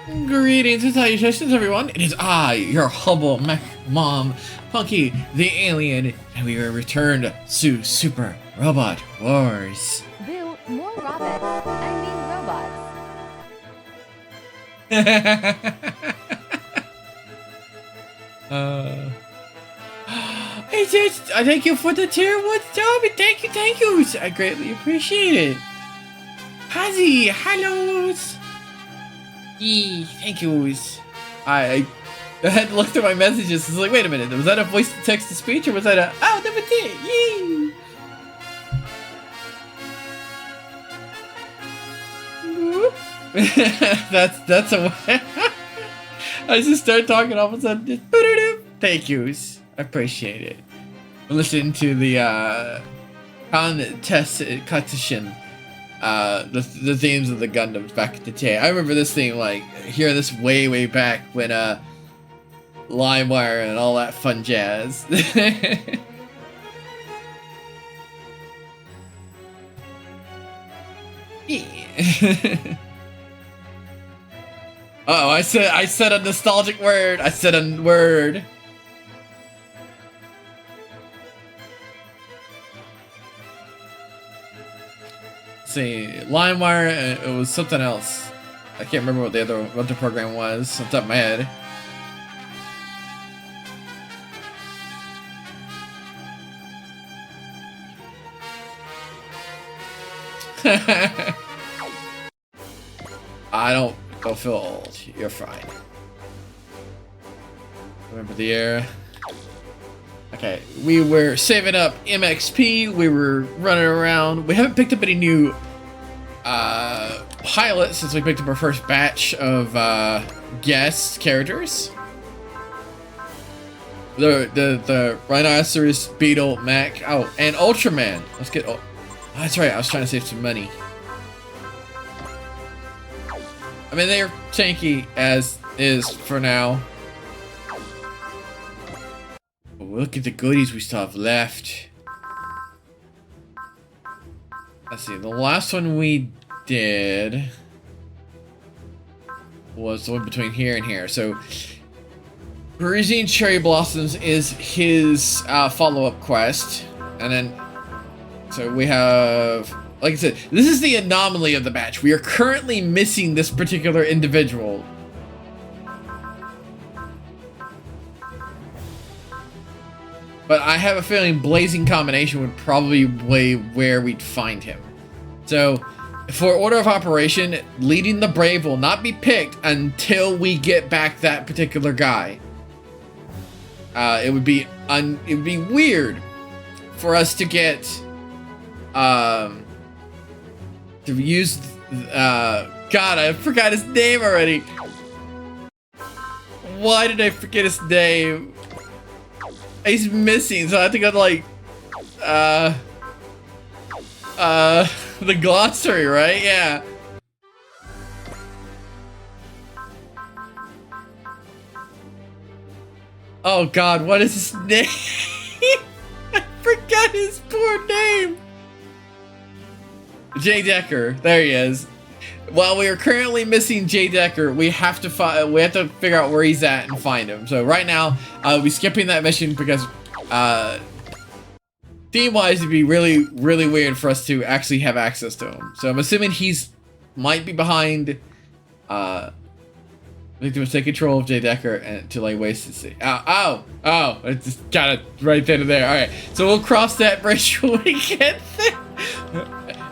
Greetings and salutations, everyone. It is I, your humble mech mom, Punky the Alien, and we are returned to Super Robot Wars. Boo, more robots. I mean robots. I thank you for the tier 1 job, and thank you. I greatly appreciate it. Hazy, hellos. Thank you. I had to look through my messages. It's like, wait a minute, was that a voice to text to speech, or was that a oh, that was it? Yee! that's a I just started talking all of a sudden. Just, thank yous. I appreciate it. Listen to the competition. The themes of the Gundams back in the day. I remember this theme, like, hearing this way back when, LimeWire and all that fun jazz. Oh, I said a nostalgic word. I said a word. See, LimeWire, it was something else. I can't remember what the program was off the top of my head. Don't feel old. You're fine. Remember the era? Okay, we were saving up MXP, we were running around. We haven't picked up any new pilots since we picked up our first batch of guest characters. The Rhinoceros, Beetle, Mech, oh, and Ultraman. Let's get, oh, that's right, I was trying to save some money. I mean, they're tanky as is for now. Look at the goodies we still have left. Let's see, the last one we did was the one between here and here. So, Parisian Cherry Blossoms is his follow-up quest. And then, so we have, like I said, this is the anomaly of the match. We are currently missing this particular individual. But I have a feeling Blazing Combination would probably be where we'd find him. So, for order of operation, Leading the Brave will not be picked until we get back that particular guy. It would be weird for us to get to use God, I forgot his name already. Why did I forget his name? He's missing, so I have to go to, like, the glossary, right? Yeah. Oh God, what is his name? I forgot his poor name. Jay Decker, there he is. While we are currently missing Jay Decker, we have to figure out where he's at and find him. So right now, we're skipping that mission because theme-wise, it'd be really weird for us to actually have access to him. So I'm assuming might be behind. I think to take control of Jay Decker and to like waste his. Oh! I just got it right then and there. All right, so we'll cross that bridge when we get there.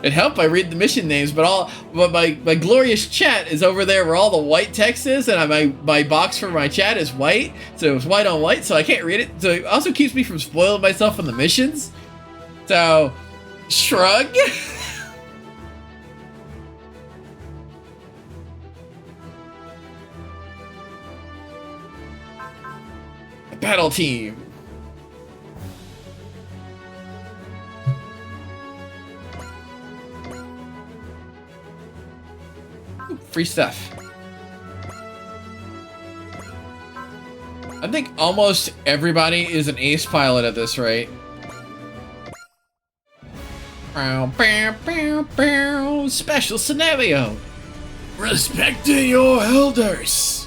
It helped I read the mission names, but my glorious chat is over there where all the white text is, and my box for my chat is white, so it's white on white, so I can't read it. So it also keeps me from spoiling myself on the missions. So, shrug. Battle team. Free stuff. I think almost everybody is an ace pilot at this rate. Special scenario. Respecting your elders.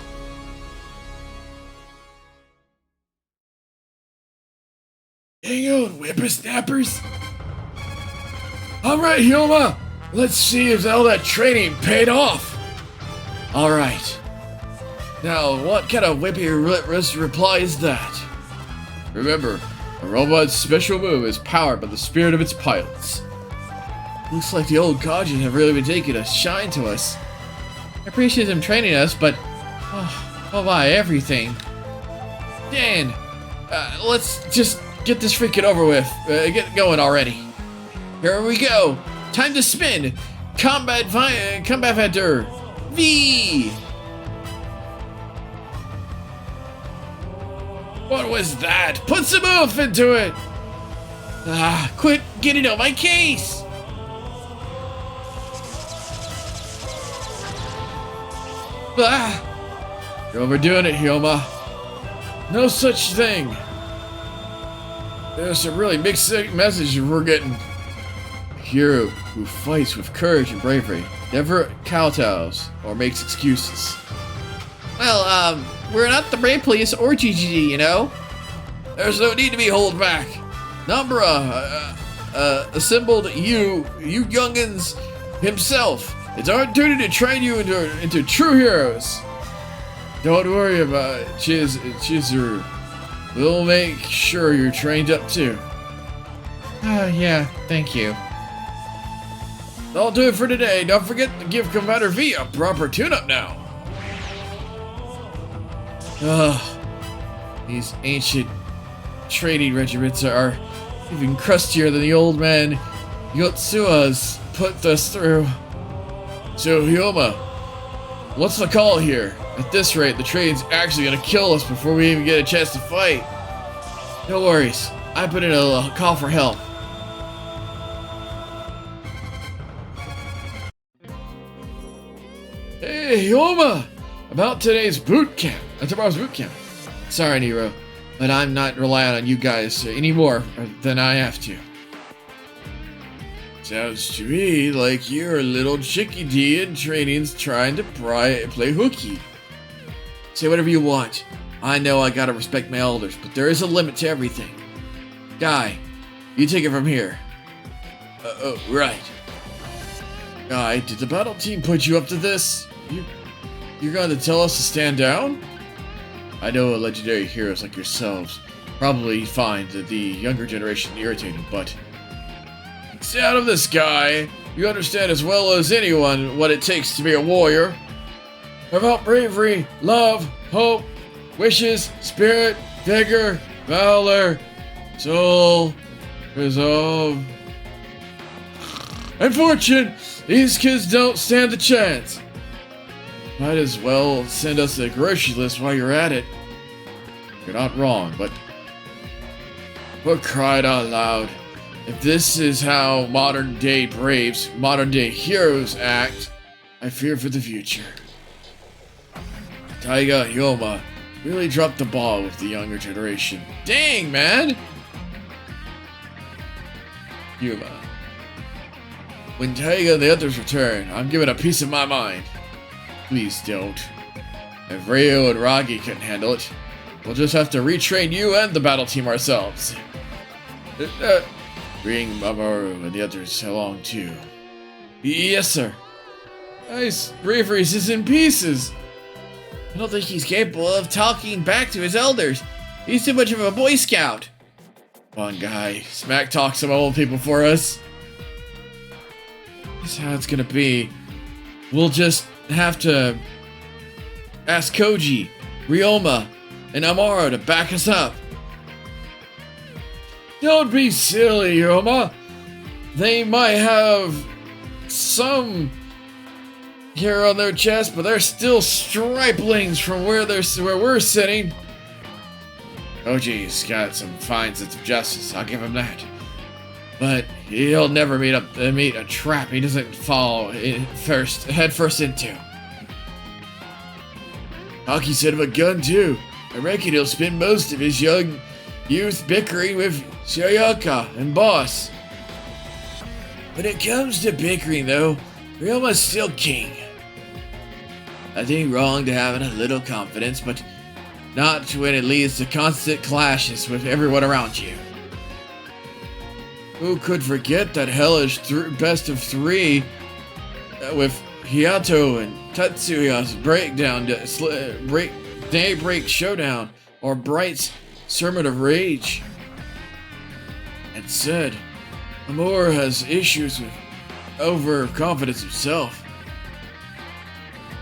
Hang on, whippersnappers. Alright, Hyoma. Let's see if all that training paid off. Alright. Now, what kind of whippy reply is that? Remember, a robot's special move is powered by the spirit of its pilots. Looks like the old Kajin have really been taking a shine to us. I appreciate them training us, but... Oh my, everything. Dan, let's just get this freaking over with. Get going already. Here we go. Time to spin. Combat Vector. V. What was that? Put some oomph into it. Quit getting on my case. You're overdoing it, Hyoma. No such thing. There's some really mixed messages we're getting. A hero who fights with courage and bravery, never kowtows or makes excuses. Well, we're not the Brave Police or GGD, you know? There's no need to be held back. Nambra assembled you youngins himself. It's our duty to train you into true heroes. Don't worry about it, Chizuru. We'll make sure you're trained up too. Yeah, thank you. That'll do it for today. Don't forget to give Commander V a proper tune-up now. These ancient trading regiments are even crustier than the old man Yotsua's put us through. So, Hyoma, what's the call here? At this rate, the train's actually gonna kill us before we even get a chance to fight. No worries, I put in a call for help. Hey, Hyoma! About tomorrow's boot camp. Sorry, Nero, but I'm not relying on you guys any more than I have to. Sounds to me like you're a little chickadee in training's trying to play hooky. Say whatever you want. I know I gotta respect my elders, but there is a limit to everything. Guy, you take it from here. Oh, right. Guy, did the battle team put you up to this? You're going to tell us to stand down? I know legendary heroes like yourselves probably find the younger generation irritating, but... Stay out of this, Guy. You understand as well as anyone what it takes to be a warrior. About bravery, love, hope, wishes, spirit, vigor, valor, soul, resolve, and fortune. These kids don't stand a chance. Might as well send us a grocery list while you're at it. You're not wrong, but cried out loud. If this is how modern day braves, modern day heroes act, I fear for the future. Taiga Hyoma really dropped the ball with the younger generation. Dang, man! Hyoma. When Taiga and the others return, I'm given a piece of my mind. Please don't. If Ryo and Ragi couldn't handle it, we'll just have to retrain you and the battle team ourselves. Bring Mamoru and the others along too. Yes, sir. Nice bravery's is in pieces. I don't think he's capable of talking back to his elders. He's too much of a Boy Scout. Come on, Guy. Smack talk some old people for us. This is how it's gonna be. We'll just have to ask Koji, Ryoma, and Amaro to back us up. Don't be silly, Ryoma. They might have some hair on their chest, but they're still striplings from where we're sitting. Koji's got some fine sense of justice, I'll give him that. But he'll never meet a trap he doesn't fall head first into. Hockey said of a gun too. I reckon he'll spend most of his young youth bickering with Shoyoka and Boss. When it comes to bickering though, Ryoma's still king. Nothing wrong to having a little confidence, but not when it leads to constant clashes with everyone around you. Who could forget that hellish best of three with Hiato and Tatsuya's Daybreak Showdown, or Bright's Sermon of Rage? And said, Amor has issues with overconfidence himself.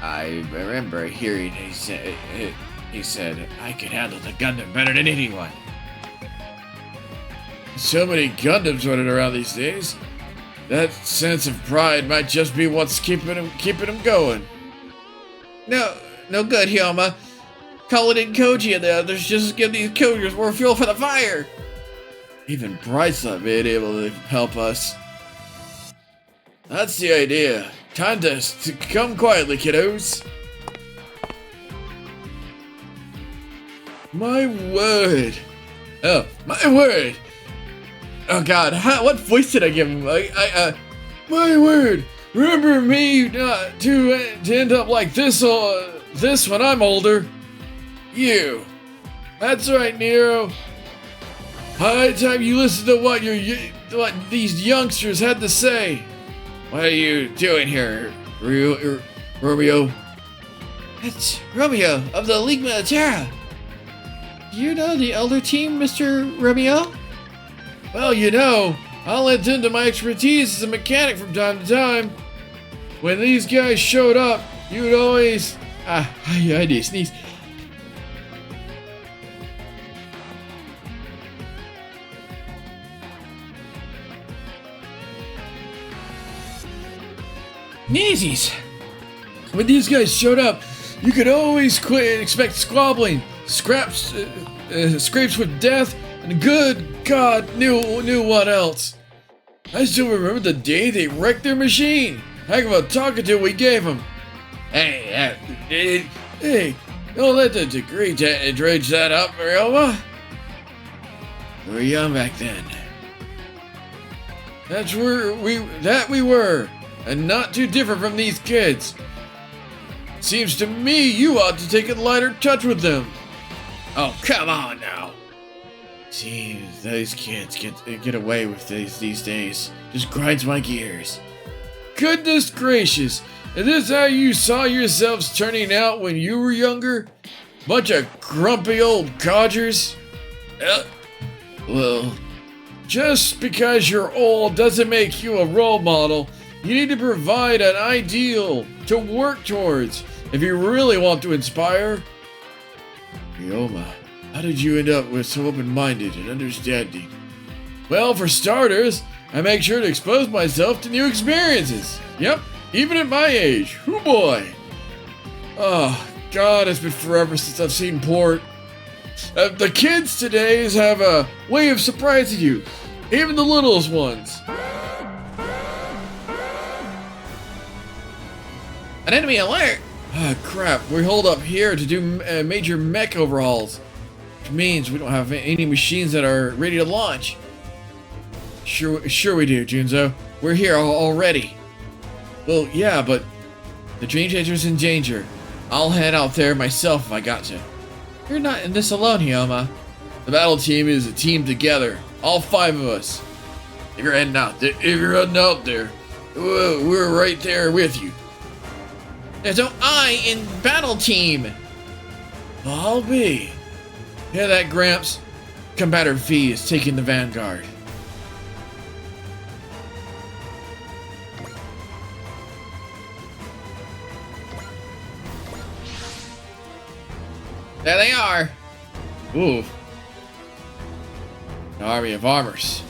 I remember hearing he said I could handle the Gundam better than anyone. So many Gundams running around these days. That sense of pride might just be what's keeping him going. No good, Hyoma. Cullen and Koji and the others just give these Kogers more fuel for the fire. Even Bright's not being able to help us. That's the idea. Time to come quietly, kiddos. My word. Oh, my word. Oh God, what voice did I give him? My word. Remember me not to end up like this when I'm older. You. That's right, Nero. High time you listen to what these youngsters had to say. What are you doing here, Romeo? It's Romeo of the League Militara. Do you know the elder team, Mr. Romeo? Well, you know, I'll lend into my expertise as a mechanic from time to time. When these guys showed up, you'd always... I need to sneeze. Sneezes. When these guys showed up, you could always expect squabbling, scraps with death, and good God knew what else. I still remember the day they wrecked their machine. Heck of a talking to we gave them. Hey, don't let the degree dredge that up, Ryoma. We were young back then. That's where we were, and not too different from these kids. Seems to me you ought to take a lighter touch with them. Oh, come on now. See, those kids get away with these days. Just grinds my gears. Goodness gracious, is this how you saw yourselves turning out when you were younger? Bunch of grumpy old codgers? Well, just because you're old doesn't make you a role model. You need to provide an ideal to work towards if you really want to inspire. Ryoma, how did you end up with so open-minded and understanding? Well, for starters, I make sure to expose myself to new experiences. Yep, even at my age. Hoo boy. Oh, God, it's been forever since I've seen Port. The kids today have a way of surprising you. Even the littlest ones. An enemy alert! Ah, crap. We hold up here to do major mech overhauls. Which means we don't have any machines that are ready to launch. Sure we do, Junzo. We're here already. Well, yeah, but the Dream Chaser's in danger. I'll head out there myself if I got to. You're not in this alone, Hyoma. The battle team is a team together. All 5 of us. If you're heading out there, we're right there with you. There's no I in battle team. I'll be. Hear that, Gramps? Combator V is taking the vanguard. There they are. Ooh. An army of armors.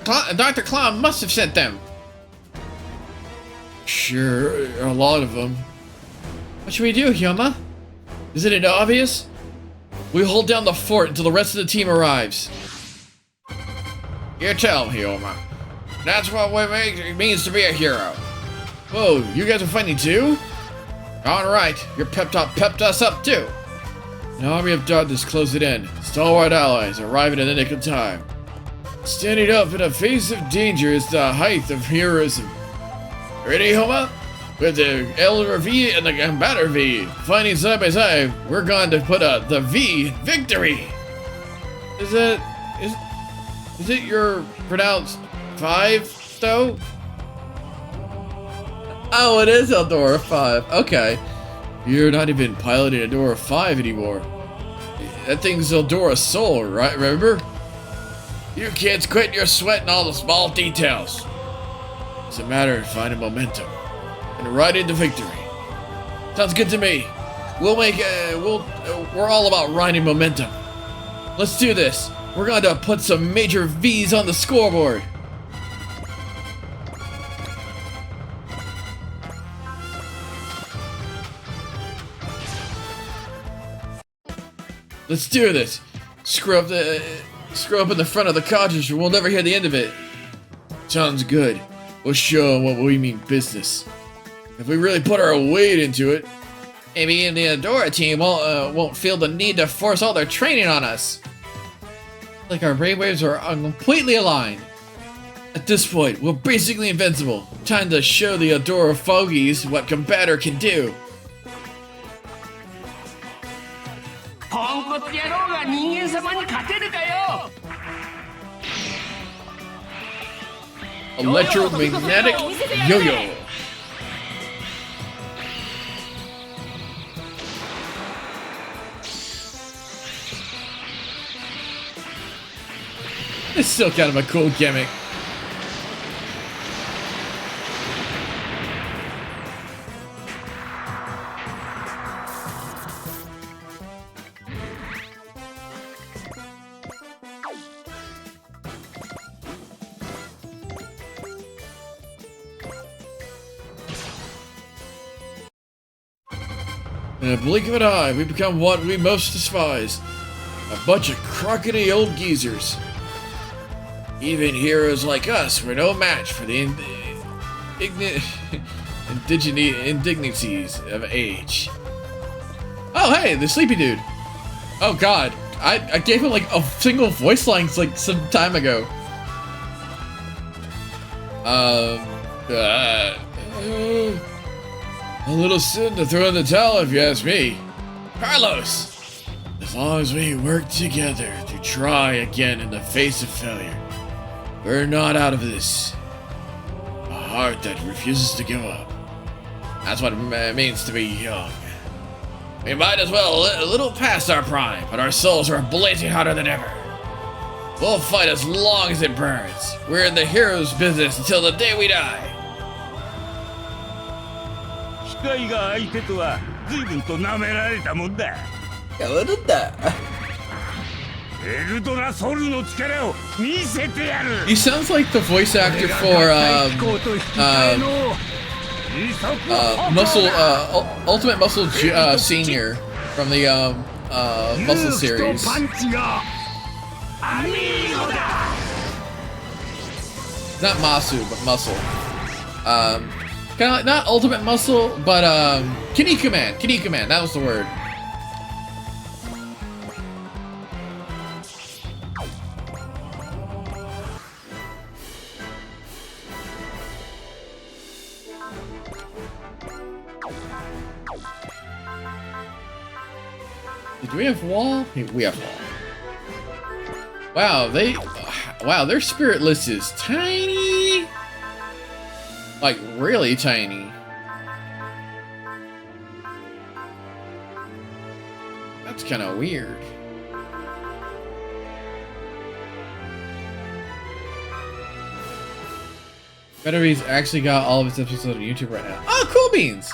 Dr. Clown must have sent them. Sure, a lot of them. What should we do, Hyoma? Isn't it obvious? We hold down the fort until the rest of the team arrives. You tell him, Hyoma. That's what it means to be a hero. Whoa, you guys are fighting too? Alright, your pep talk pepped us up too. An army of darkness closing in. Stalwart allies arriving in the nick of time. Standing up in the face of danger is the height of heroism. Ready, Homa? with the Elder V and the Combatter V fighting side by side, we're going to put the V in victory. Is it your pronounced 5 though? Oh, it is Eldora 5. Okay. You're not even piloting Eldora 5 anymore. That thing's Eldora's soul, right? Remember? You kids quit your sweating all the small details. It's a matter of finding momentum and right into victory. Sounds good to me. We'll make we're all about riding momentum. Let's do this. We're going to put some major V's on the scoreboard. Let's do this. Screw up in the front of the cartridge and we'll never hear the end of it. Sounds good. We'll show them what we mean business. If we really put our weight into it, maybe even the Eldora team won't feel the need to force all their training on us. Like our brainwaves are completely aligned. At this point, we're basically invincible. Time to show the Eldora fogies what Combatter can do. Electromagnetic yo-yo. It's still kind of a cool gimmick. In a blink of an eye, we become what we most despise. A bunch of crockety old geezers. Even heroes like us were no match for the indignities of age. Oh hey, the sleepy dude. Oh god, I gave him like a single voice line like some time ago. A little soon to throw in the towel if you ask me. Carlos! As long as we work together to try again in the face of failure, we're not out of this. A heart that refuses to give up. That's what it means to be young. We might as well a little past our prime, but our souls are blazing hotter than ever. We'll fight as long as it burns. We're in the hero's business until the day we die. 機械が相手とは随分と舐められたもんだ。やるんだ。エルドラソウルの力を見せてやる。He sounds like the voice actor for Ultimate Muscle Senior from the Muscle series. Not Masu, but Muscle. Kind of like, not Ultimate Muscle, but Kinnikuman. Kinnikuman, that was the word. Do we have wall? We have wall. Wow, their spirit list is tiny. Like, really tiny. That's kind of weird. Betterbe's actually got all of his episodes on YouTube right now. Oh, cool beans!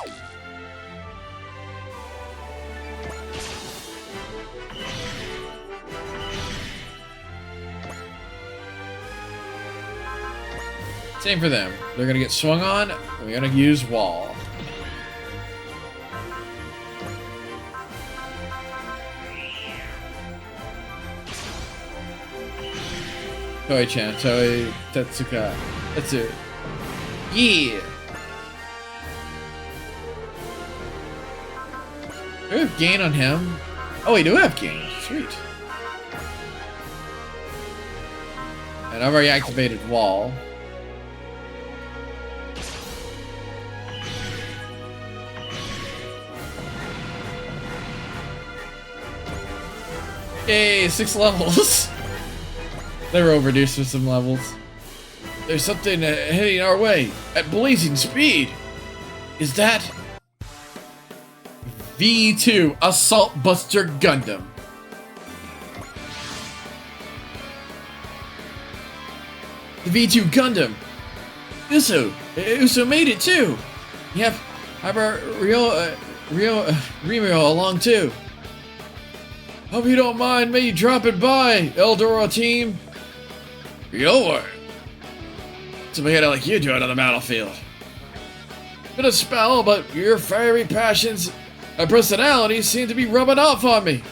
Same for them. They're gonna get swung on, and we're gonna use wall. Toei-chan, Toei, Tetsuka, Tetsu. Yeah! Do we have gain on him? Oh, we do have gain. Sweet. And I've already activated wall. Yay, 6 levels. They were overdue for some levels. There's something heading our way at blazing speed. Is that V2 Assault Buster Gundam? The V2 Gundam. Uso made it too. You have our Remio along too. Hope you don't mind me dropping by, Eldora team. Yo, somebody like you do it on the battlefield. Been a spell, but your fiery passions and personalities seem to be rubbing off on me.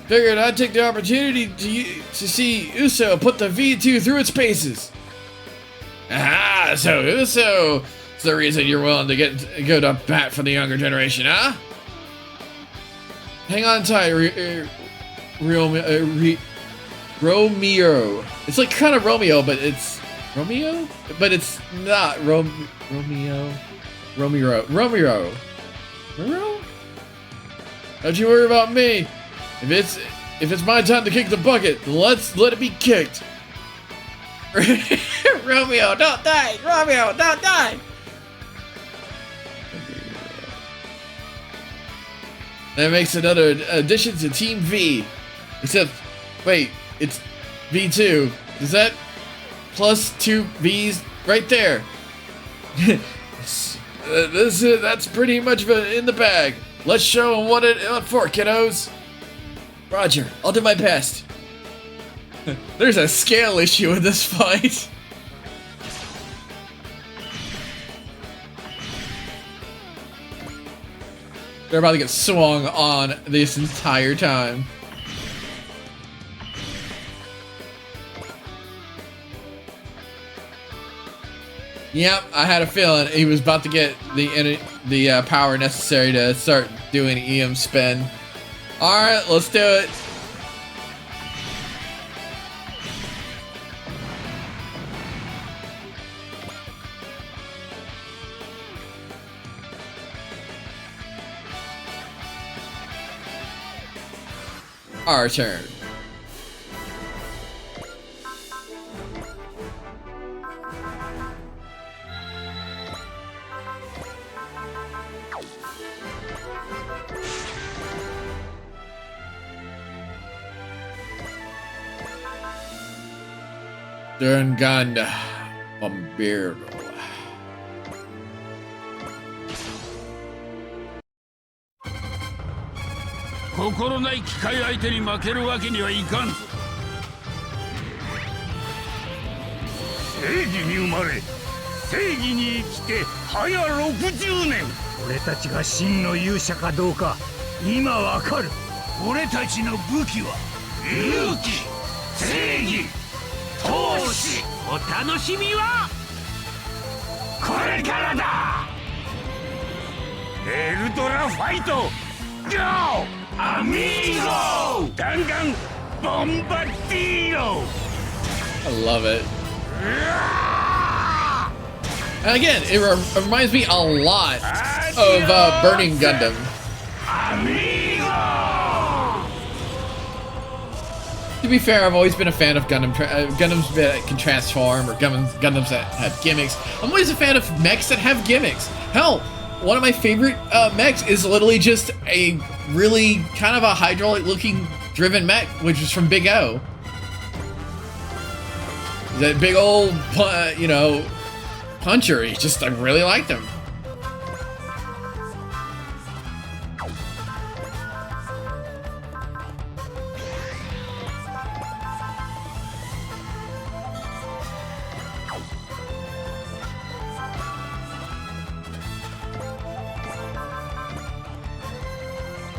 Figured I'd take the opportunity to see Uso put the V2 through its paces. Ah, so Uso is the reason you're willing to go to bat for the younger generation, huh? Hang on tight, Romeo. It's like kind of Romeo, but it's Romeo? But it's not Romeo. Romeo. Don't you worry about me. If it's my time to kick the bucket, let's let it be kicked. Romeo, don't die! Romeo, don't die! That makes another addition to Team V. Except, wait, it's V2. Is that plus 2 V's right there? That's pretty much in the bag. Let's show them what for, kiddos. Roger, I'll do my best. There's a scale issue in this fight. They're about to get swung on this entire time. Yep, I had a feeling he was about to get the power necessary to start doing EM spin. Alright, let's do it. Our turn. Durnganda Bombero. 心ない機械相手に負けるわけにはいかんぞ。正義に生まれ正義に生きて早60年。俺たちが真の勇者かどうか今わかる。俺たちの武器は勇気、正義、闘志。お楽しみはこれからだ。エルドラファイト GO! Amigo! Dangan Bombardiro! I love it. And again, it reminds me a lot of Burning Gundam. Amigo! To be fair, I've always been a fan of Gundams that can transform, or Gundams that have gimmicks. I'm always a fan of mechs that have gimmicks. Hell, one of my favorite mechs is literally just a really kind of a hydraulic-looking driven mech, which is from Big O. That big old, you know, puncher. I really liked him.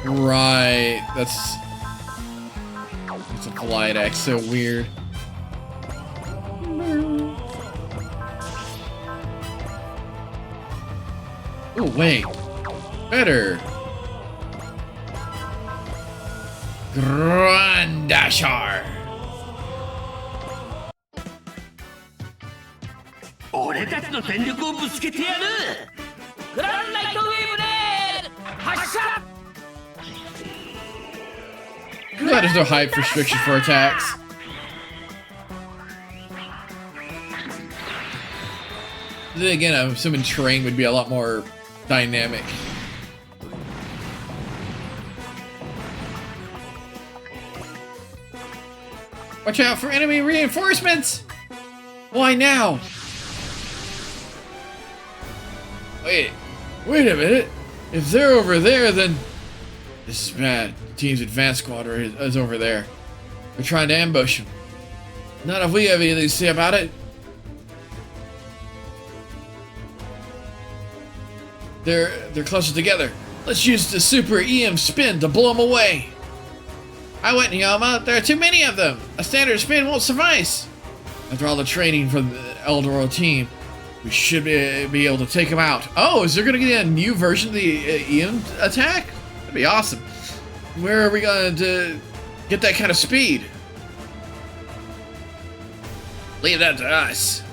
Right, it's a Glide X, so weird. Oh wait, better. Grandashar. 俺たちの全力をぶつけてやる。グランライトウェーブで発射。Grandashar. glad there's no height restriction for attacks. Then again, I'm assuming terrain would be a lot more dynamic. Watch out for enemy reinforcements! Why now? Wait a minute. If they're over there, then this is bad. The team's advanced squadron is over there. They're trying to ambush him. Not if we have anything to say about it. They're closer together. Let's use the super EM spin to blow them away. I went, Yama. There are too many of them. A standard spin won't suffice. After all the training from the Eldorado team, we should be able to take them out. Oh, is there going to get a new version of the EM attack? That'd be awesome. Where are we going to get that kind of speed? Leave that to us.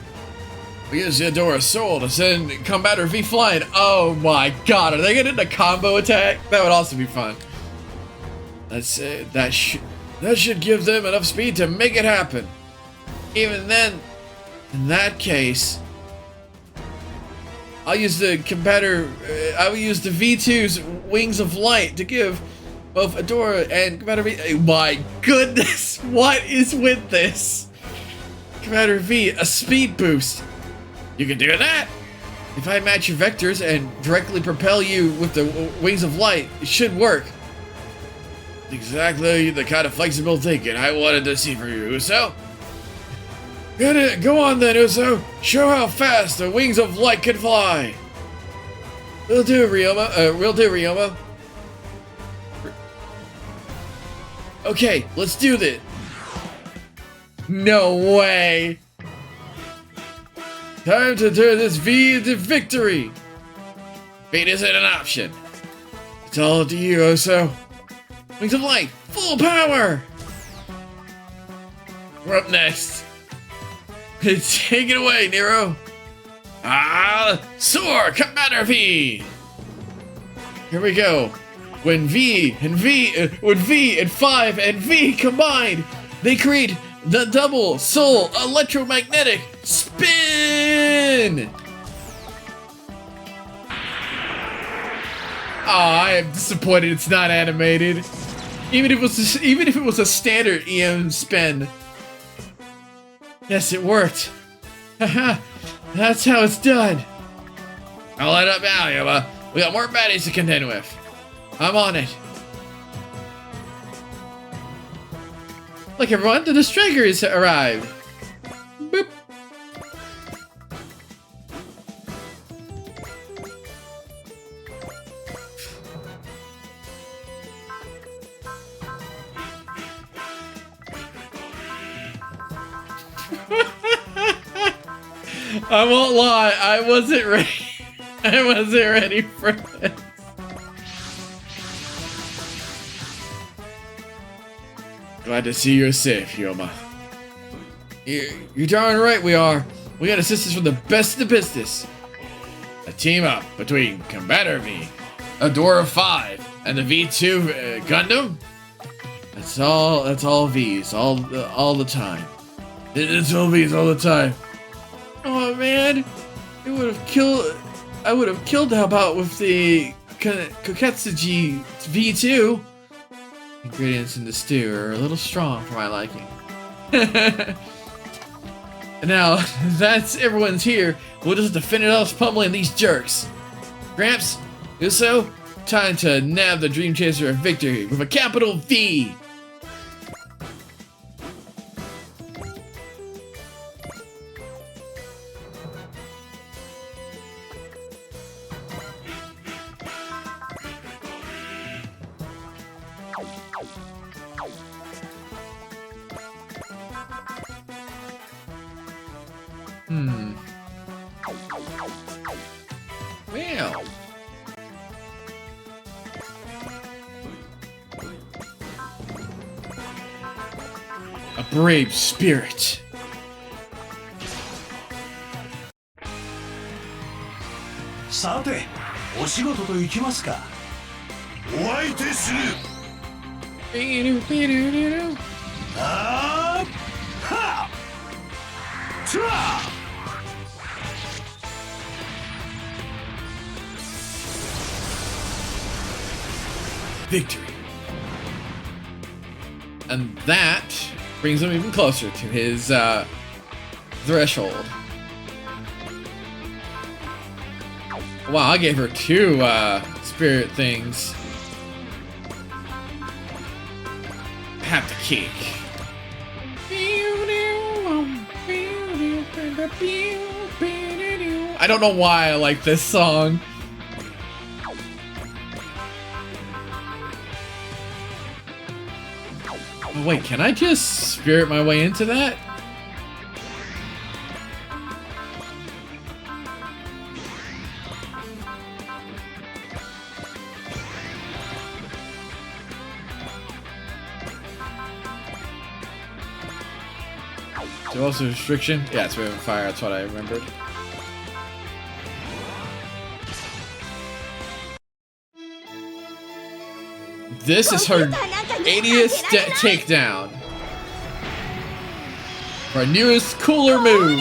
We use the Adora Soul to send Combator V flying. Oh my god, are they getting a combo attack? That would also be fun. Let's that should give them enough speed to make it happen. Even then, in that case, I'll use the Combator. I will use the V2's Wings of Light to give both Adora and Combator V. Oh my goodness, what is with this? Combator V, a speed boost. You can do that! If I match your vectors and directly propel you with the Wings of Light, it should work. Exactly the kind of flexible thinking I wanted to see for you, Uso. Go on then, Uso. Show how fast the Wings of Light can fly. Will do, Ryoma. Okay, let's do this. No way. Time to turn this V into victory! Fate isn't an option. It's all up to you, Uso. Wings of Light, full power! We're up next. Take it away, Nero. Soar, Commander V! Here we go. When V and 5 and V combined, they create the double soul electromagnetic spin! I am disappointed it's not animated. Even if it was a standard EM spin. Yes, it worked. Haha, that's how it's done. I'll let up now, Yoma. We got more baddies to contend with. I'm on it. Look, everyone, the Strikers arrived. Boop. I won't lie, I wasn't ready. I wasn't ready for this. Glad to see you're safe, Yoma. You're darn right we are. We got assistance from the best of the business. A team up between Combator V, Adora 5, and the V2 Gundam. That's all V's, all the time. It's all V's all the time. Oh man, I would have killed how about with the Koketsuji V2. Ingredients in the stew are a little strong for my liking. Now, that's everyone's here. We'll just have to finish off pummeling these jerks. Gramps, Uso, time to nab the Dream Chaser of victory with a capital V. Well. A brave spirit. Up! Ha! Tra! Victory. And that brings him even closer to his threshold. Wow, I gave her 2 spirit things. Have the cake. I don't know why I like this song. Oh, wait, can I just spirit my way into that? So also restriction? Yeah, it's moving fire, that's what I remembered. This is her 80th takedown. For our newest cooler move.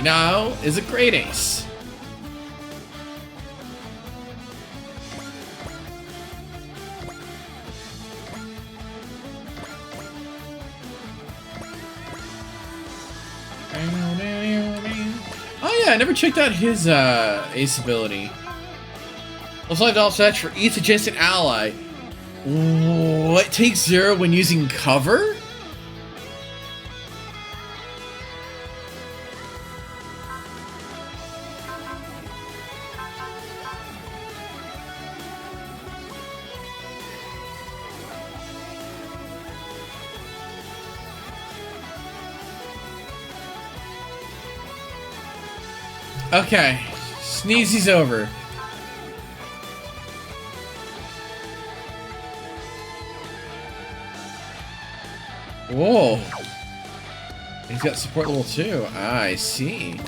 Now is a great ace. Oh yeah, I never checked out his ace ability. Plus life all stats for each adjacent ally. What takes 0 when using cover? Okay, Sneezy's over. Whoa. He's got support level 2. Ah, I see.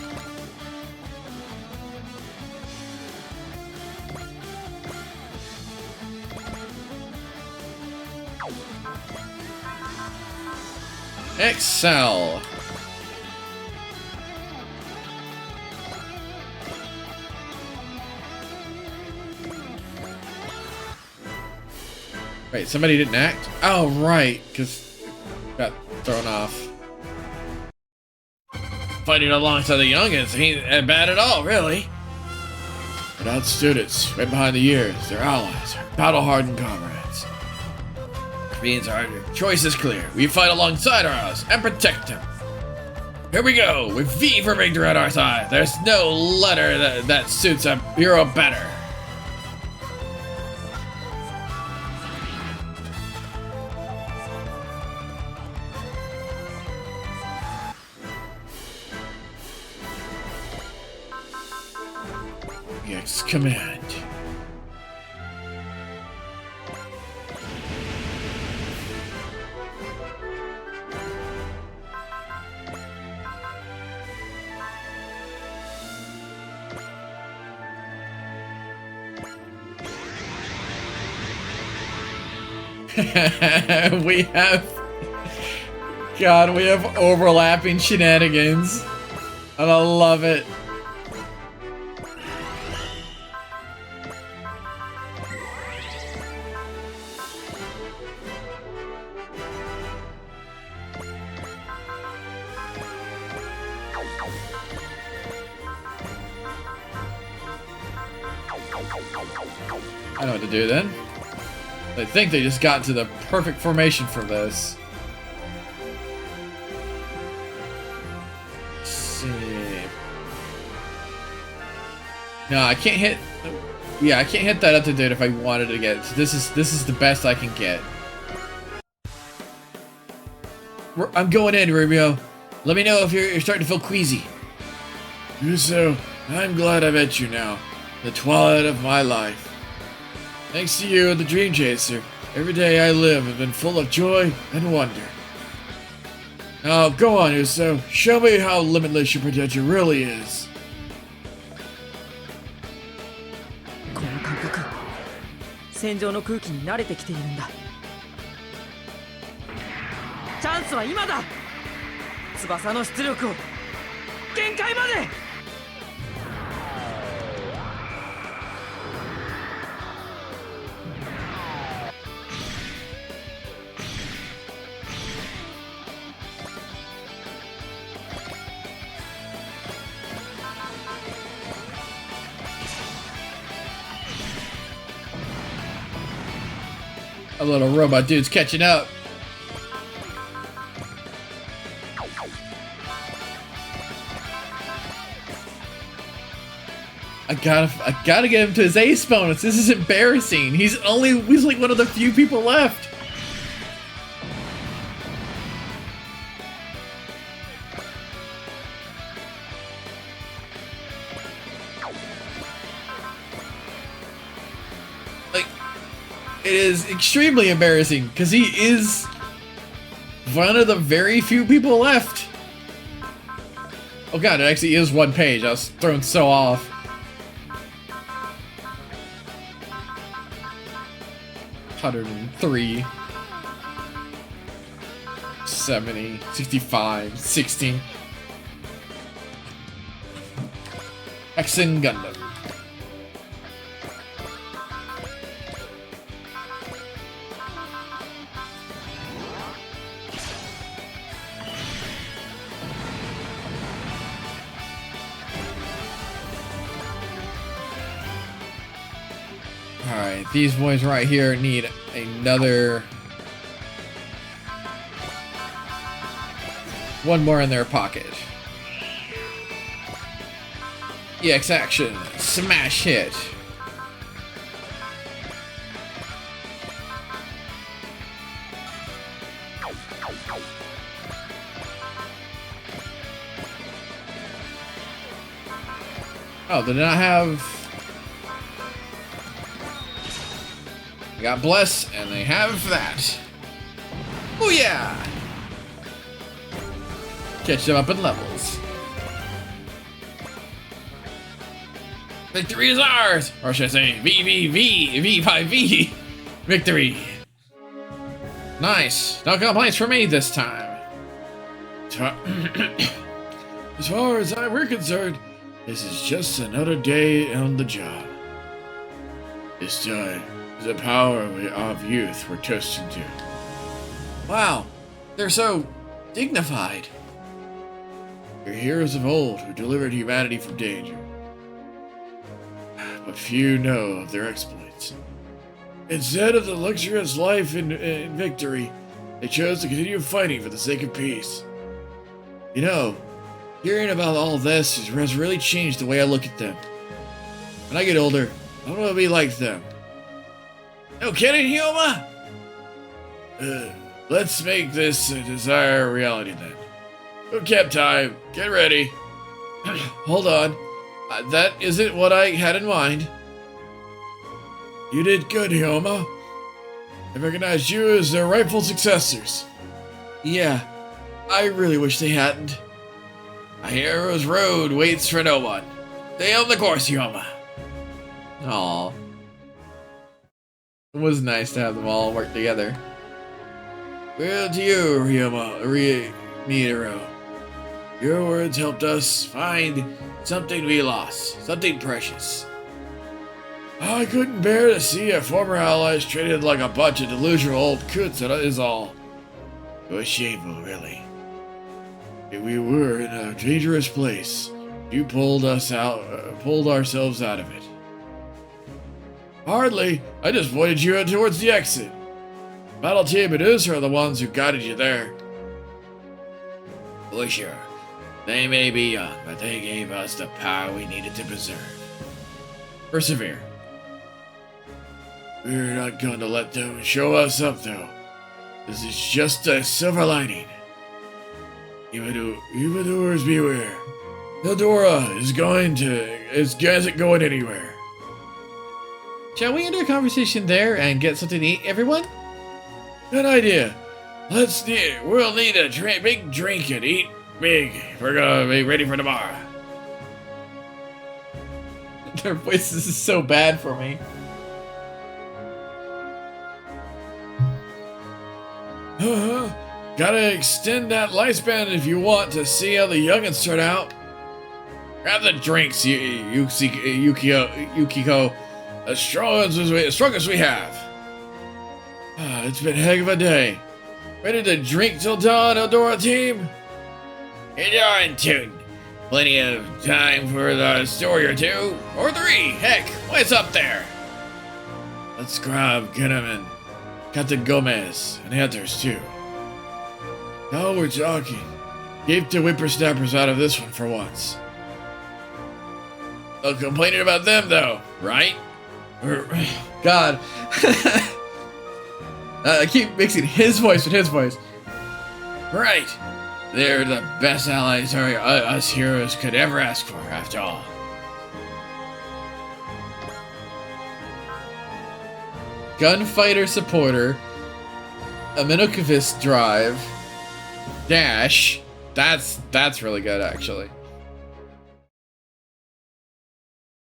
Excel. Wait, somebody didn't act? Oh, right, because got thrown off. Fighting alongside the youngins ain't bad at all, really. Without students, right behind the years, they're allies, battle-hardened comrades. Means our choice is clear. We fight alongside our allies and protect them. Here we go, with V for victory on our side. There's no letter that suits a hero better. Yes, command. we have overlapping shenanigans. And I love it. I know what to do then. I think they just got to the perfect formation for this. Let's see. No, I can't hit. Yeah, I can't hit that up to date if I wanted to get it. So this is the best I can get. I'm going in, Rubio. Let me know if you're starting to feel queasy. Do so. I'm glad I met you now. The twilight of my life. Thanks to you and the Dream Chaser, every day I live has been full of joy and wonder. Now, go on, Uso. Show me how limitless your potential really is. この感覚、戦場の空気に慣れてきているんだ。チャンスは今だ。翼の出力を限界まで。A little robot dude's catching up. I gotta get him to his ace bonus. This is embarrassing. He's like one of the few people left. Like, it is extremely embarrassing because he is one of the very few people left. Oh god, it actually is one page. I was thrown so off. 103, 70, 65, 60. Exen Gundam. Alright, these boys right here need another... one more in their pocket. EX action, smash hit. Oh, did not have... They got Bless, and they have that. Oh yeah! Catch them up in levels. Victory is ours! Or should I say, V5V! Victory! Nice! No complaints for me this time. As far as we're concerned, this is just another day on the job. This time, the power of youth we're toasting to. Wow, they're so dignified. They're heroes of old who delivered humanity from danger. But few know of their exploits. Instead of the luxurious life in victory, they chose to continue fighting for the sake of peace. You know, hearing about all this has really changed the way I look at them. When I get older, I want to be like them. No kidding, Hyoma? Let's make this desire a reality then. Who kept time? Get ready. Hold on. That isn't what I had in mind. You did good, Hyoma. I recognized you as their rightful successors. Yeah, I really wish they hadn't. A hero's road waits for no one. Stay on the course, Hyoma. Aww. It was nice to have them all work together. Well, to you, Miyuro. Your words helped us find something we lost, something precious. I couldn't bear to see our former allies treated like a bunch of delusional old coots, that is all. It was shameful, really. We were in a dangerous place. You pulled ourselves out of it. Hardly. I just pointed you towards the exit. Battle Team and Us are the ones who guided you there. For sure. They may be young, but they gave us the power we needed to preserve. Persevere. We're not going to let them show us up, though. This is just a silver lining. Evildoers beware. Eldora isn't going anywhere. Shall we end our conversation there and get something to eat, everyone? Good idea. We'll need a big drink and eat big. We're gonna be ready for tomorrow. Their voices is so bad for me. Gotta extend that lifespan if you want to see how the youngins turn out. Grab the drinks, Yukiko. As strong as we have. It's been a heck of a day. Ready to drink till dawn, Eldora team? You're in tune. Plenty of time for the story or two. Or 3. Heck, what's up there? Let's grab Ginnaman, Captain Gomez, and Hunters too. Now we're talking. Keep the whippersnappers out of this one for once. No complaining about them though, right? God. I keep mixing his voice with his voice. Right. They're the best allies us heroes could ever ask for, after all. Gunfighter supporter. Aminokivist drive. Dash. That's really good, actually.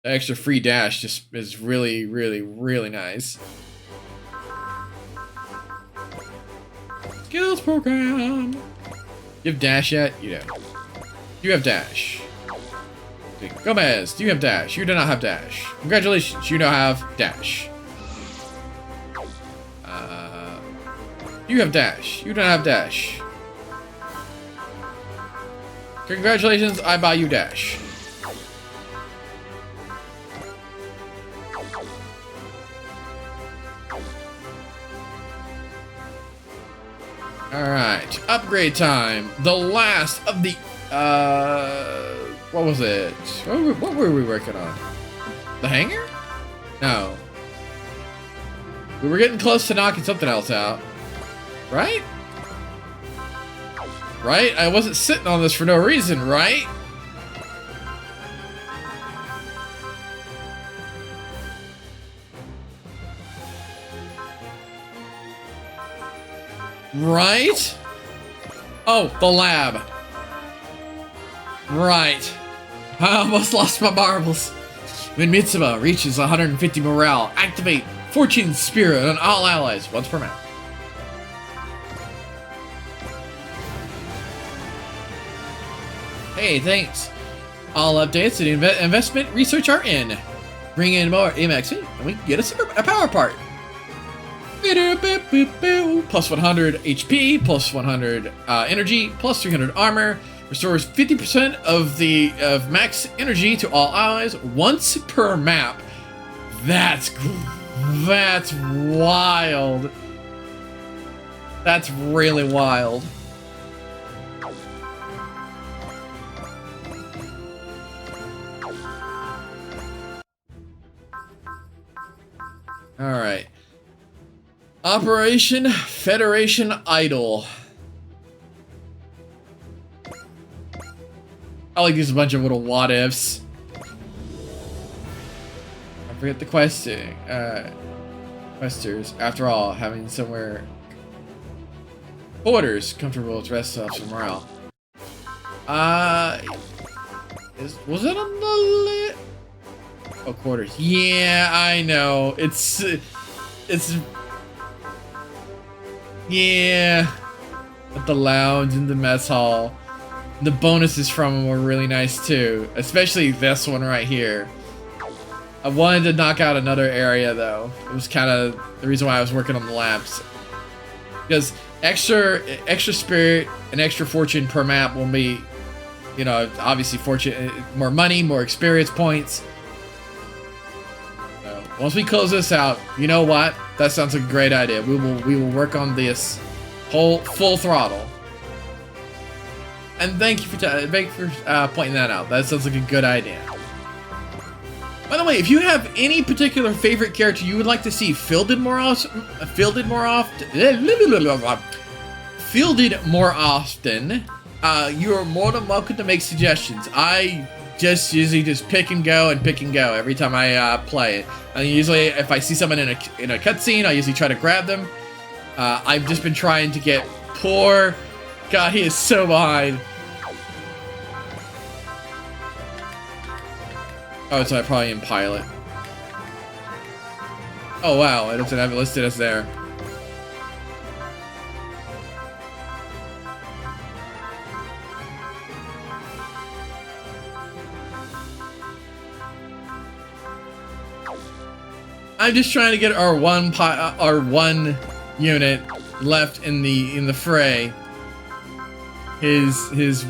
The extra free dash just is really, really, really nice. Skills program. You have dash yet? You don't. You have dash. Okay. Gomez, do you have dash? You do not have dash. Congratulations, you now have dash. You have dash. You don't have dash. Congratulations, I buy you dash. Alright, upgrade time. The last of the, what was it? What were we working on? The hangar? No. We were getting close to knocking something else out. Right? Right? I wasn't sitting on this for no reason, right? Right? Oh, the lab. Right. I almost lost my marbles. When Mitsuba reaches 150 morale, activate Fortune Spirit on all allies once per map. Hey, thanks. All updates to the investment research are in. Bring in more MXP and we can get a power part. Plus 100 HP, plus 100 energy, plus 300 armor. Restores 50% of max energy to all allies once per map. That's wild. That's really wild. All right. Operation Federation Idol. I like these a bunch of little what ifs. I forget the questing. Questers. After all, having somewhere quarters comfortable to rest off some morale. Was it on the lit? Oh, quarters. Yeah, I know. It's yeah. At the lounge and the mess hall. The bonuses from them were really nice too. Especially this one right here. I wanted to knock out another area though. It was kind of the reason why I was working on the labs. Because extra spirit and extra fortune per map will be, you know, obviously fortune, more money, more experience points. So once we close this out, you know what? That sounds like a great idea. We will work on this full throttle. And thank you for pointing that out. That sounds like a good idea. By the way, if you have any particular favorite character you would like to see fielded more often, you are more than welcome to make suggestions. I just usually just pick and go every time I play it. And usually, if I see someone in a cutscene, I usually try to grab them. I've just been trying to get poor. God, he is so behind. Oh, so I probably in pilot. Oh wow, it doesn't have it listed as there. I'm just trying to get our one unit left in the fray. His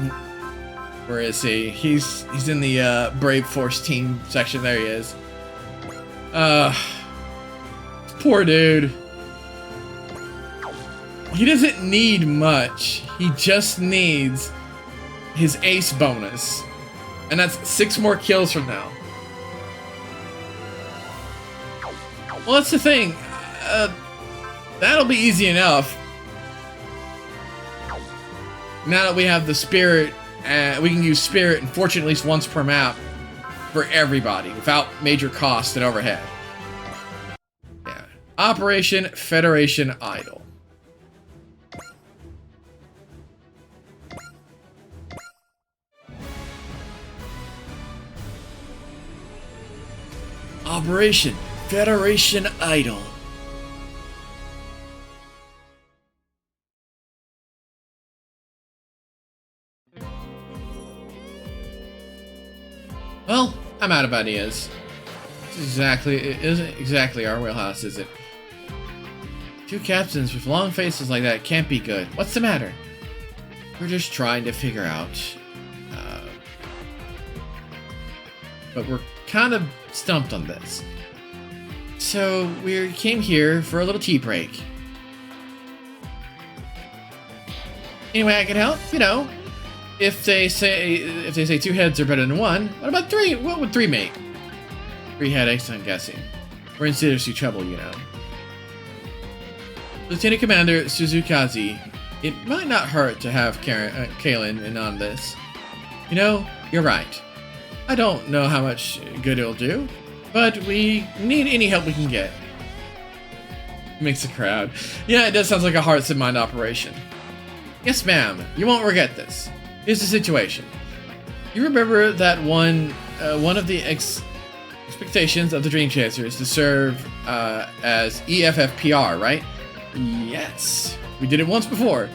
where is he? He's in the Brave Force team section. There he is. Poor dude. He doesn't need much. He just needs his ace bonus, and that's 6 more kills from now. Well, that's the thing. That'll be easy enough. Now that we have the spirit, we can use spirit and fortune at least once per map for everybody without major cost and overhead. Yeah. Operation Federation Idol. Operation Federation Idol. Well, I'm out of ideas. It isn't exactly our wheelhouse, is it? 2 captains with long faces like that can't be good. What's the matter? We're just trying to figure out. But we're kind of stumped on this. So we came here for a little tea break. Anyway, I can help. You know, if they say 2 heads are better than 1, what about 3? What would 3 make? 3 headaches, I'm guessing. We're in seriously trouble, you know. Lieutenant Commander Suzukaze, it might not hurt to have Kalen in on this. You know, you're right. I don't know how much good it'll do, but we need any help we can get. Makes a crowd. Yeah, it does sound like a hearts and mind operation. Yes, ma'am. You won't regret this. Here's the situation. You remember that one of the expectations of the Dream Chaser is to serve as EFFPR, right? Yes. We did it once before.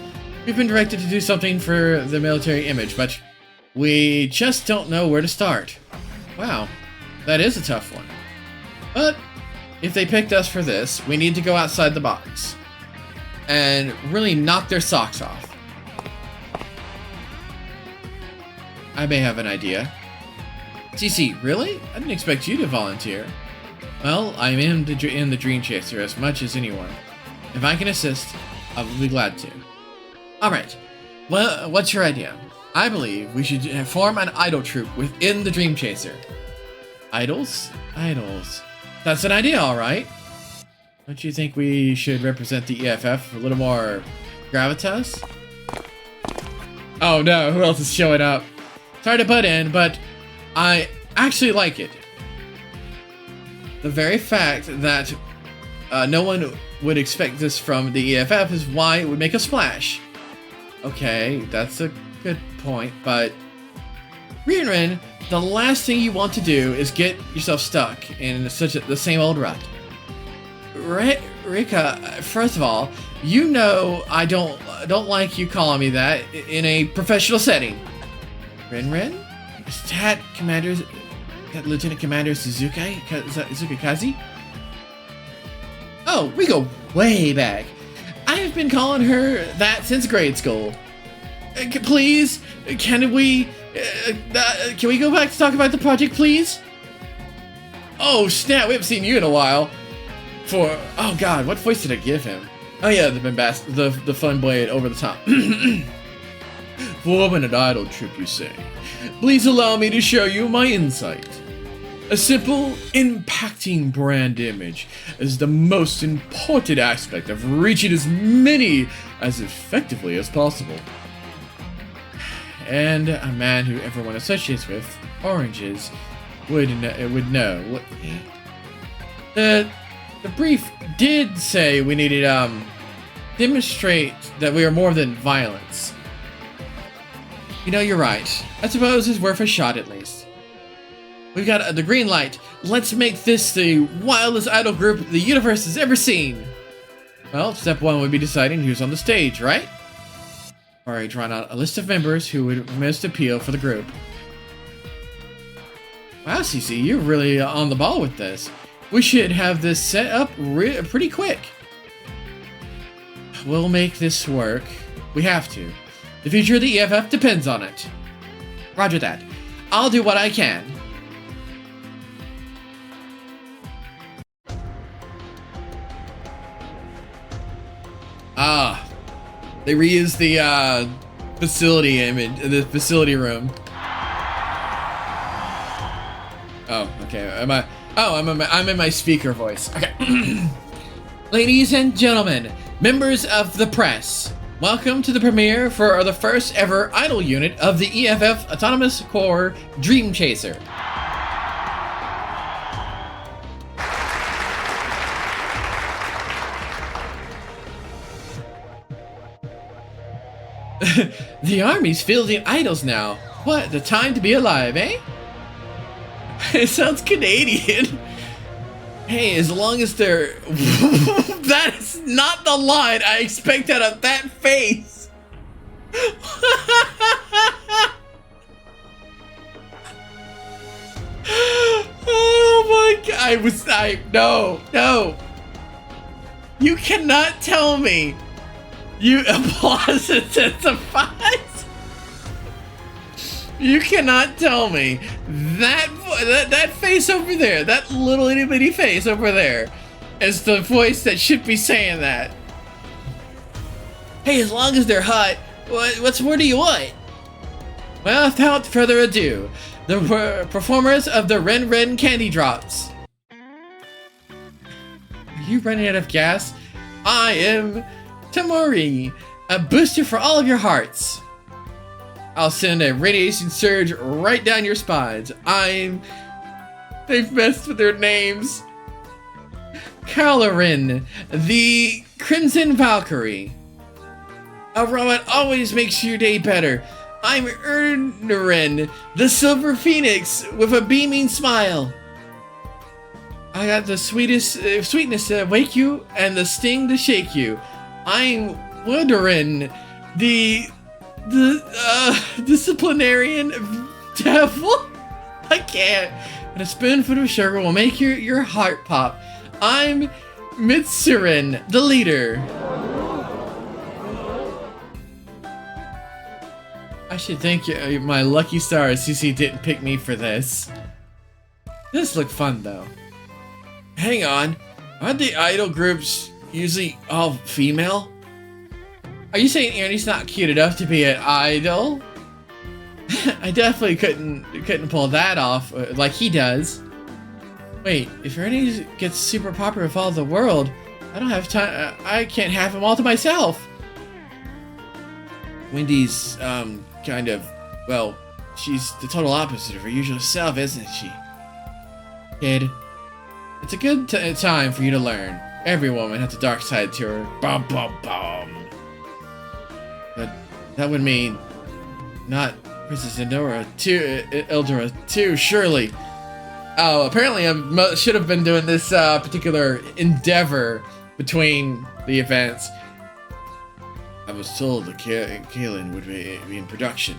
We've been directed to do something for the military image, but we just don't know where to start. Wow. That is a tough one. But if they picked us for this, we need to go outside the box and really knock their socks off. I may have an idea. CC, really? I didn't expect you to volunteer. Well, I'm in the Dream Chaser as much as anyone. If I can assist, I will be glad to. Alright. Well, what's your idea? I believe we should form an idol troupe within the Dream Chaser. Idols? Idols. That's an idea, alright. Don't you think we should represent the EFF with a little more gravitas? Oh no, who else is showing up? Sorry to butt in, but I actually like it. The very fact that no one would expect this from the EFF is why it would make a splash. Okay, that's a good point, but Rinrin, the last thing you want to do is get yourself stuck in the same old rut. Rika, first of all, you know I don't like you calling me that in a professional setting. Rinrin? Is that Lieutenant Commander Suzukaze? Oh, we go way back. I have been calling her that since grade school. Please, can we go back to talk about the project, please? Oh snap, we haven't seen you in a while. Oh god, what voice did I give him? Oh yeah, the fun blade over the top. Form an idol troupe, you say? Please allow me to show you my insight. A simple, impacting brand image is the most important aspect of reaching as many as effectively as possible. and a man who everyone associates with oranges would know. The brief did say we needed demonstrate that we are more than violence. You know, you're right. I suppose it's worth a shot at least. We've got the green light. Let's make this the wildest idol group the universe has ever seen. Well, step one would be deciding who's on the stage, right? Alright, drawing out a list of members who would most appeal for the group. Wow, CC, you're really on the ball with this. We should have this set up pretty quick. We'll make this work. We have to. The future of the EFF depends on it. Roger that. I'll do what I can. Ah. They reused the facility image, the facility room. Oh, okay. I'm in my speaker voice. Okay. Ladies and gentlemen, members of the press, welcome to the premiere for the first ever idol unit of the EFF Autonomous Core Dream Chaser. The army's fielding idols now. What the time to be alive, eh? It sounds Canadian. Hey, as long as they're... That is not the line I expect out of that face. Oh my god, no. You cannot tell me. You applause intensifies. You cannot tell me that face over there, that little itty bitty face over there, is the voice that should be saying that. Hey, as long as they're hot, what's more do you want? Well, without further ado, the performers of the Ren Ren Candy Drops. Are you running out of gas? I am Tamori, a booster for all of your hearts. I'll send a radiation surge right down your spines. They've messed with their names. Calorin, the Crimson Valkyrie. A robot always makes your day better. I'm Ernerin, the Silver Phoenix, with a beaming smile. I got the sweetness to wake you and the sting to shake you. I'm Wonderin, the disciplinarian devil. I can't. And a spoonful of sugar will make your heart pop. I'm Mitsurin, the leader. I should thank you, my lucky stars, CC didn't pick me for this. This looked fun though. Hang on, aren't the idol groups usually all female? Are you saying Ernie's not cute enough to be an idol? I definitely couldn't pull that off like he does. Wait, if Ernie gets super popular with all the world, I don't have time. I can't have him all to myself. Wendy's kind of, well, she's the total opposite of her usual self, isn't she? Kid, it's a good time for you to learn. Every woman has a dark side to her. Bum bum bum. But that would mean not Princess Eldora 2, surely. Oh, apparently I should have been doing this particular endeavor between the events. I was told that Kaylin would be in production.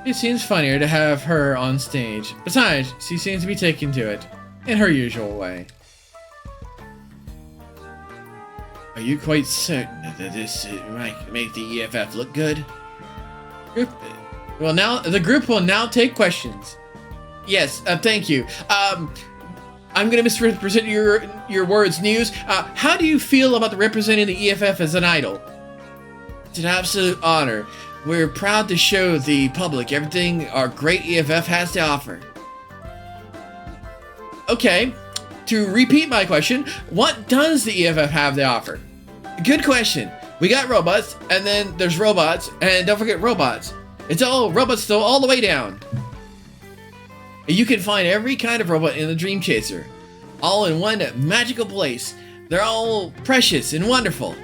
It seems funnier to have her on stage. Besides, she seems to be taking to it in her usual way. Are you quite certain that this might make the EFF look good? Well, now the group will now take questions. Yes, thank you. I'm gonna misrepresent your words, News. How do you feel about representing the EFF as an idol? It's an absolute honor. We're proud to show the public everything our great EFF has to offer. Okay, to repeat my question, what does the EFF have to offer? Good question. We got robots, and then there's robots, and don't forget robots. It's all robot store all the way down. You can find every kind of robot in the Dream Chaser, all in one magical place. They're all precious and wonderful.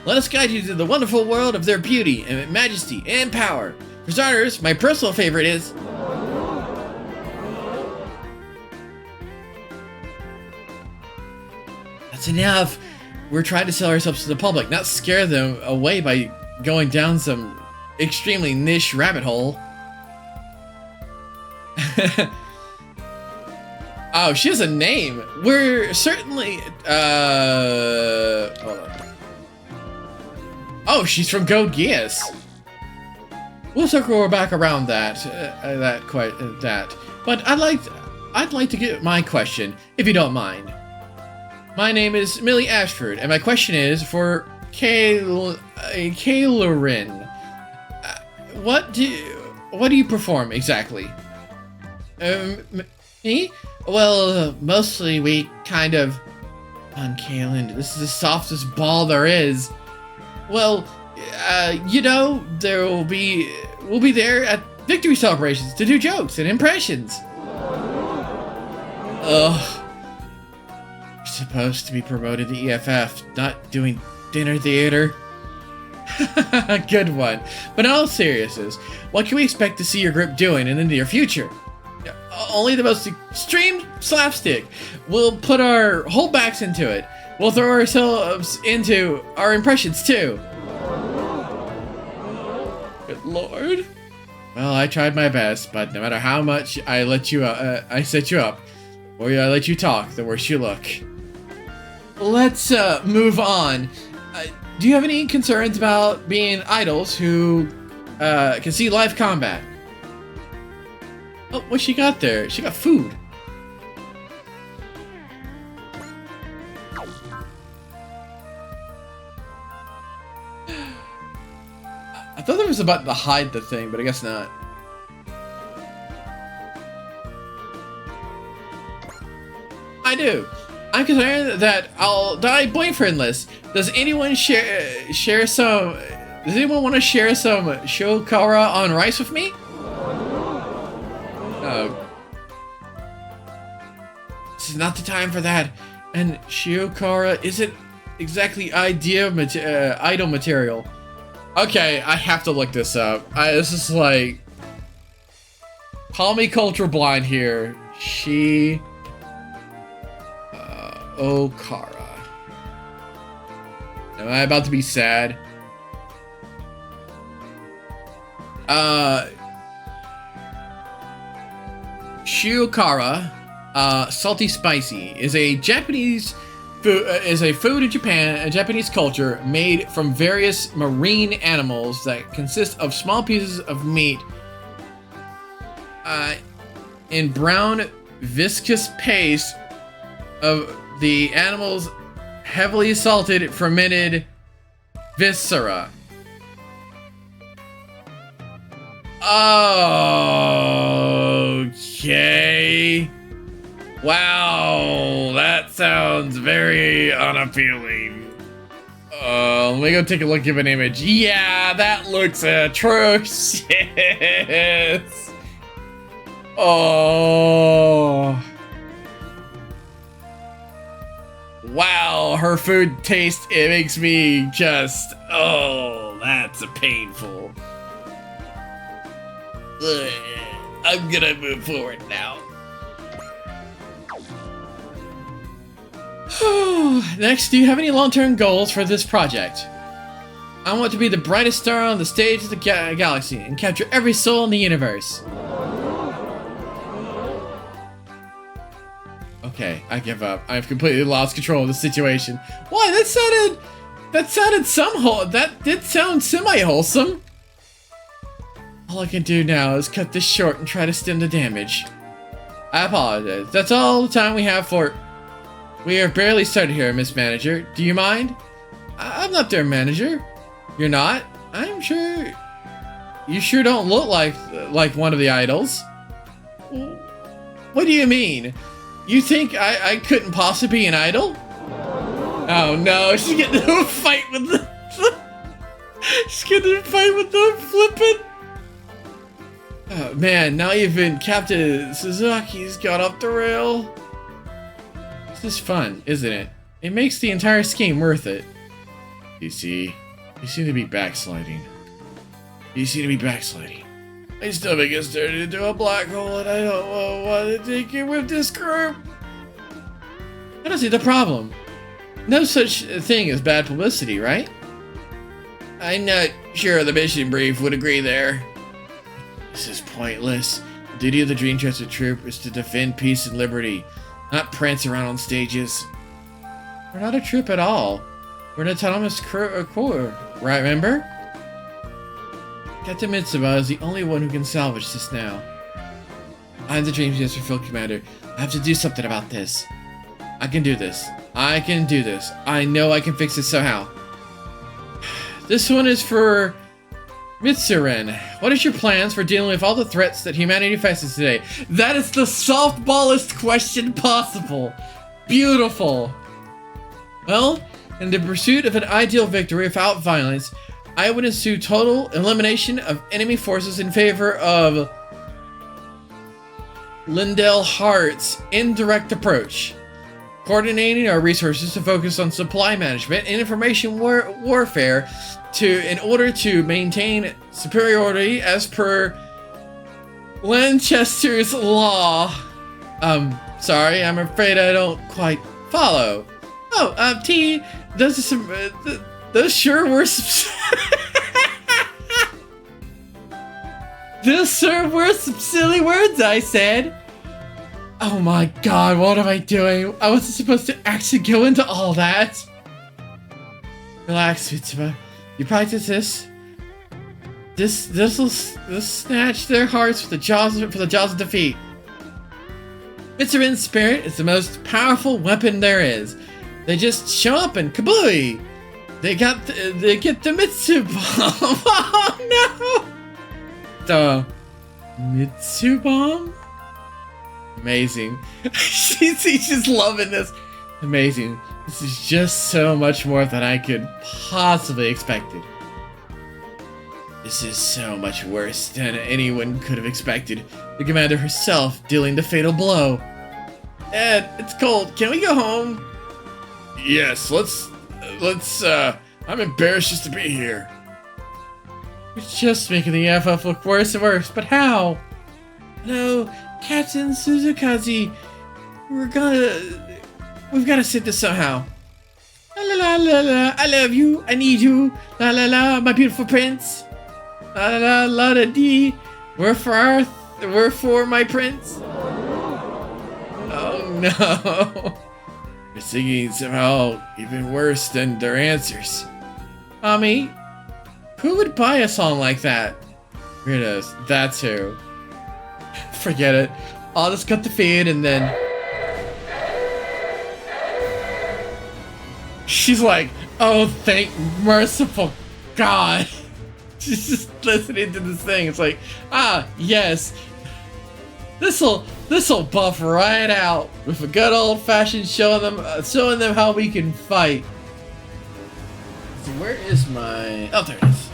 Let us guide you to the wonderful world of their beauty and majesty and power. For starters, my personal favorite is... That's enough. We're trying to sell ourselves to the public, not scare them away by going down some extremely niche rabbit hole. Oh, she has a name. We're certainly, hold on. Oh, she's from Code Geass. We'll circle back around that, But I'd like to get my question, if you don't mind. My name is Millie Ashford, and my question is for Kailorin. What do you perform exactly? Me? Well, mostly we kind of... On Kailand, this is the softest ball there is. Well, you know, we'll be there at victory celebrations to do jokes and impressions. Ugh. You're supposed to be promoted to EFF, not doing dinner theater. Good one. But in all seriousness, what can we expect to see your group doing in the near future? Only the most extreme slapstick. We'll put our whole backs into it. We'll throw ourselves into our impressions too. Good lord. Well, I tried my best, but no matter how much I let you, I set you up, or I let you talk, the worse you look. Let's move on. Do you have any concerns about being idols who can see live combat? Oh, what she got there? She got food. I thought there was a button to hide the thing, but I guess not. I do. I'm concerned that I'll die boyfriendless. Does anyone share some? Does anyone want to share some shokara on rice with me? Oh. This is not the time for that. And shiokara isn't exactly idol material. Okay, I have to look this up. This is like... Call me culture blind here. Okara. Am I about to be sad? Shiokara, salty spicy, is a Japanese food. Is a food in Japan, a Japanese culture made from various marine animals that consist of small pieces of meat, in brown viscous paste of the animal's heavily salted fermented viscera. Okay. Wow, that sounds very unappealing. Let me go take a look at an image. Yeah, that looks atrocious. Oh. Wow, her food taste, it makes me just, oh, that's painful. Ugh, I'm gonna move forward now. Next, do you have any long-term goals for this project? I want to be the brightest star on the stage of the galaxy and capture every soul in the universe. Okay, I give up. I've completely lost control of the situation. Why? That did sound semi-wholesome. All I can do now is cut this short and try to stem the damage. I apologize. That's all the time we have for... We are barely started here, Miss Manager. Do you mind? I'm not their manager. You're not? I'm sure... You sure don't look like one of the idols. What do you mean? You think I couldn't possibly be an idol? Oh no, she's getting into a fight with the... she's getting into a fight with the flippin'... Oh, man, now even Captain Suzuki's got off the rail. This is fun, isn't it? It makes the entire scheme worth it. You see, you seem to be backsliding. I still get started into a black hole and I don't know what to take it with this group. I don't see the problem. No such thing as bad publicity, right? I'm not sure the mission brief would agree there. This is pointless. The duty of the Dream Chester Troop is to defend peace and liberty, not prance around on stages. We're not a troop at all. We're an autonomous corps, right, remember? Captain Mitsuba is the only one who can salvage this now. I'm the Dream Chester Field Commander. I have to do something about this. I can do this. I know I can fix it somehow. This one is for Mitsuren. What is your plans for dealing with all the threats that humanity faces today? That is the softballest question possible. Beautiful. Well, in the pursuit of an ideal victory without violence, I would ensue total elimination of enemy forces in favor of Lindell Hart's indirect approach. Coordinating our resources to focus on supply management and information warfare in order to maintain superiority as per Lanchester's law. Sorry, I'm afraid I don't quite follow. Oh, T, those sure were some silly words I said. Oh my god, what am I doing? I wasn't supposed to actually go into all that. Relax, Mitsuba. You practice this. This'll snatch their hearts for the jaws of defeat. Mitsuren's spirit is the most powerful weapon there is. They just show up and kabooey! They get the Mitsu bomb. Oh no! The Mitsu bomb? Amazing. She's just loving this. Amazing. This is just so much more than I could possibly expected. This is so much worse than anyone could have expected. The commander herself dealing the fatal blow. Ed, it's cold. Can we go home? Yes, let's I'm embarrassed just to be here. It's just making the FF look worse and worse, but how? No, Captain Suzukaze, we've gotta sit this somehow. La la la la, I love you, I need you, la la la, my beautiful prince. La la la la da dee, we're for my prince. Oh no. They're singing somehow even worse than their answers. Mommy, who would buy a song like that? Weirdos, that's who. Forget it. I'll just cut the feed and then... She's like, oh, thank merciful God. She's just listening to this thing. It's like, ah, yes. This'll buff right out with a good old-fashioned showing them how we can fight. So where is my... Oh, there it is.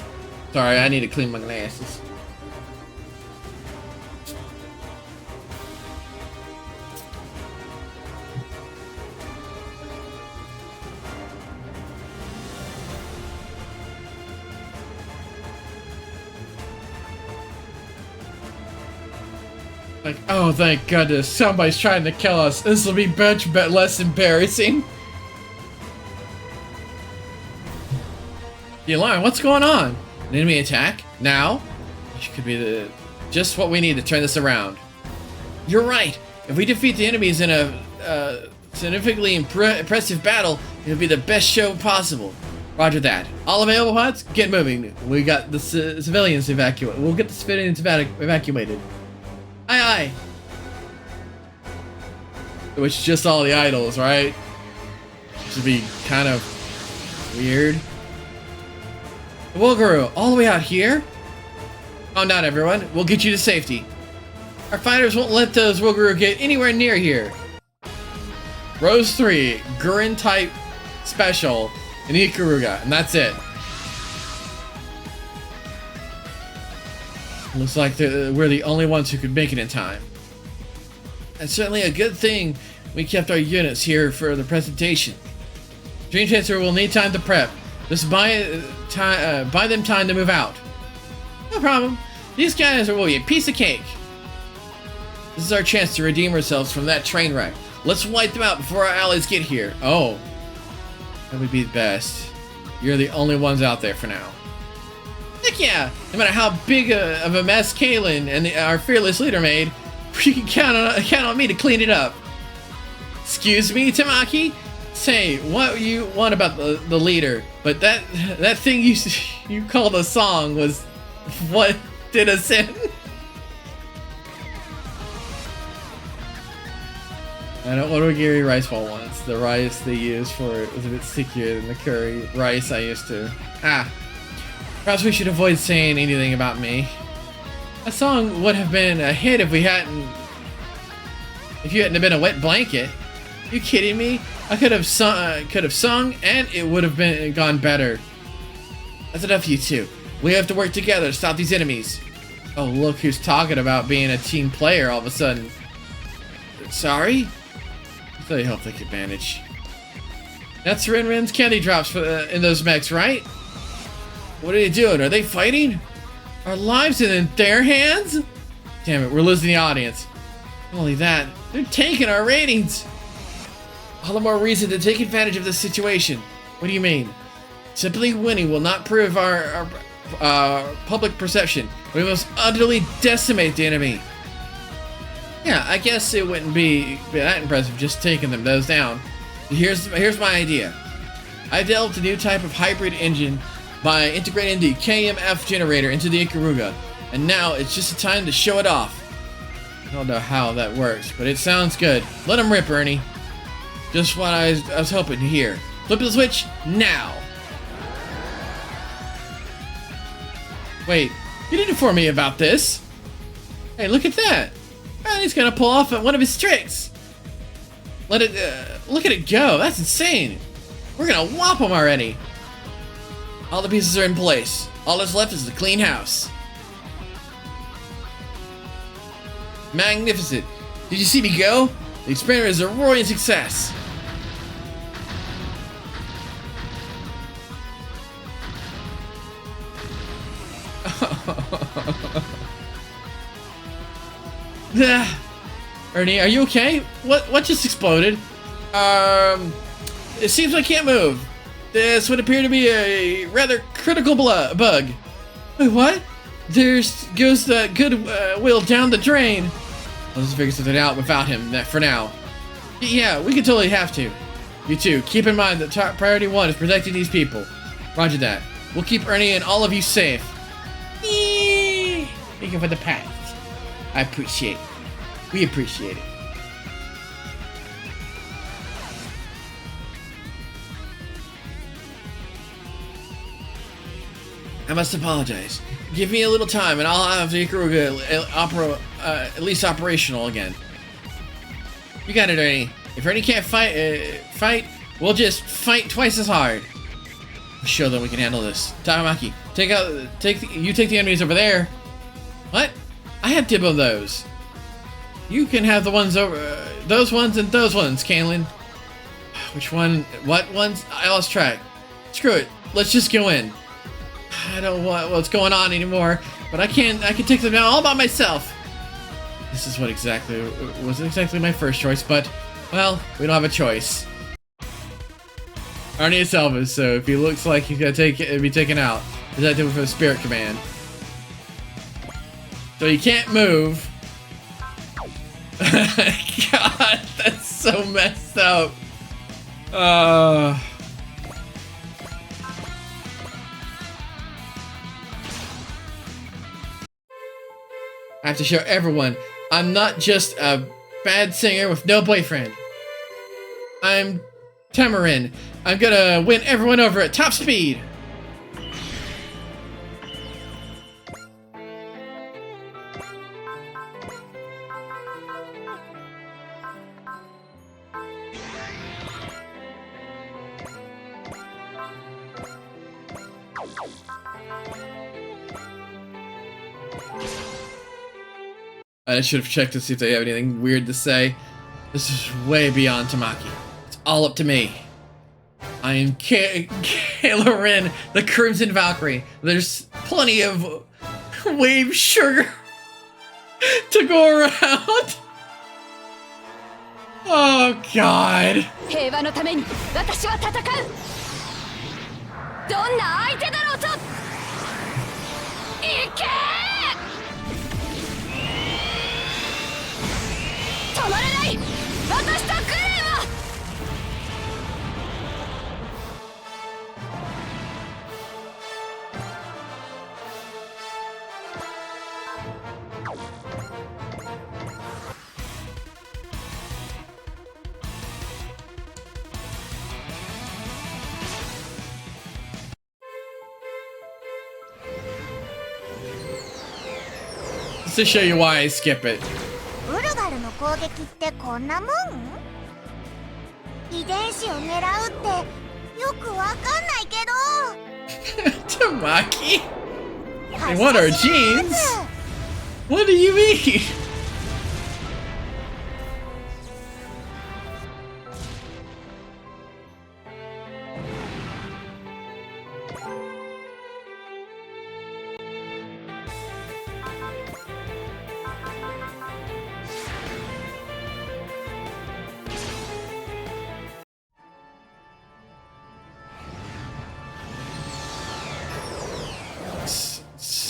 Sorry, I need to clean my glasses. Like, oh, thank goodness, somebody's trying to kill us. This will be much less embarrassing. The alarm, what's going on? An enemy attack? Now? Which could be just what we need to turn this around. You're right. If we defeat the enemies in a significantly impressive battle, it'll be the best show possible. Roger that. All available pods, get moving. We got the civilians evacuated. We'll get the civilians evacuated. Aye, aye. Which is just all the idols, right? Which would be kind of weird. The Wolguru, all the way out here? Calm down, everyone. We'll get you to safety. Our fighters won't let those Wolguru get anywhere near here. Rose 3, Gurren type special, and Ikaruga, and that's it. Looks like we're the only ones who could make it in time. It's certainly a good thing we kept our units here for the presentation. Dream Chaser will need time to prep. Just buy them time to move out. No problem. These guys will be a piece of cake. This is our chance to redeem ourselves from that train wreck. Let's wipe them out before our allies get here. Oh. That would be the best. You're the only ones out there for now. Heck yeah! No matter how big of a mess Kalen and our fearless leader made, you can count on me to clean it up. Excuse me, Tamaki? Say what you want about the leader, but that thing you called a song was what did us in. I don't want Gary rice ball once. The rice they used for it was a bit stickier than the curry rice I used to. Perhaps we should avoid saying anything about me. That song would have been a hit if you hadn't been a wet blanket. You kidding me? I could have sung, and it would have gone better. That's enough, you two. We have to work together to stop these enemies. Oh, look who's talking about being a team player all of a sudden. Sorry? I really hope they could manage. That's Rin-Rin's candy drops in those mechs, right? What are they doing? Are they fighting? Our lives in their hands? Damn it, we're losing the audience. Not only that, they're taking our ratings. All the more reason to take advantage of this situation. What do you mean? Simply winning will not prove our public perception. We must utterly decimate the enemy. Yeah, I guess it wouldn't be that impressive just taking those down. Here's my idea. I developed a new type of hybrid engine by integrating the KMF generator into the Ikaruga, and now it's just a time to show it off. I don't know how that works, but it sounds good. Let him rip, Ernie. Just what I was hoping to hear. Flip the switch now. Wait, you didn't inform me about this. Hey, look at that. He's gonna pull off one of his tricks. Look at it go. That's insane. We're gonna whop him already. All the pieces are in place. All that's left is the clean house. Magnificent. Did you see me go? The experiment is a roaring success. Ernie, are you okay? What just exploded? It seems I can't move. This would appear to be a rather critical bug. Wait, what? There goes the goodwill down the drain. Let's figure something out without him for now. Yeah, we could totally have to. You two, keep in mind that top priority 1 is protecting these people. Roger that. We'll keep Ernie and all of you safe. Thank you for the pat. I appreciate it. We appreciate it. I must apologize. Give me a little time and I'll have the Ikaruga at least operational again. You got it, Ernie. If Ernie can't fight, we'll just fight twice as hard. Show them we can handle this. Takamaki, you take the enemies over there. What? I have dib on those. You can have the ones over those ones and those ones, Kaylin. Which one? What ones? I lost track. Screw it. Let's just go in. I don't know what's going on anymore, but I can take them down all by myself. This is wasn't exactly my first choice, but well, we don't have a choice. Arnie is Elvis, so if he looks like he's gonna be taken out, is that with a spirit command? So he can't move. God, that's so messed up. I have to show everyone I'm not just a bad singer with no boyfriend. I'm Tamarin. I'm gonna win everyone over at top speed. I should have checked to see if they have anything weird to say. This is way beyond Tamaki. It's all up to me. I am Kayla Rin, the Crimson Valkyrie. There's plenty of wave sugar to go around. Oh God. 平和のために私は戦う。どんな相手だろうと。行けー。止まらない。私とクレイは。Just to show you why I skip it. ウルガルの攻撃ってこんなもん？遺伝子を狙うってよくわかんないけど。Tamaki? They want our genes? What do you mean?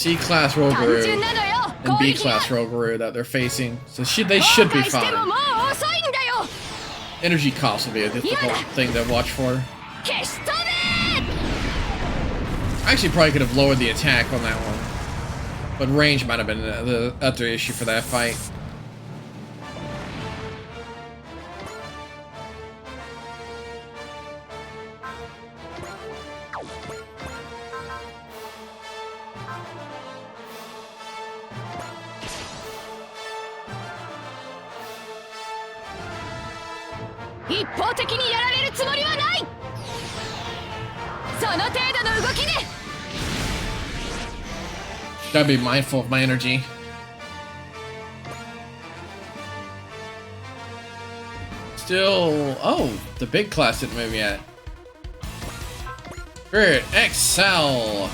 C-class Rogaroo and B-class Rogaroo that they're facing, so they should be fine. Energy cost will be a difficult thing to watch for. I actually probably could have lowered the attack on that one, but range might have been the other issue for that fight. Gotta be mindful of my energy. Still, oh, the big class didn't move yet. Spirit Excel.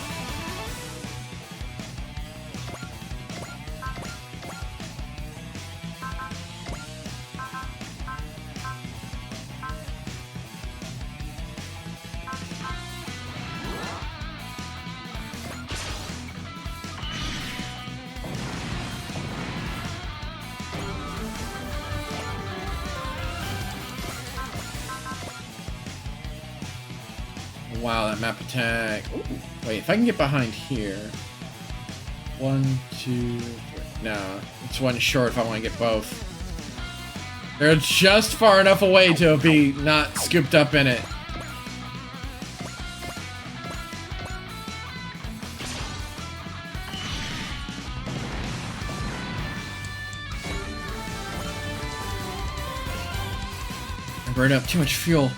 Wow, that map attack. Ooh, wait, if I can get behind here. 1, 2, 3. No, it's one short if I want to get both. They're just far enough away to be not scooped up in it. I burned up too much fuel.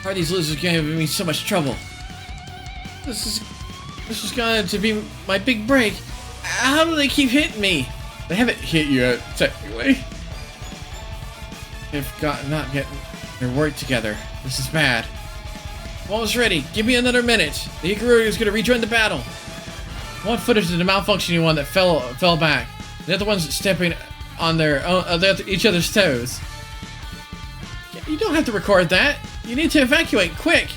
How are these losers giving me so much trouble? This is going to be my big break. How do they keep hitting me? They haven't hit you yet, technically. They've not getting their work together. This is bad. I'm almost ready. Give me another minute. The Ikaru is going to rejoin the battle. One footage of the malfunctioning one that fell back. The other one's stepping on their own, each other's toes. You don't have to record that. You need to evacuate, quick!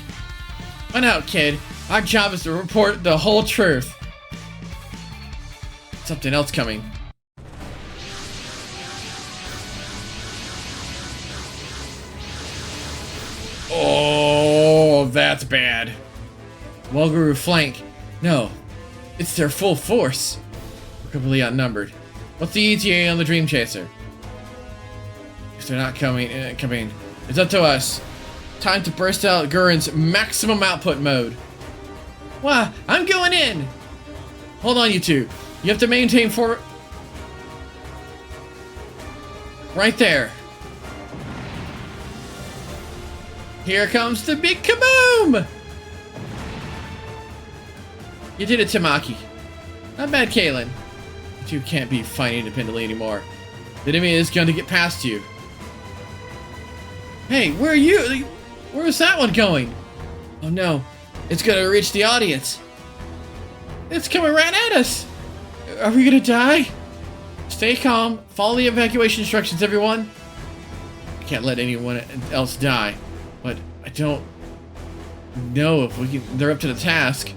Find out, kid. Our job is to report the whole truth. Something else coming. Oh, that's bad. Walguru flank. No, it's their full force. We're completely outnumbered. What's the ETA on the Dream Chaser? If they're not coming, it's up to us. Time to burst out Gurren's maximum output mode. Wow, I'm going in! Hold on, you two. You have to maintain for... Right there. Here comes the big kaboom! You did it, Tamaki. Not bad, Kalen. You can't be fighting independently anymore. The enemy is going to get past you. Hey, where are you? Where's that one going? Oh no, it's going to reach the audience. It's coming right at us. Are we going to die? Stay calm. Follow the evacuation instructions, everyone. I can't let anyone else die, but I don't know if they're up to the task.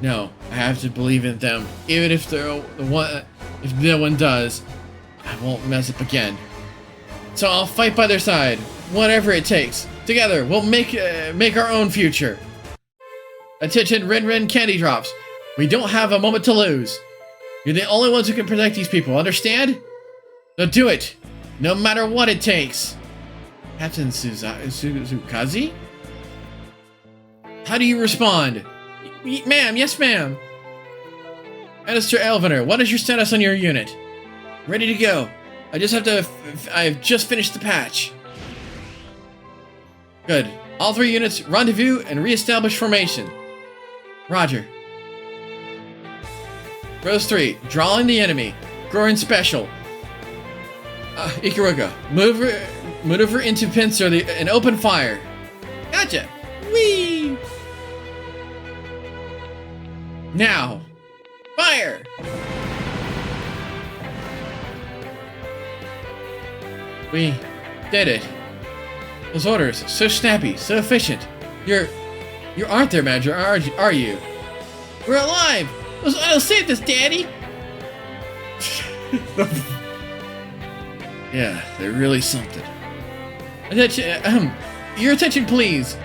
No, I have to believe in them. Even if if no one does, I won't mess up again. So I'll fight by their side, whatever it takes. Together, we'll make our own future. Attention, Rin Candy Drops. We don't have a moment to lose. You're the only ones who can protect these people, understand? So do it, no matter what it takes. Captain Suzukazi? How do you respond? Ma'am, yes ma'am. Minister Elvener, what is your status on your unit? Ready to go. I've just finished the patch. Good. All 3 units rendezvous and reestablish formation. Roger. Rose 3, drawing the enemy. Growing special. Ikaruga, maneuver into pincer and open fire. Gotcha. Whee! Now, fire! We did it. Those orders, so snappy, so efficient. You aren't there, Manager, are you? We're alive! I'll save this, Daddy! Yeah, they're really something. Attention, your attention, please.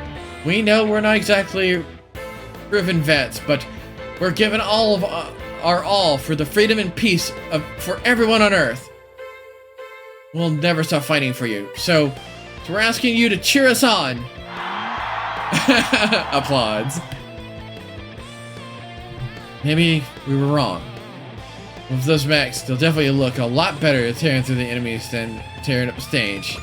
We know we're not exactly proven vets, but we're giving all of our all for the freedom and peace for everyone on Earth. We'll never stop fighting for you. So we're asking you to cheer us on. Applauds. Maybe we were wrong. With those mechs, they'll definitely look a lot better tearing through the enemies than tearing up the stage.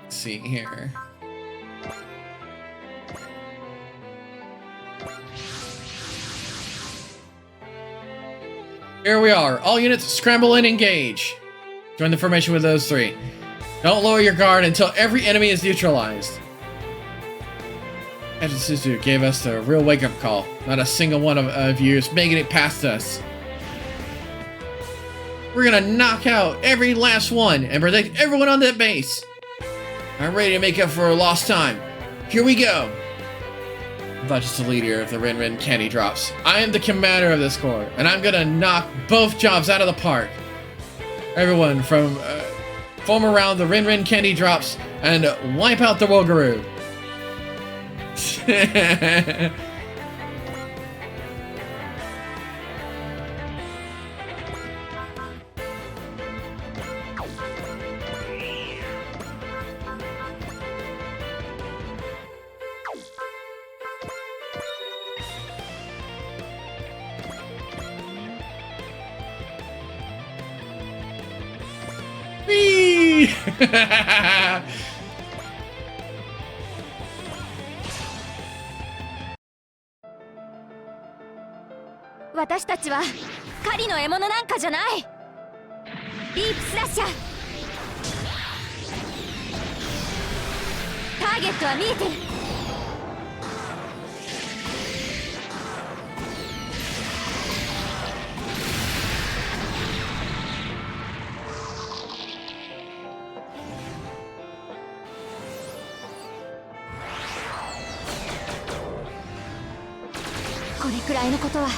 Let's see here. Here we are. All units scramble and engage. Join the formation with those 3. Don't lower your guard until every enemy is neutralized. Captain Suzu gave us a real wake-up call. Not a single one of you is making it past us. We're gonna knock out every last one and protect everyone on that base. I'm ready to make up for lost time. Here we go. I'm not just the leader of the Rin Candy Drops. I am the commander of this corps, and I'm gonna knock both jobs out of the park. Everyone from form around the Rin Candy Drops and wipe out the Wogaroo. Whee! 私たちは狩りの獲物なんかじゃない。ディープスラッシャー。ターゲットは見えてる。これくらいのことは。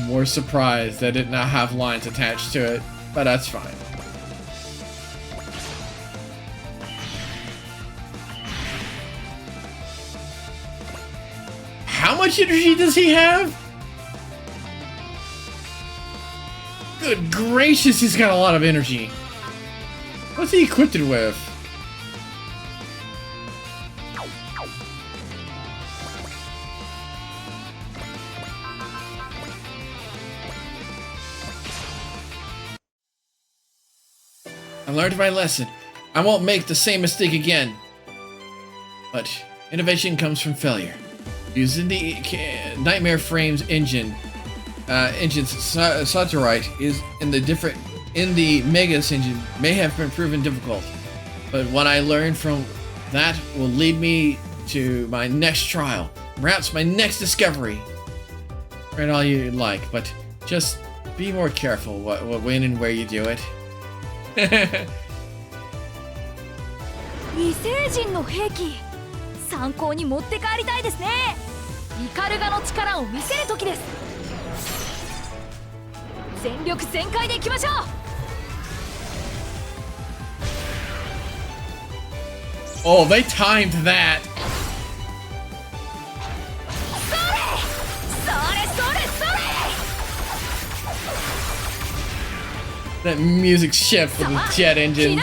More surprised that it did not have lines attached to it, but that's fine. How much energy does he have? Good gracious, he's got a lot of energy. What's he equipped it with? learned my lesson. I won't make the same mistake again. But innovation comes from failure. Using the Nightmare Frames engine's Saturite is in the Mega's engine may have been proven difficult, but what I learned from that will lead me to my next trial, perhaps my next discovery. Write all you like, but just be more careful when and where you do it. 異星人の兵器参考に持って帰りたいですね。イカルガの力を見せる時です。全力全開でいきましょう。 Oh, they timed that. That music shift with the jet engines.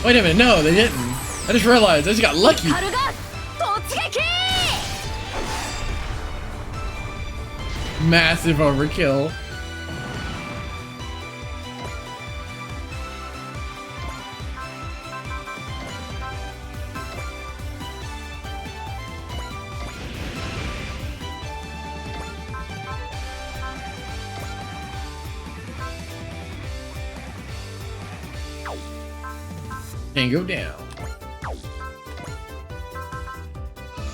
Wait a minute, no, they didn't. I just realized, I just got lucky. Massive overkill. Can go down.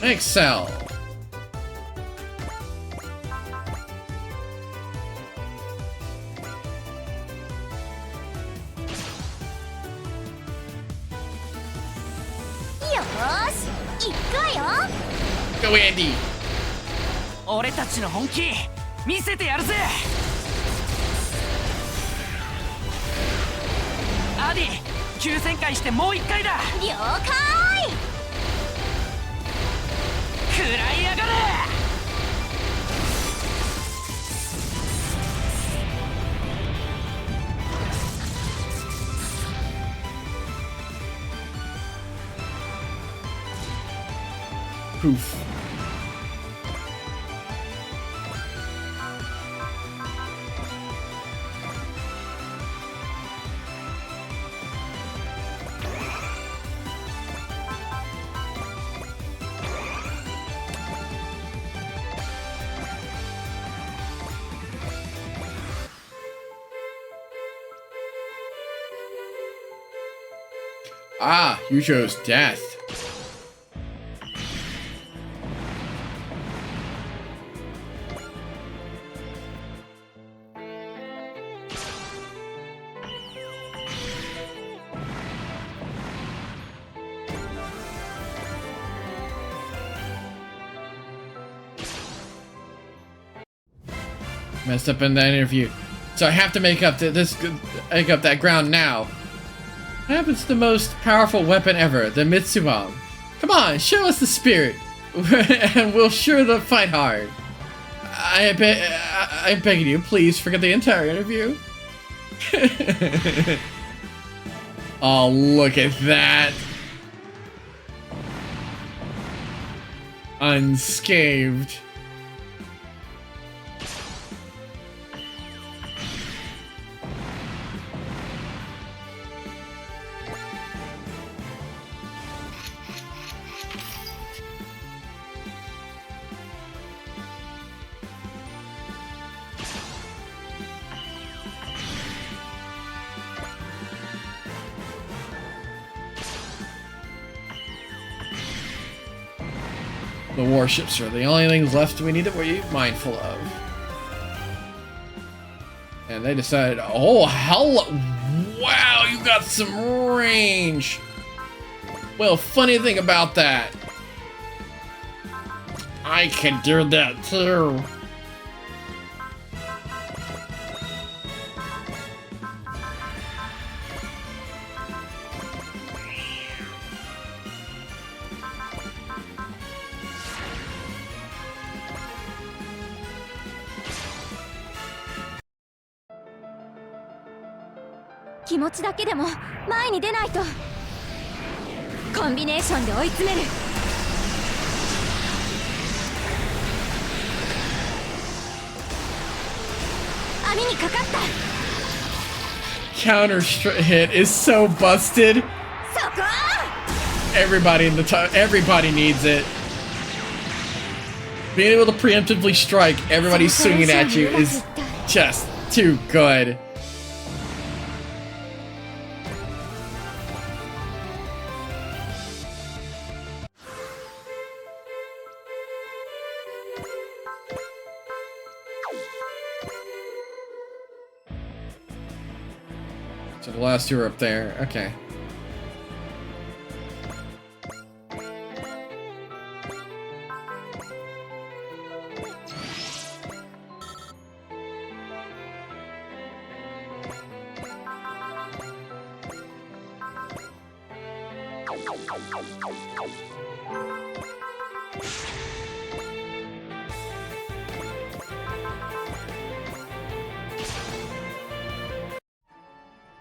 Excel. Go Andy. 俺たちの本気見せてやるぜ。アディ急旋回してもう一回だ。了解。食らいやがれ。Poof. Ah, you chose death. Messed up in that interview, so I have to make up that ground now. What happens to the most powerful weapon ever, the Mitsuban? Come on, show us the spirit, and we'll sure to fight hard. I'm begging you, please forget the entire interview. Oh, look at that. Unscathed. The warships are the only things left we need to be mindful of. And they decided, oh, hell, wow, you got some range. Well, funny thing about that, I can do that too.気持ちだけでも前に出ないと。コンビネーションで追い詰める。網にかかった。counter hit is so busted. そこ Everybody in the everybody needs it. Being able to preemptively strike everybody swinging at you is just too good. So the last two are up there. Okay.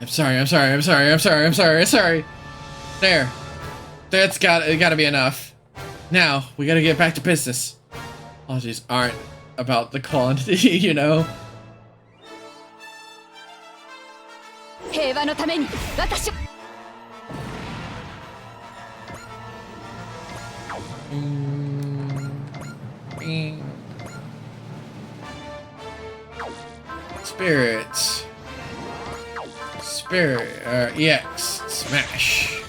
I'm sorry. There. That's gotta be enough. Now, we gotta get back to business. Apologies aren't about the quantity, you know? 平和のために私は Spirits. EX. Smash.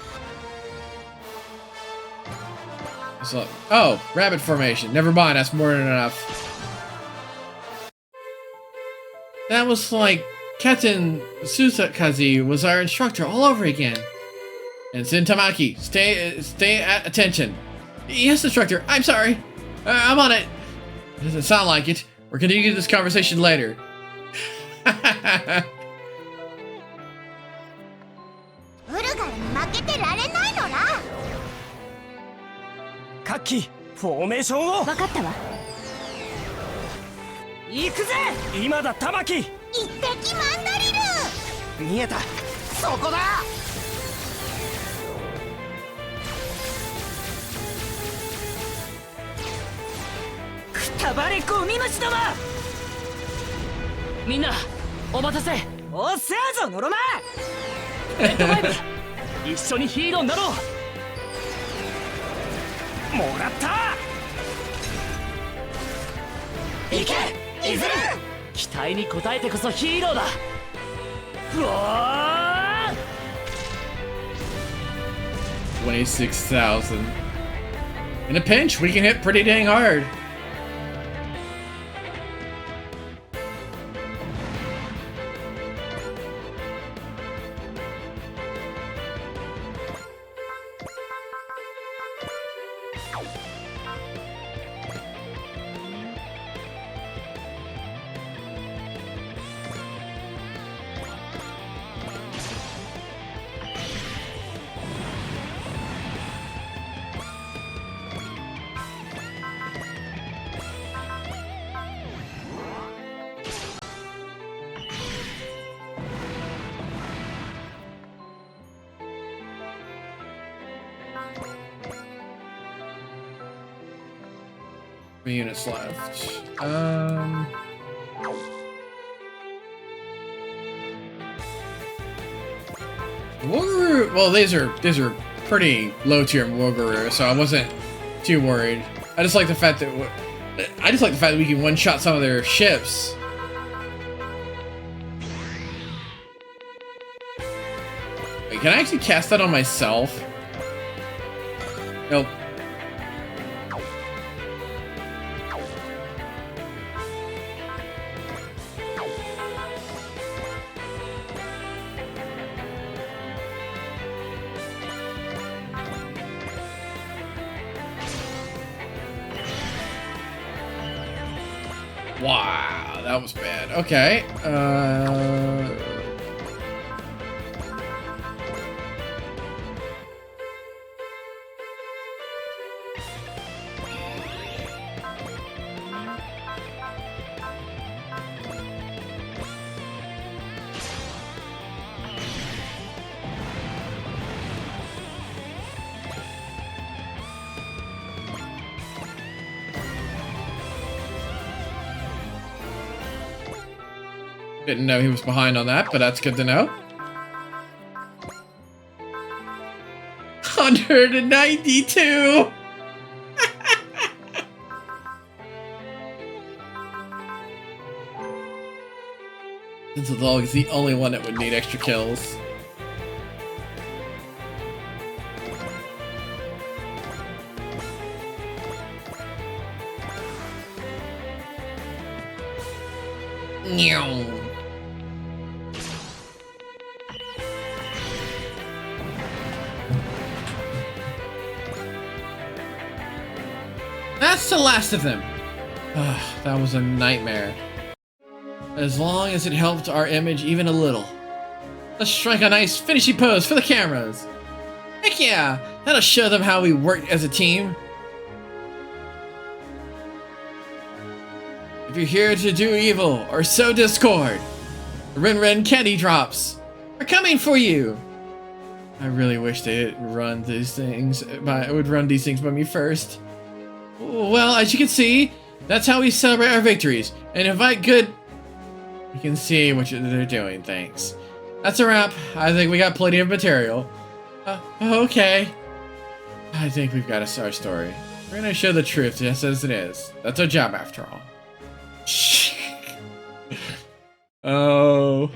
So, oh, rabbit formation. Never mind, that's more than enough. That was like Captain Susakazi was our instructor all over again. And Sin Tamaki, stay at attention. Yes, instructor, I'm sorry. I'm on it. Doesn't sound like it. We're continuing this conversation later. ウルガルに負けてられないのな。カッキーフォーメーションを。分かったわ。行くぜ今だ玉木。一滴マンドリル。見えたそこだ。くたばれゴミ虫ども。みんなお待たせ。おっせやぞノロマ。レッドバイブ一緒にヒーローになろう。もらった。行けいずれ。期待に応えてこそヒーローだ。うわー 26,000. In a pinch, we can hit pretty dang hard. Units left. Woogaroo. Well, these are pretty low tier Woogaroo, so I wasn't too worried. I just like the fact that we can one shot some of their ships. Wait, can I actually cast that on myself? Nope. Wow, that was bad. Okay. Didn't know he was behind on that, but that's good to know. 192! Since the dog is the only one that would need extra kills. That's the last of them. That was a nightmare. As long as it helped our image even a little. Let's strike a nice finishing pose for the cameras. Heck yeah! That'll show them how we work as a team. If you're here to do evil or sow discord, the Ren candy drops are coming for you. I really wish they would run these things by me first. Well, as you can see, that's how we celebrate our victories and invite good. You can see what they're doing. Thanks. That's a wrap. I think we got plenty of material. Okay. I think we've got a star story. We're gonna show the truth just as it is. That's our job after all. Oh.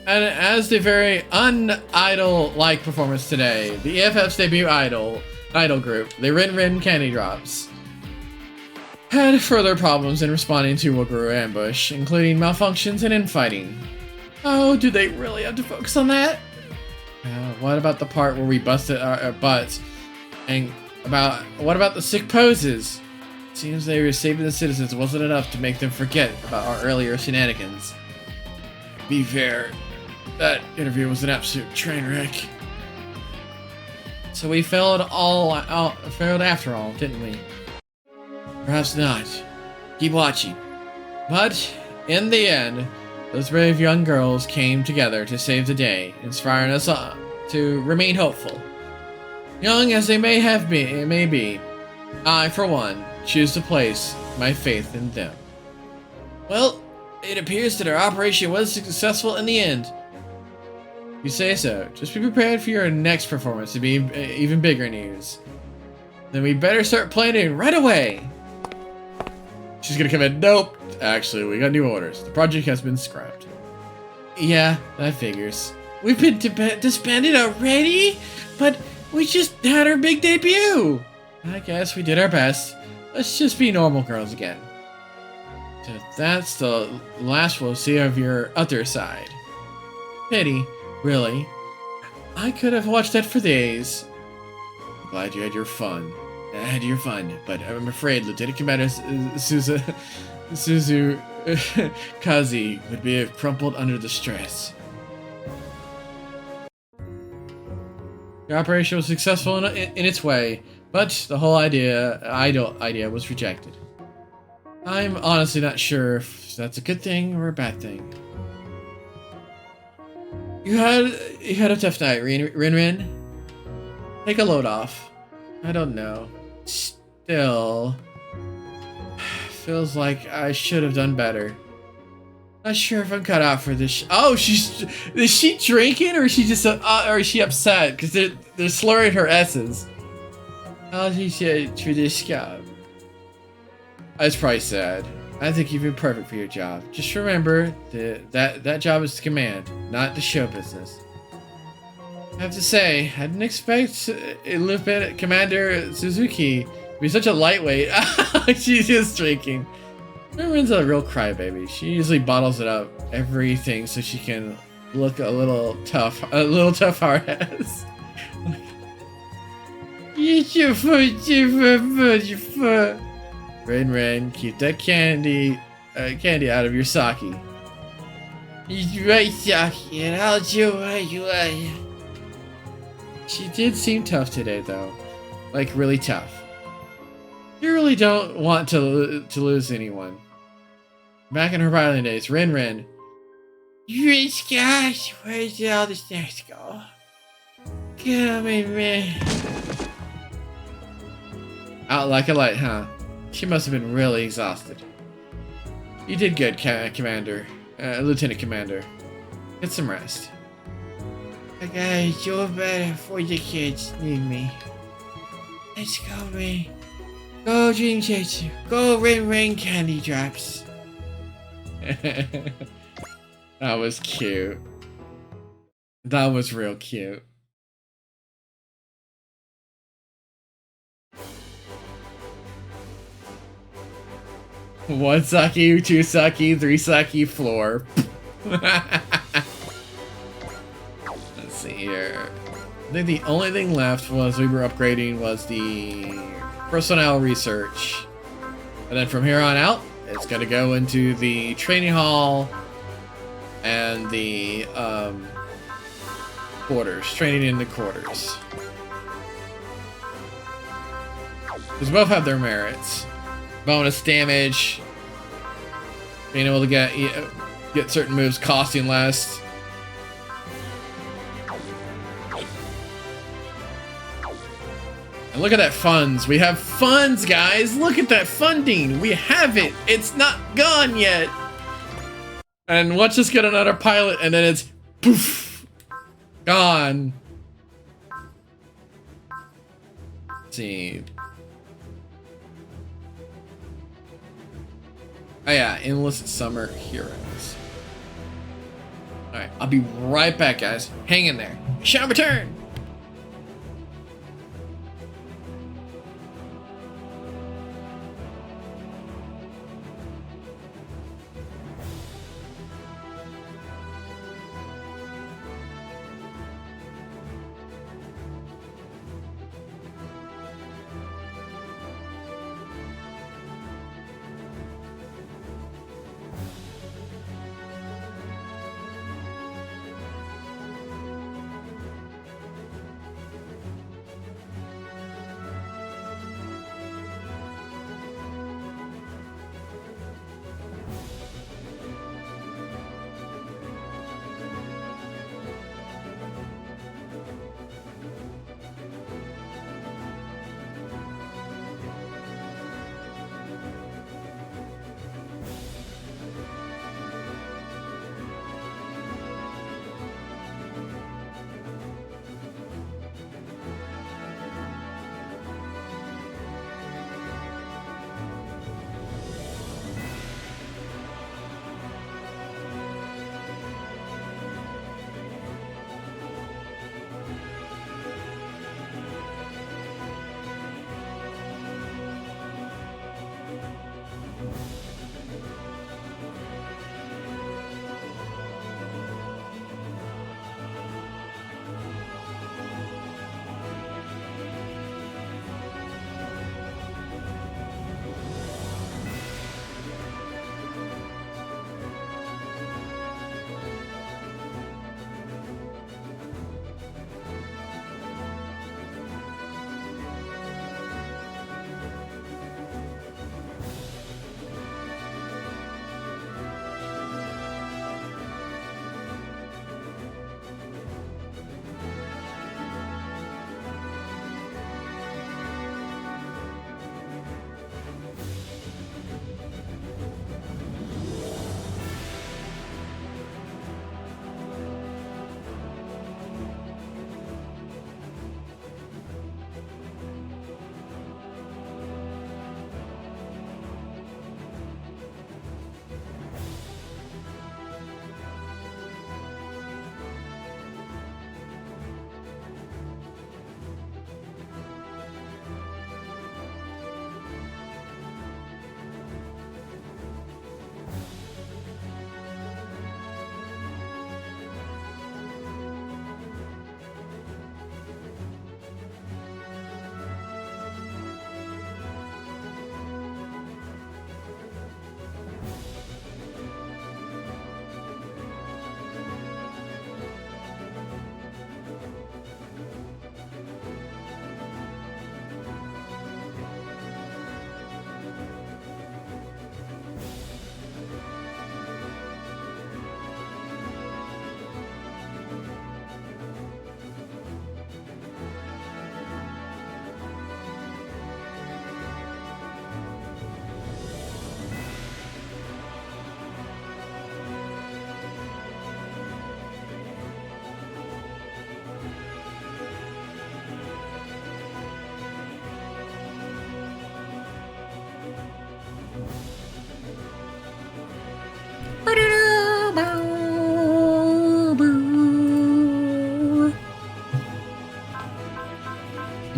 And as the very un-idol-like performance today, the EFF's debut idol group, the Ren Candy Drops, had further problems in responding to a Guru ambush, including malfunctions and infighting. Oh, do they really have to focus on that? What about the part where we busted our butts? And what about the sick poses? Seems they were saving the citizens wasn't enough to make them forget about our earlier shenanigans. Be fair, that interview was an absolute train wreck. So we failed after all, didn't we? Perhaps not. Keep watching. But, in the end, those brave young girls came together to save the day, inspiring us to remain hopeful. Young as they may be, I, for one, choose to place my faith in them. Well, it appears that our operation was successful in the end. You say so. Just be prepared for your next performance to be even bigger news. Then we better start planning right away. She's gonna come in. Nope. Actually, we got new orders. The project has been scrapped. Yeah, that figures. We've been disbanded already? But we just had our big debut. I guess we did our best. Let's just be normal girls again. So that's the last we'll see of your other side. Pity, really. I could have watched that for days. Glad you had your fun. But I'm afraid Lieutenant Commander Suzukaze would be crumpled under the stress. Your operation was successful in its way, but the whole idol idea was rejected. I'm honestly not sure if that's a good thing or a bad thing. You had a tough night, Rin. Take a load off. I don't know. Still, feels like I should have done better. Not sure if I'm cut out for this. Oh, is she drinking or is she just or is she upset because they're slurring her s's? How did she for this job? That's probably sad. I think you've been perfect for your job. Just remember that job is to command, not the show business. I have to say, I didn't expect Lieutenant Commander Suzuki to be such a lightweight. She's just drinking. Rin's a real crybaby. She usually bottles it up everything so she can look a little tough hard ass. Rin, keep that candy out of your sake. He's right, Saki, and I'll do what you like. She did seem tough today, though. Like, really tough. You really don't want to lose anyone. Back in her violin days, Rin. Gosh, where did all the snacks go? Come in, man. Out like a light, huh? She must have been really exhausted. You did good, Lieutenant Commander. Get some rest. I gotta do better for the kids need me. Let's go, Ring. Go, Dream Chaser. Go, Ring Candy Drops. That was cute. That was real cute. One sucky, two sucky, three sucky, floor. Let's see here. I think the only thing left was we were upgrading was the personnel research. And then from here on out, it's gonna go into the training hall and the quarters. Training in the quarters. Because both have their merits. Bonus damage, being able to get certain moves costing less. And look at that funds. We have funds, guys. Look at that funding. We have it. It's not gone yet. And let's just get another pilot, and then it's poof, gone. Let's see. Oh yeah, Endless Summer Heroes. Alright, I'll be right back, guys. Hang in there. Shall return!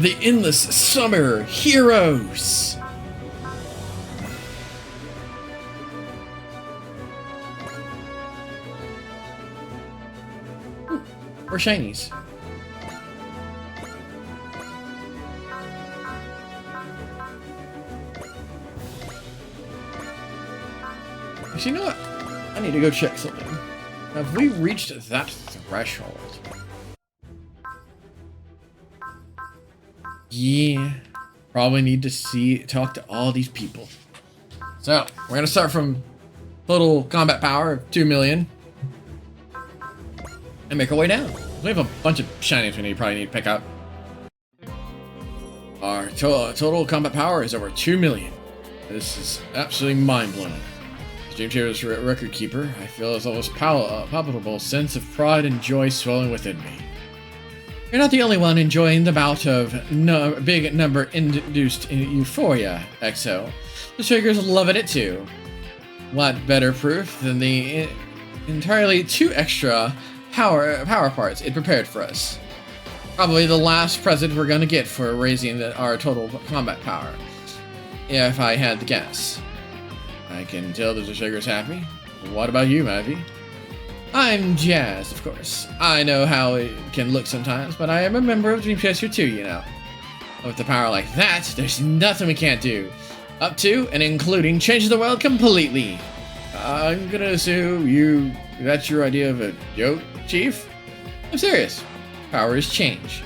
the Endless Summer Heroes. Or shinies. Actually, you know what? I need to go check something. Have we reached that threshold? Yeah. Probably need to talk to all these people. So, we're gonna start from total combat power of 2 million. And make our way down. We have a bunch of shinies we probably need to pick up. Our total combat power is over 2 million. This is absolutely mind-blowing. As Dream Chaser's record keeper, I feel as almost palpable sense of pride and joy swelling within me. You're not the only one enjoying the bout of big number-induced euphoria, XO. The Triggers loving it too. What better proof than the entirely 2 extra power parts it prepared for us. Probably the last present we're gonna get for raising our total combat power. If I had to guess. I can tell that the Sugar's happy. What about you, Mavi? I'm jazzed, of course. I know how it can look sometimes, but I am a member of Dream Chaser too, you know. With a power like that, there's nothing we can't do. Up to and including changing the world completely. I'm gonna assume that's your idea of a joke, Chief? I'm serious. Power is change.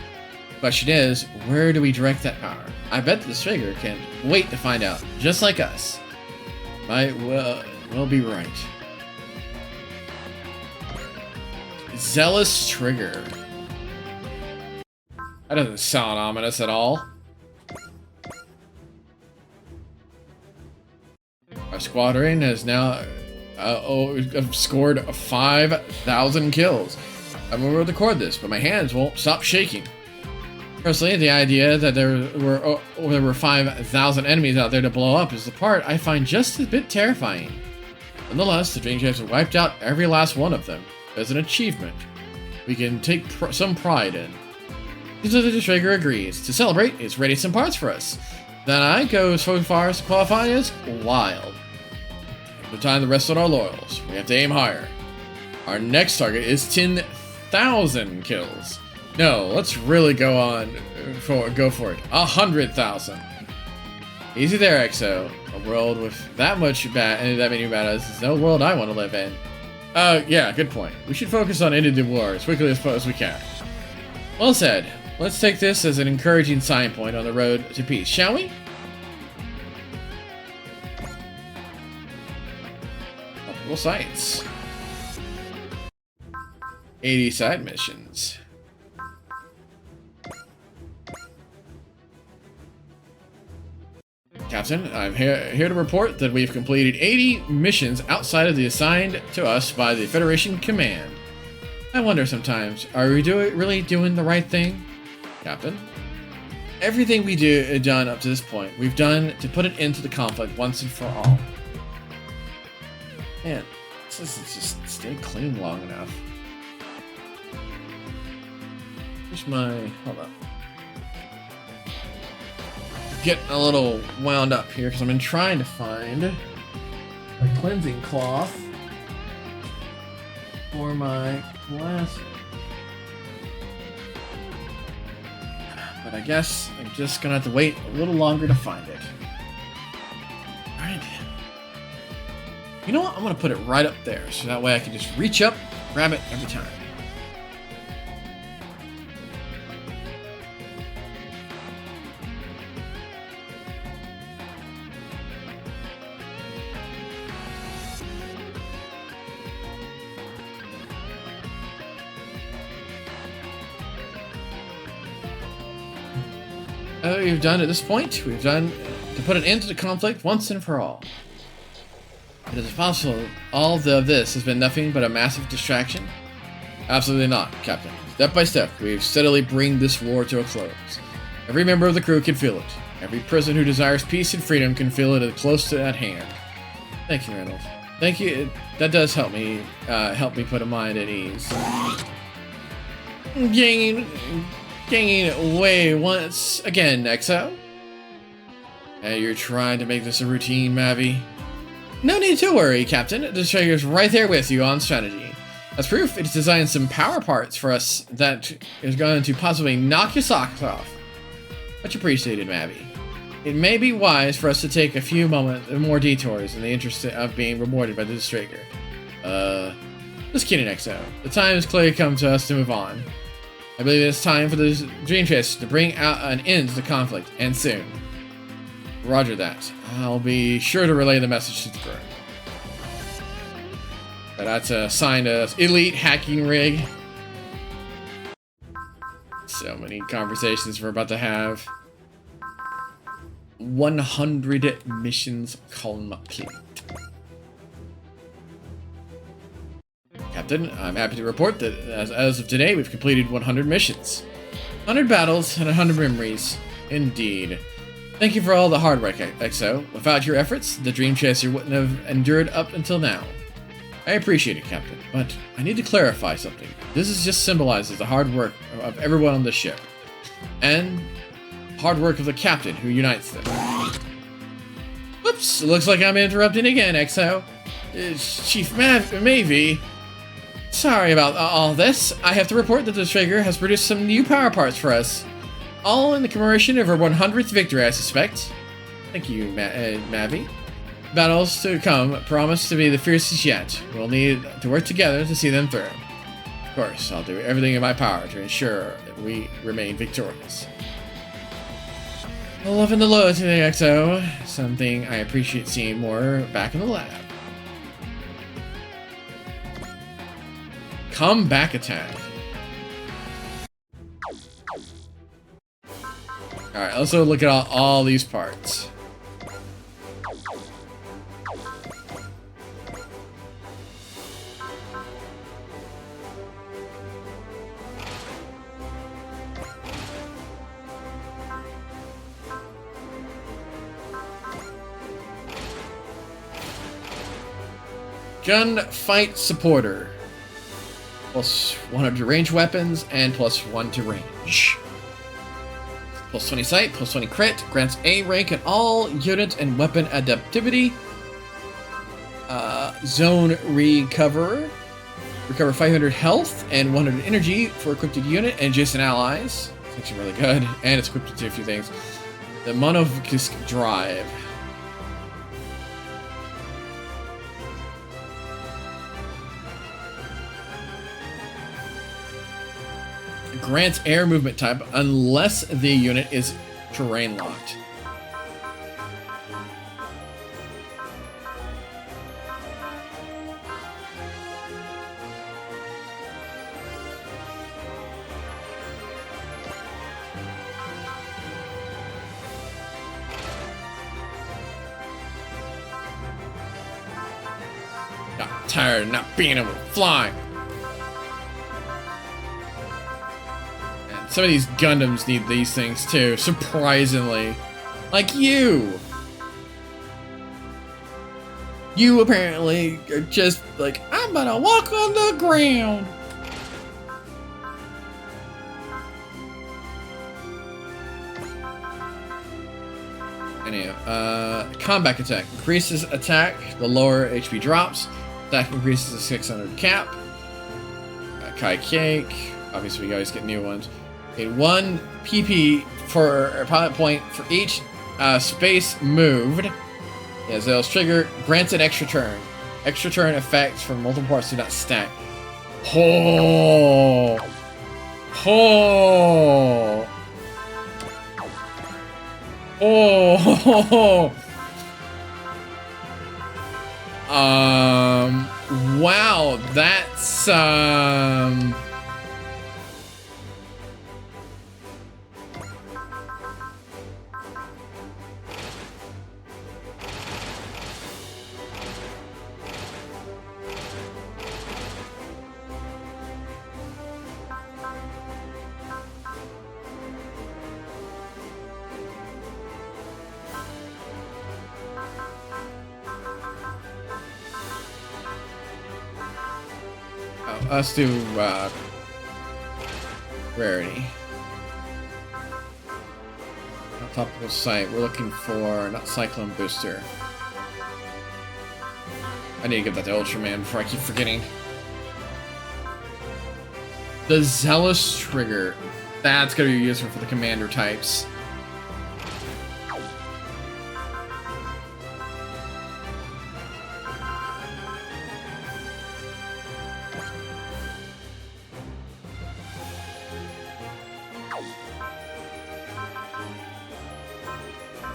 The question is, where do we direct that power? I bet this figure can't wait to find out, just like us. Might well be right. Zealous Trigger. That doesn't sound ominous at all. Our squadron has now scored 5,000 kills. I'm going to record this, but my hands won't stop shaking. Personally, the idea that there were 5,000 enemies out there to blow up is the part I find just a bit terrifying. Nonetheless, the Dream Chasers wiped out every last one of them as an achievement we can take some pride in. The Trigger agrees. To celebrate, it's ready some parts for us. Then I go so far as to qualify as wild. The time to rest on our laurels. We have to aim higher. Our next target is 10,000 kills. No, let's really go for it. 100,000. Easy there, XO. A world with that many badasses is no world I want to live in. Yeah, good point. We should focus on ending the war as quickly as we can. Well said. Let's take this as an encouraging sign point on the road to peace, shall we? Multiple sites. 80 side missions. Captain, I'm here to report that we've completed 80 missions outside of the assigned to us by the Federation Command. I wonder sometimes, are we really doing the right thing? Captain? Everything we done up to this point, we've done to put an end to the conflict once and for all. Man, this doesn't just stay clean long enough. Here's my... hold up. Getting a little wound up here because I've been trying to find a cleansing cloth for my glass. But I guess I'm just gonna have to wait a little longer to find it. Alright. You know what? I'm gonna put it right up there so that way I can just reach up, grab it every time. We've done at this point, we've done to put an end to the conflict once and for all. It is possible all of this has been nothing but a massive distraction? Absolutely not, Captain. Step by step, we've steadily bring this war to a close. Every member of the crew can feel it. Every person who desires peace and freedom can feel it close to at hand. Thank you, Reynolds. Thank you. That does help me put a mind at ease. gaining weight once again, Exo. Hey, you're trying to make this a routine, Mavi. No need to worry, Captain. The Destroyer's right there with you on strategy. As proof, it's designed some power parts for us that is going to possibly knock your socks off. Much appreciated, Mavi. It may be wise for us to take a few more detours in the interest of being rewarded by the Destroyer. Just kidding, Exo. The time has clearly come to us to move on. I believe it's time for the Dream Chase to bring out an end to the conflict, and soon. Roger that. I'll be sure to relay the message to the crew. That's assigned us elite hacking rig. So many conversations we're about to have. 100 missions complete. Captain, I'm happy to report that as of today, we've completed 100 missions. 100 battles and 100 memories. Indeed. Thank you for all the hard work, Exo. Without your efforts, the Dream Chaser wouldn't have endured up until now. I appreciate it, Captain, but I need to clarify something. This just symbolizes the hard work of everyone on the ship. And hard work of the Captain who unites them. Whoops, looks like I'm interrupting again, Exo. Chief Mavi. Sorry about all this. I have to report that the Destroyer has produced some new power parts for us. All in the commemoration of our 100th victory, I suspect. Thank you, Mavi. Battles to come promise to be the fiercest yet. We'll need to work together to see them through. Of course, I'll do everything in my power to ensure that we remain victorious. Loving the low today, Exo. Something I appreciate seeing more back in the lab. Comeback attack. Alright, let's look at all these parts. Gunfight Supporter. +100 range weapons and +1 to range. +20 sight, +20 crit, grants A rank in all unit and weapon adaptivity. Zone Recover. Recover 500 health and 100 energy for equipped unit and adjacent allies. It's actually really good. And it's equipped to a few things. The Monovisk Drive. Grants air movement type unless the unit is terrain locked. Got tired of not being able to fly. Some of these Gundams need these things too, surprisingly. Like you! You apparently are just like, I'm gonna walk on the ground! Anyhow, combat attack. Increases attack, the lower HP drops. Attack increases to 600 cap. Kai Cake. Obviously, we always get new ones. In 1 PP for a pilot point for each space moved. As Zell's trigger grants an extra turn. Extra turn effects from multiple parts do not stack. Oh! Oh! Oh! Wow, that's let's do rarity. Topical site. We're looking for not Cyclone Booster. I need to give that to Ultraman before I keep forgetting. The Zealous Trigger. That's gonna be useful for the commander types.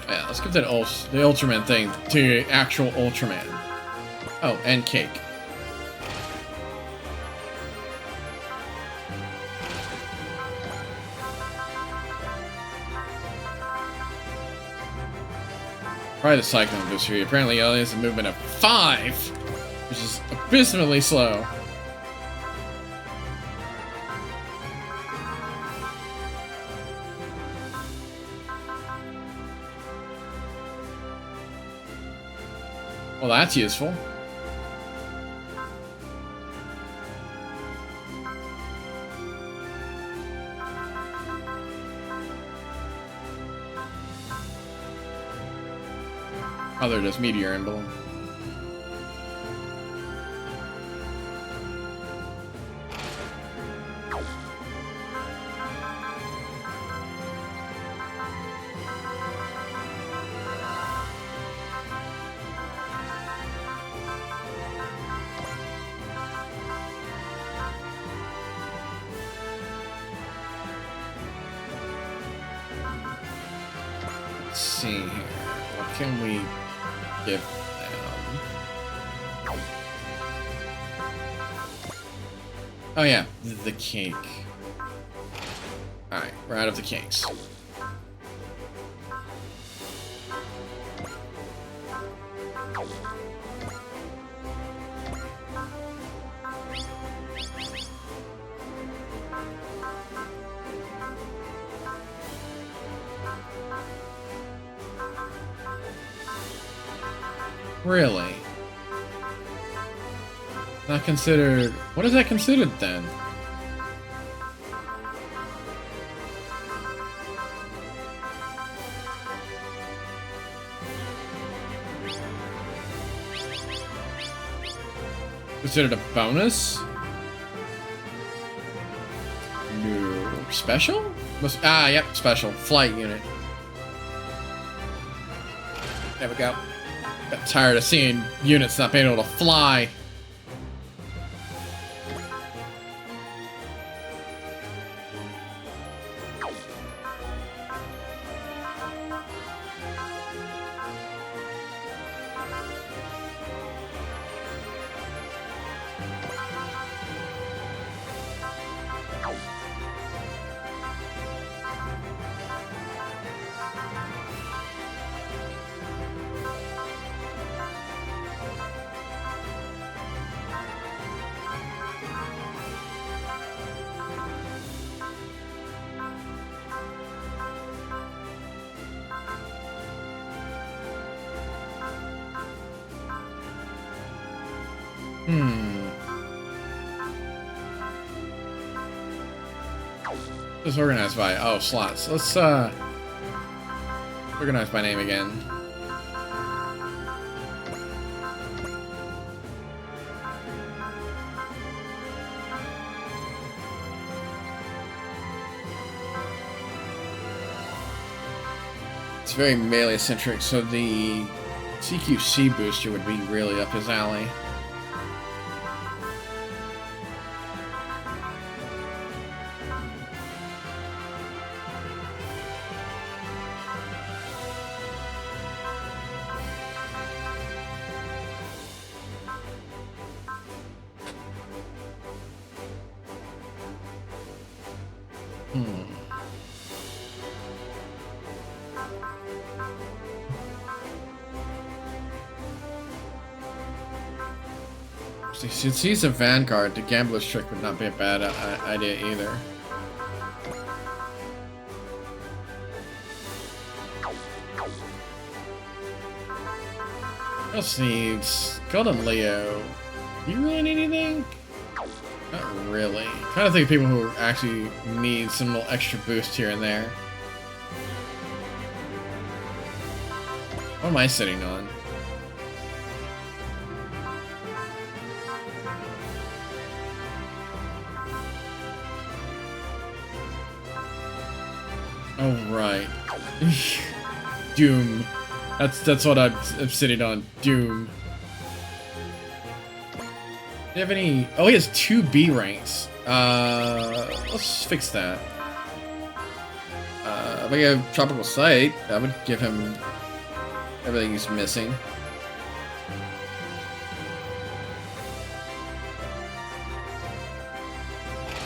Yeah, let's give that the Ultraman thing to actual Ultraman. Oh, and Cake. Probably the Cyclone Booster. Apparently he only has a movement of 5, which is abysmally slow. Well, that's useful. Oh, there it is, Meteor Emblem. Let's see here. What can we give them? Oh yeah, the cake. Alright, we're out of the cakes. Really? Not considered... What is that considered then? Considered a bonus? No. Special? Yep, special. Flight unit. There we go. Got tired of seeing units not being able to fly. This is organized by slots. Let's organize by name again. It's very melee centric, so the CQC booster would be really up his alley. Since he's a Vanguard, the Gambler's Trick would not be a bad idea either. What else needs? Golden Leo. Do you really need anything? Not really. Kind of think of people who actually need some little extra boost here and there. What am I sitting on? Oh, right. Doom. That's what I'm sitting on. Doom. Do you have any... Oh, he has 2 B ranks. Let's fix that. If I have Tropical Sight, that would give him everything he's missing.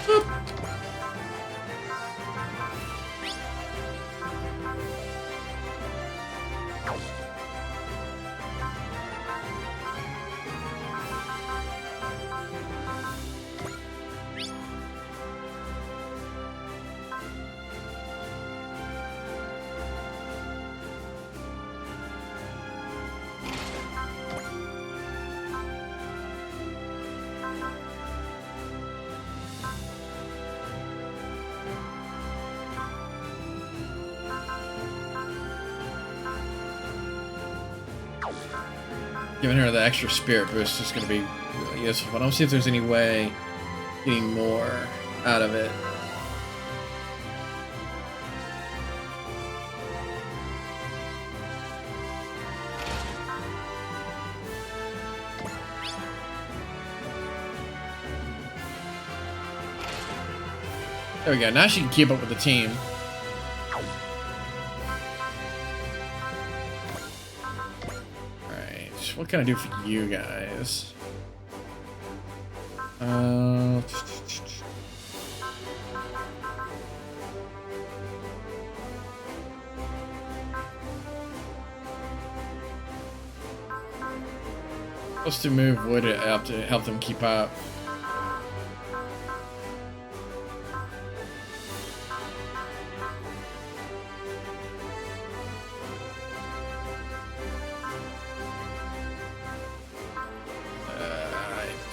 Boop. Giving her the extra spirit boost is going to be really useful, but I don't see if there's any way getting more out of it. There we go. Now she can keep up with the team. What can I do for you guys? Supposed to move would it help to help them keep up?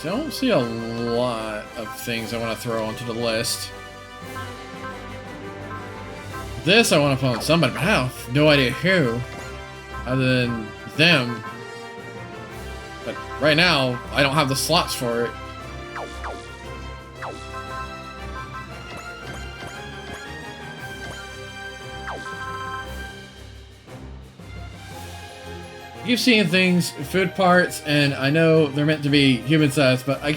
Don't see a lot of things I want to throw onto the list. This I want to put on somebody, but I have no idea who, other than them. But right now, I don't have the slots for it. I keep seeing things, food parts, and I know they're meant to be human-sized, but I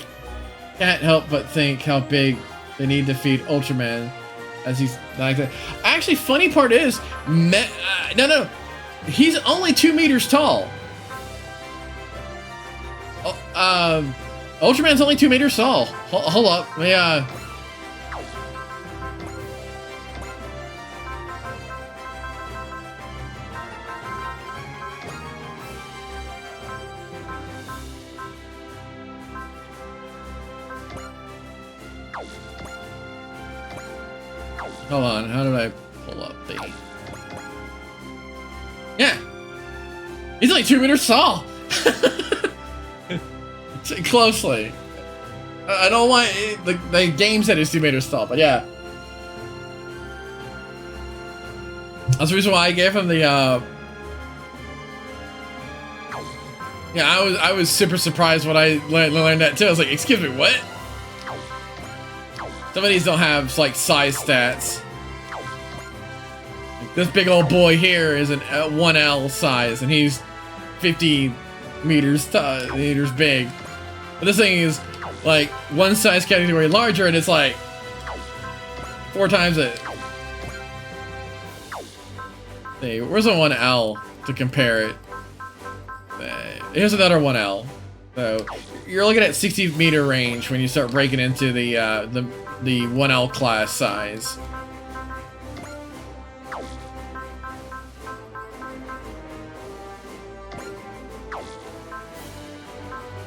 can't help but think how big they need to feed Ultraman, as he's like that. Actually, funny part is, no, he's only 2 meters tall. Ultraman's only 2 meters tall. Hold up, yeah. Hold on, how did I pull up the... Yeah! He's only 2 meters tall! Closely. I don't want... The game said he's 2 meters tall, but yeah. That's the reason why I gave him the, Yeah, I was super surprised when I learned that too. I was like, excuse me, what? Some of these don't have, like, size stats. Like, this big old boy here is an 1L size, and he's 50 meters big. But this thing is, like, one size category larger, and it's, like, 4 times it. Hey, where's a 1L to compare it? Here's another 1L. So, you're looking at 60-meter range when you start breaking into the 1L class size.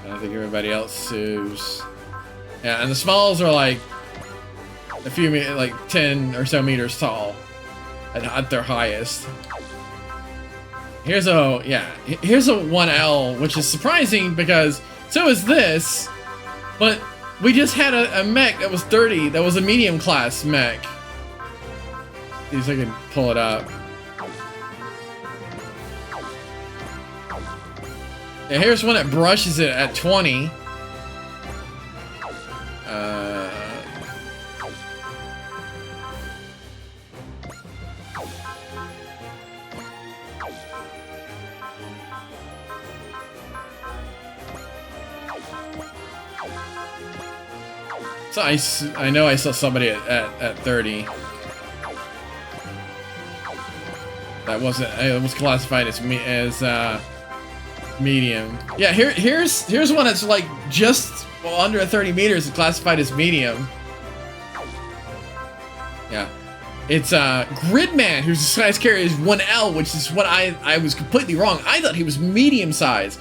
I think everybody else is... Yeah, and the smalls are like a few, like 10 or so meters tall at their highest. Here's a 1L, which is surprising because so is this, but we just had a mech that was 30, that was a medium class mech. See if I can pull it up. Yeah, here's one that brushes it at 20. So I know I saw somebody at 30. That wasn't. It was classified as medium. Yeah, here's one that's like just under 30 meters. It's classified as medium. Yeah, it's Gridman, whose size carrier is 1L, which is what I was completely wrong. I thought he was medium size.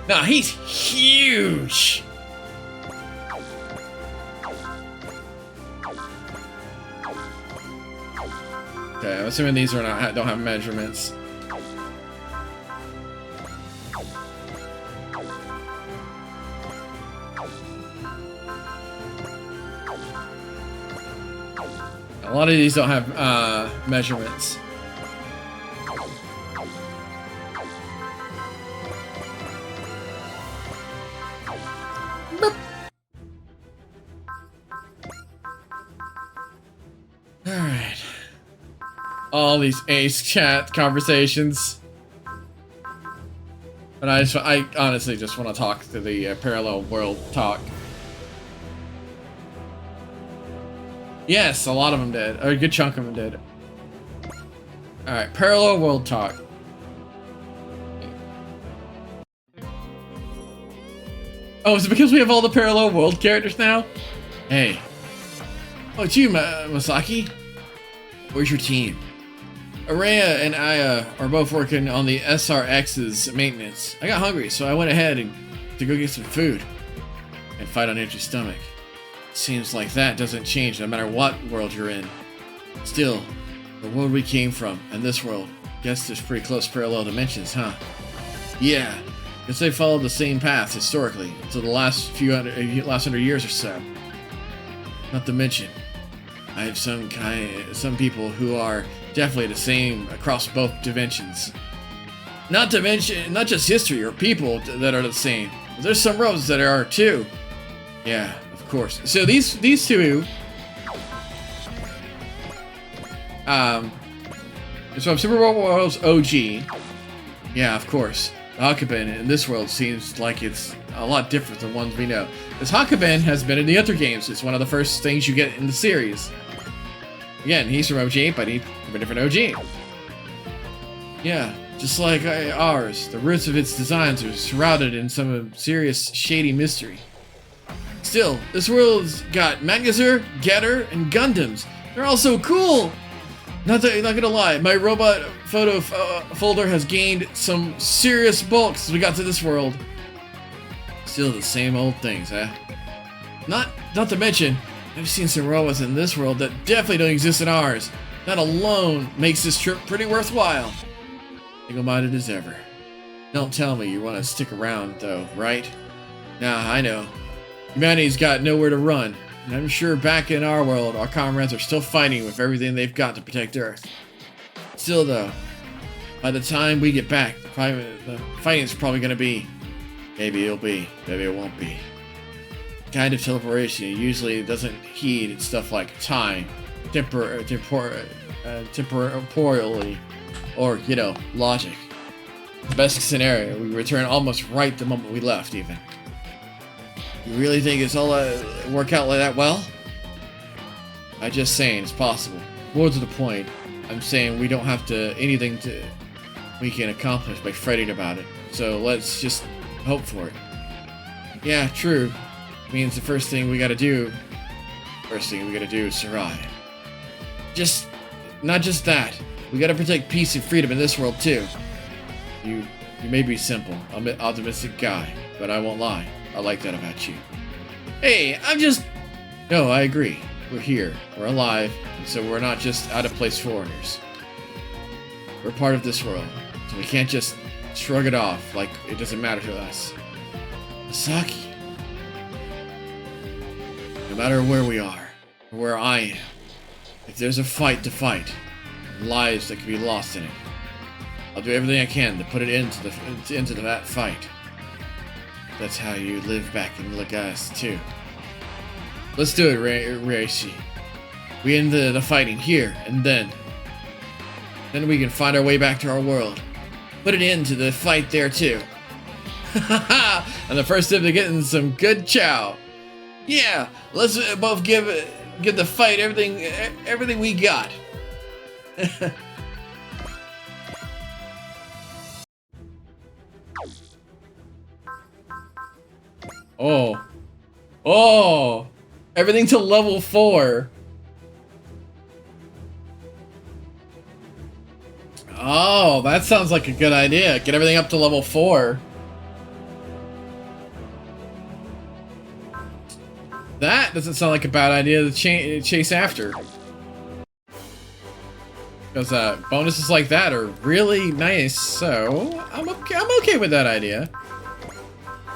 No, he's huge. Okay, I'm assuming these are don't have measurements. A lot of these don't have measurements. Boop. All right. All these ace chat conversations. But I honestly just want to talk to the parallel world talk. Yes, a lot of them did. Or a good chunk of them did. Alright, parallel world talk. Oh, is it because we have all the parallel world characters now? Hey. Oh, it's you, Masaki. Where's your team? Araya and Aya are both working on the SRX's maintenance. I got hungry, so I went ahead to go get some food and fight on an empty stomach. Seems like that doesn't change no matter what world you're in. Still, the world we came from and this world, guess there's pretty close parallel dimensions, huh? Yeah, guess they followed the same path historically until the last 100 years or so. Not to mention, I have some people who are definitely the same across both dimensions. Not to mention, not just history or people that are the same. There's some roads that are too. Yeah, of course. So these two. So Super World's OG. Yeah, of course. The Hakuben in this world seems like it's a lot different than ones we know. This Hakuben has been in the other games. It's one of the first things you get in the series. Again, he's from OG, but he's from a different OG. Yeah, just like ours, the roots of its designs are shrouded in some serious shady mystery. Still, this world's got Magazir, Getter, and Gundams. They're all so cool! Not gonna lie, my robot photo folder has gained some serious bulk since we got to this world. Still the same old things, huh? Not to mention, I've seen some robots in this world that definitely don't exist in ours. That alone makes this trip pretty worthwhile. Single-minded as ever. Don't tell me you want to stick around, though, right? Nah, I know. Humanity's got nowhere to run, and I'm sure back in our world, our comrades are still fighting with everything they've got to protect Earth. Still, though, by the time we get back, the fighting's probably going to be... Maybe it'll be, maybe it won't be. Kind of teleportation usually doesn't heed stuff like time, temporally, or, you know, logic. The best scenario, we return almost right the moment we left, even. You really think it's all work out like that well? I'm just saying it's possible. More to the point, I'm saying we don't have anything we can accomplish by fretting about it. So let's just hope for it. Yeah, true. Means the first thing we gotta do is survive. Not just that. We gotta protect peace and freedom in this world too. You may be simple, I'm an optimistic guy, but I won't lie. I like that about you. Hey, No, I agree. We're here. We're alive, and so we're not just out-of-place foreigners. We're part of this world, so we can't just shrug it off like it doesn't matter to us. Masaki. No matter where we are, or where I am, if there's a fight to fight, lives that could be lost in it, I'll do everything I can to put it into that fight. that's how you live back in Legas too. Let's do it, Reishi. We end the fighting here, and then we can find our way back to our world. Put an end to the fight there too. And the first step to getting some good chow. Yeah, let's both give the fight everything we got. Oh, everything to level 4. Oh, that sounds like a good idea. Get everything up to level 4. That doesn't sound like a bad idea to chase after. Because bonuses like that are really nice, so I'm okay with that idea.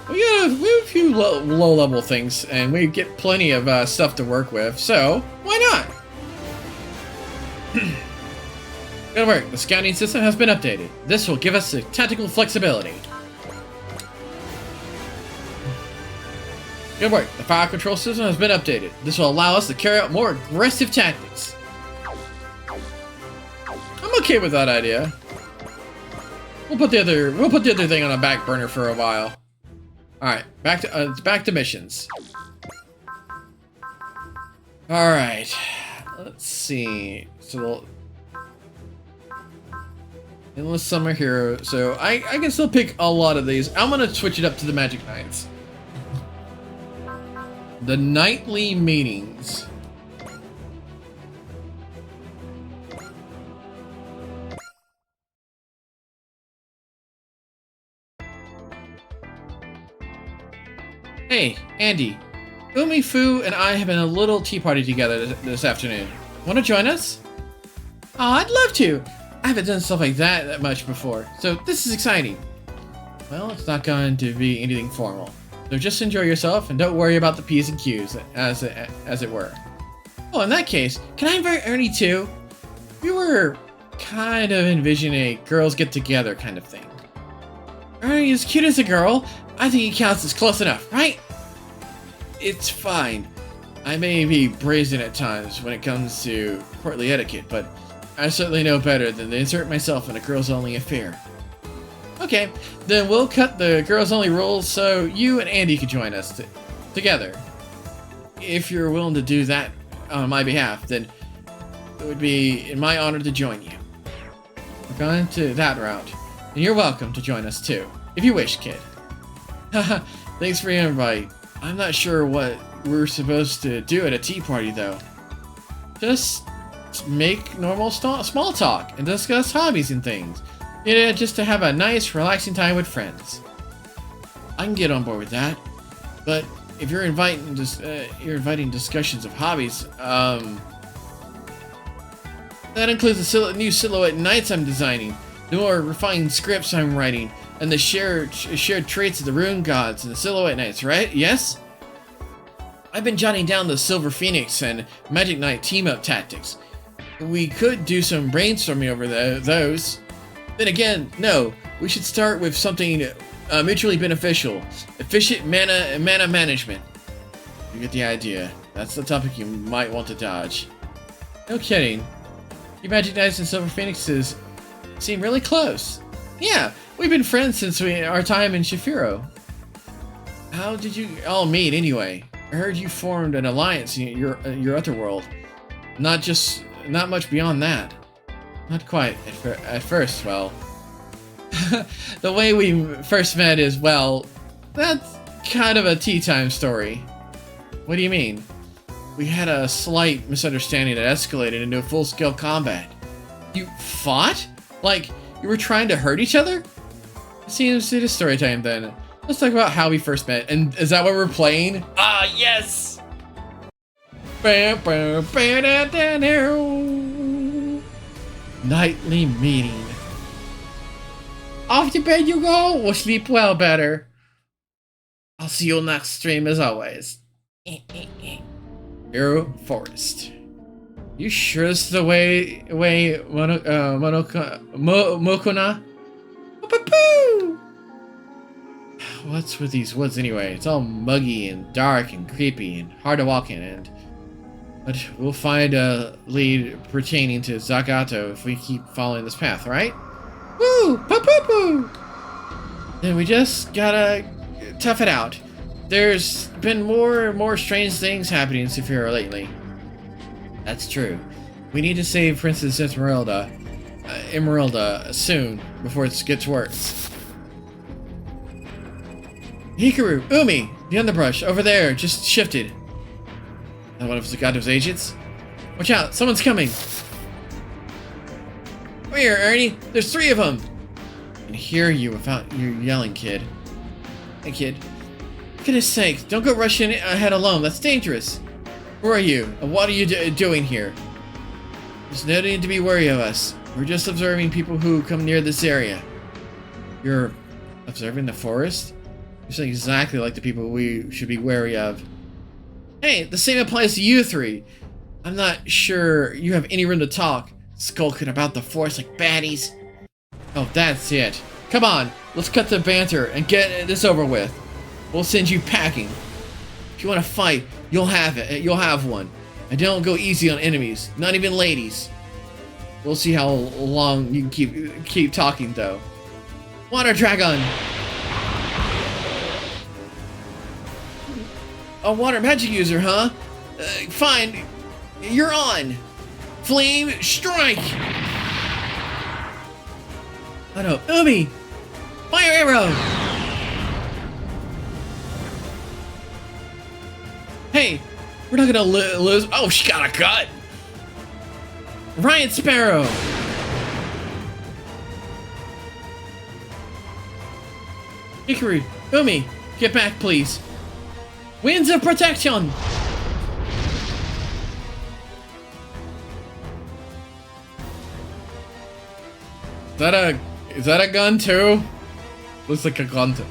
We have a few low-level things, and we get plenty of stuff to work with, so why not? Good work. The scouting system has been updated. This will give us tactical flexibility. Good work. The fire control system has been updated. This will allow us to carry out more aggressive tactics. I'm okay with that idea. We'll put the other thing on a back burner for a while. All right, back to missions. All right, let's see. So, endless summer hero. So I can still pick a lot of these. I'm gonna switch it up to the Magic Knights. The nightly meetings. Hey, Andy. Umi Fu and I have been a little tea party together this afternoon. Want to join us? Oh, I'd love to. I haven't done stuff like that much before, so this is exciting. Well, it's not going to be anything formal. So just enjoy yourself and don't worry about the P's and Q's, as it were. Oh, in that case, can I invite Ernie too? We were kind of envisioning a girls get together kind of thing. Ernie is cute as a girl. I think he counts as close enough, right? It's fine. I may be brazen at times when it comes to courtly etiquette, but I certainly know better than to insert myself in a girls-only affair. Okay, then we'll cut the girls-only rules so you and Andy can join us together. If you're willing to do that on my behalf, then it would be in my honor to join you. We're going to that route, and you're welcome to join us too, if you wish, kid. Haha, thanks for your invite. I'm not sure what we're supposed to do at a tea party, though. Just make normal small talk and discuss hobbies and things. Yeah, just to have a nice, relaxing time with friends. I can get on board with that, but if you're inviting discussions of hobbies, that includes the new silhouette knights I'm designing, the more refined scripts I'm writing, and the shared traits of the rune gods and the silhouette knights, right? Yes? I've been jotting down the Silver Phoenix and Magic Knight team-up tactics. We could do some brainstorming over those. Then again, no, we should start with something mutually beneficial. Efficient mana management. You get the idea. That's the topic you might want to dodge. No kidding. You Magic Knights and Silver Phoenixes seem really close. Yeah, we've been friends since our time in Shifuro. How did you all meet anyway? I heard you formed an alliance in your other world. Not much beyond that. Not quite at first, well. The way we first met is, well, that's kind of a tea time story. What do you mean? We had a slight misunderstanding that escalated into a full-scale combat. You fought? Like, you were trying to hurt each other? It seems it is story time then. Let's talk about how we first met. And is that what we're playing? Ah, yes! Nightly meeting. Off to bed you go. We'll sleep well better. I'll see you next stream as always. Hero Forest. You sure this is the way Mokona? What's with these woods anyway? It's all muggy and dark and creepy and hard to walk in, but we'll find a lead pertaining to Zagato if we keep following this path, right? Woo! Poo-poo-poo! Then we just gotta tough it out. There's been more and more strange things happening in Saphira lately. That's true. We need to save Princess Esmeralda soon, before it gets worse. Hikaru, Umi, the underbrush, over there, just shifted. That one of Zagato's agents? Watch out, someone's coming! Come here, Ernie, there's 3 of them! I can hear you without you yelling, kid. Hey, kid. For goodness sake, don't go rushing ahead alone, that's dangerous! Who are you, and what are you doing here? There's no need to be worried of us. We're just observing people who come near this area. You're observing the forest? You sound exactly like the people we should be wary of. Hey, the same applies to you 3. I'm not sure you have any room to talk, skulking about the forest like baddies. Oh, that's it. Come on, let's cut the banter and get this over with. We'll send you packing. If you want to fight, you'll have it. You'll have one. And don't go easy on enemies, not even ladies. We'll see how long you can keep talking, though. Water Dragon! A water magic user, huh? Fine. You're on. Flame strike! Oh no, Umi! Fire arrow! Hey, we're not gonna lose. Oh, she got a cut! Ryan Sparrow! Hikaru, Umi, get back, please. Winds of protection! Is that a gun too? Looks like a gun too.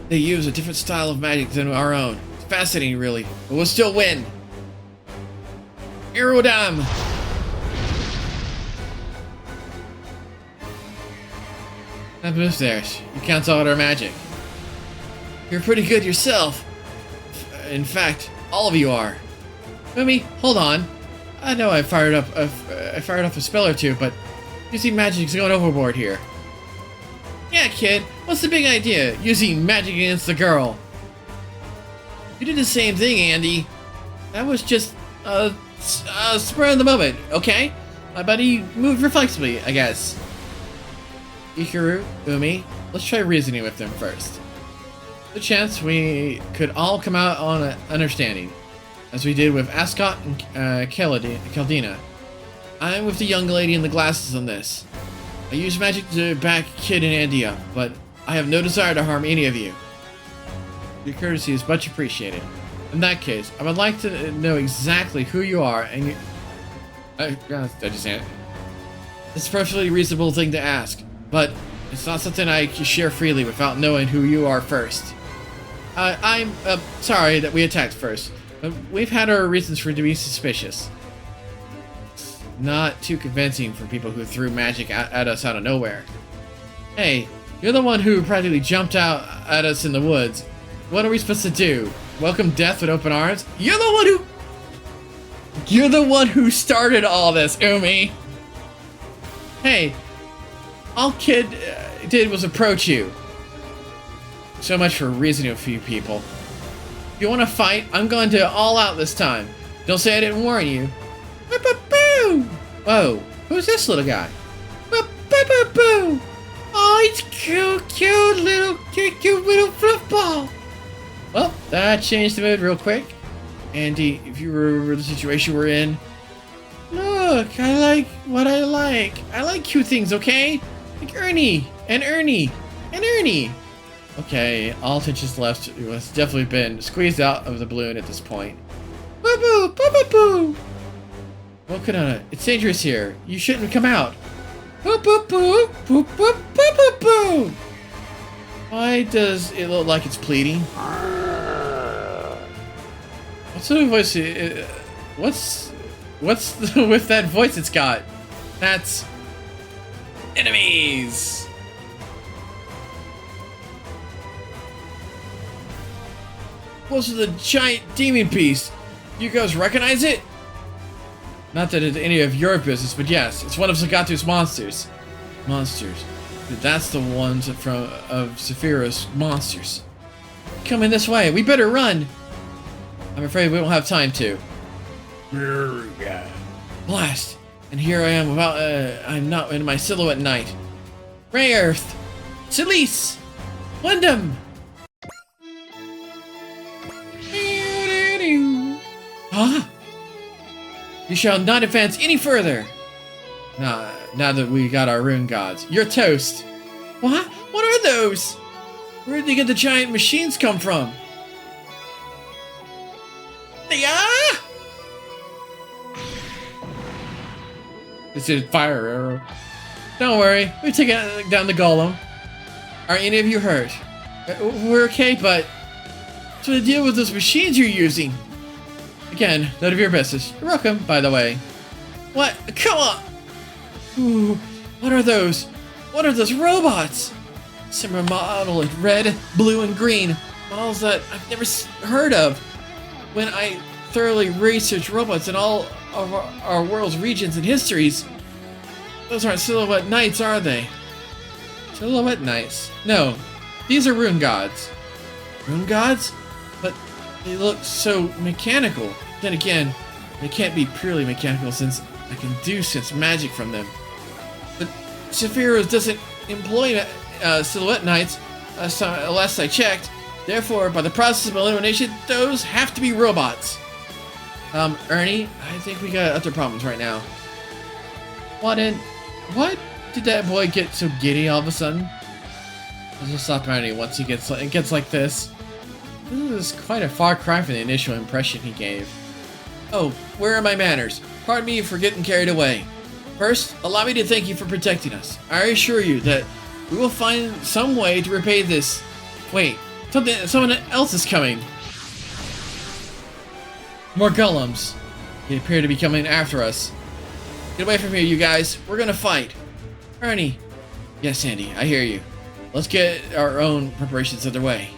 They use a different style of magic than our own. It's fascinating, really, but we'll still win. Aerodam! That moves there. You cancel out our magic. You're pretty good yourself. In fact, all of you are. Umi, hold on. I know I fired off a spell or two, but using magic's going overboard here. Yeah, kid. What's the big idea? Using magic against the girl. You did the same thing, Andy. That was just spur of the moment, okay? My buddy moved reflexively, I guess. Hikaru, Umi, let's try reasoning with them first. The chance we could all come out on an understanding, as we did with Ascot and Caldina. I'm with the young lady in the glasses on this. I use magic to back Kid and Andy up, but I have no desire to harm any of you. Your courtesy is much appreciated. In that case, I would like to know exactly who you are and you... I just can't. It's a perfectly reasonable thing to ask, but it's not something I can share freely without knowing who you are first. I'm sorry that we attacked first, but we've had our reasons for to be suspicious. It's not too convincing for people who threw magic at us out of nowhere. Hey, you're the one who practically jumped out at us in the woods. What are we supposed to do? Welcome death with open arms? You're the one who started all this, Umi. Hey, all Kid did was approach you. So much for reasoning with you people. If you want to fight, I'm going to all out this time. Don't say I didn't warn you. Whoa, who's this little guy? Oh, it's cute little fluff ball. Well, that changed the mood real quick. Andy, if you remember the situation we're in. Look, I like what I like. I like cute things, okay? Like Ernie. Okay, all attention's left has definitely been squeezed out of the balloon at this point. Boo boo boo. Well, Kanana, it's dangerous here. You shouldn't come out. Boo boo boo boo boo boo boo boo. Why does it look like it's pleading? What's the voice? What's with that voice it's got? That's enemies. Those are the giant demon beast. You guys recognize it? Not that it's any of your business, but yes, it's one of Zagatu's monsters. Monsters. That's the ones of Sephiroth's monsters. Coming this way. We better run. I'm afraid we won't have time to. Blast. And here I am I'm not in my silhouette knight. Ray Earth. Celise. Wyndham. Huh? You shall not advance any further. Now that we got our rune gods. You're toast. What? What are those? Where did they get the giant machines come from? They are? This is fire arrow. Don't worry, we took down the golem. Are any of you hurt? We're okay, but what's the deal with those machines you're using? Again, none of your business. You're welcome, by the way. What? Come on! Ooh, what are those? What are those robots? Similar model in red, blue, and green. Models that I've never heard of. When I thoroughly researched robots in all of our world's regions and histories, those aren't silhouette knights, are they? Silhouette knights? No, these are rune gods. Rune gods? But they look so mechanical. Then again, they can't be purely mechanical since I can do sense magic from them. But Sephiroth doesn't employ silhouette knights, last I checked. Therefore, by the process of elimination, those have to be robots. Ernie, I think we got other problems right now. What did that boy get so giddy all of a sudden? I'll just stop Ernie once he gets like this. This is quite a far cry from the initial impression he gave. Oh, where are my manners? Pardon me for getting carried away. First, allow me to thank you for protecting us. I assure you that we will find some way to repay this. Wait, someone else is coming. More golems. They appear to be coming after us. Get away from here, you guys. We're gonna fight. Ernie. Yes, Andy, I hear you. Let's get our own preparations underway.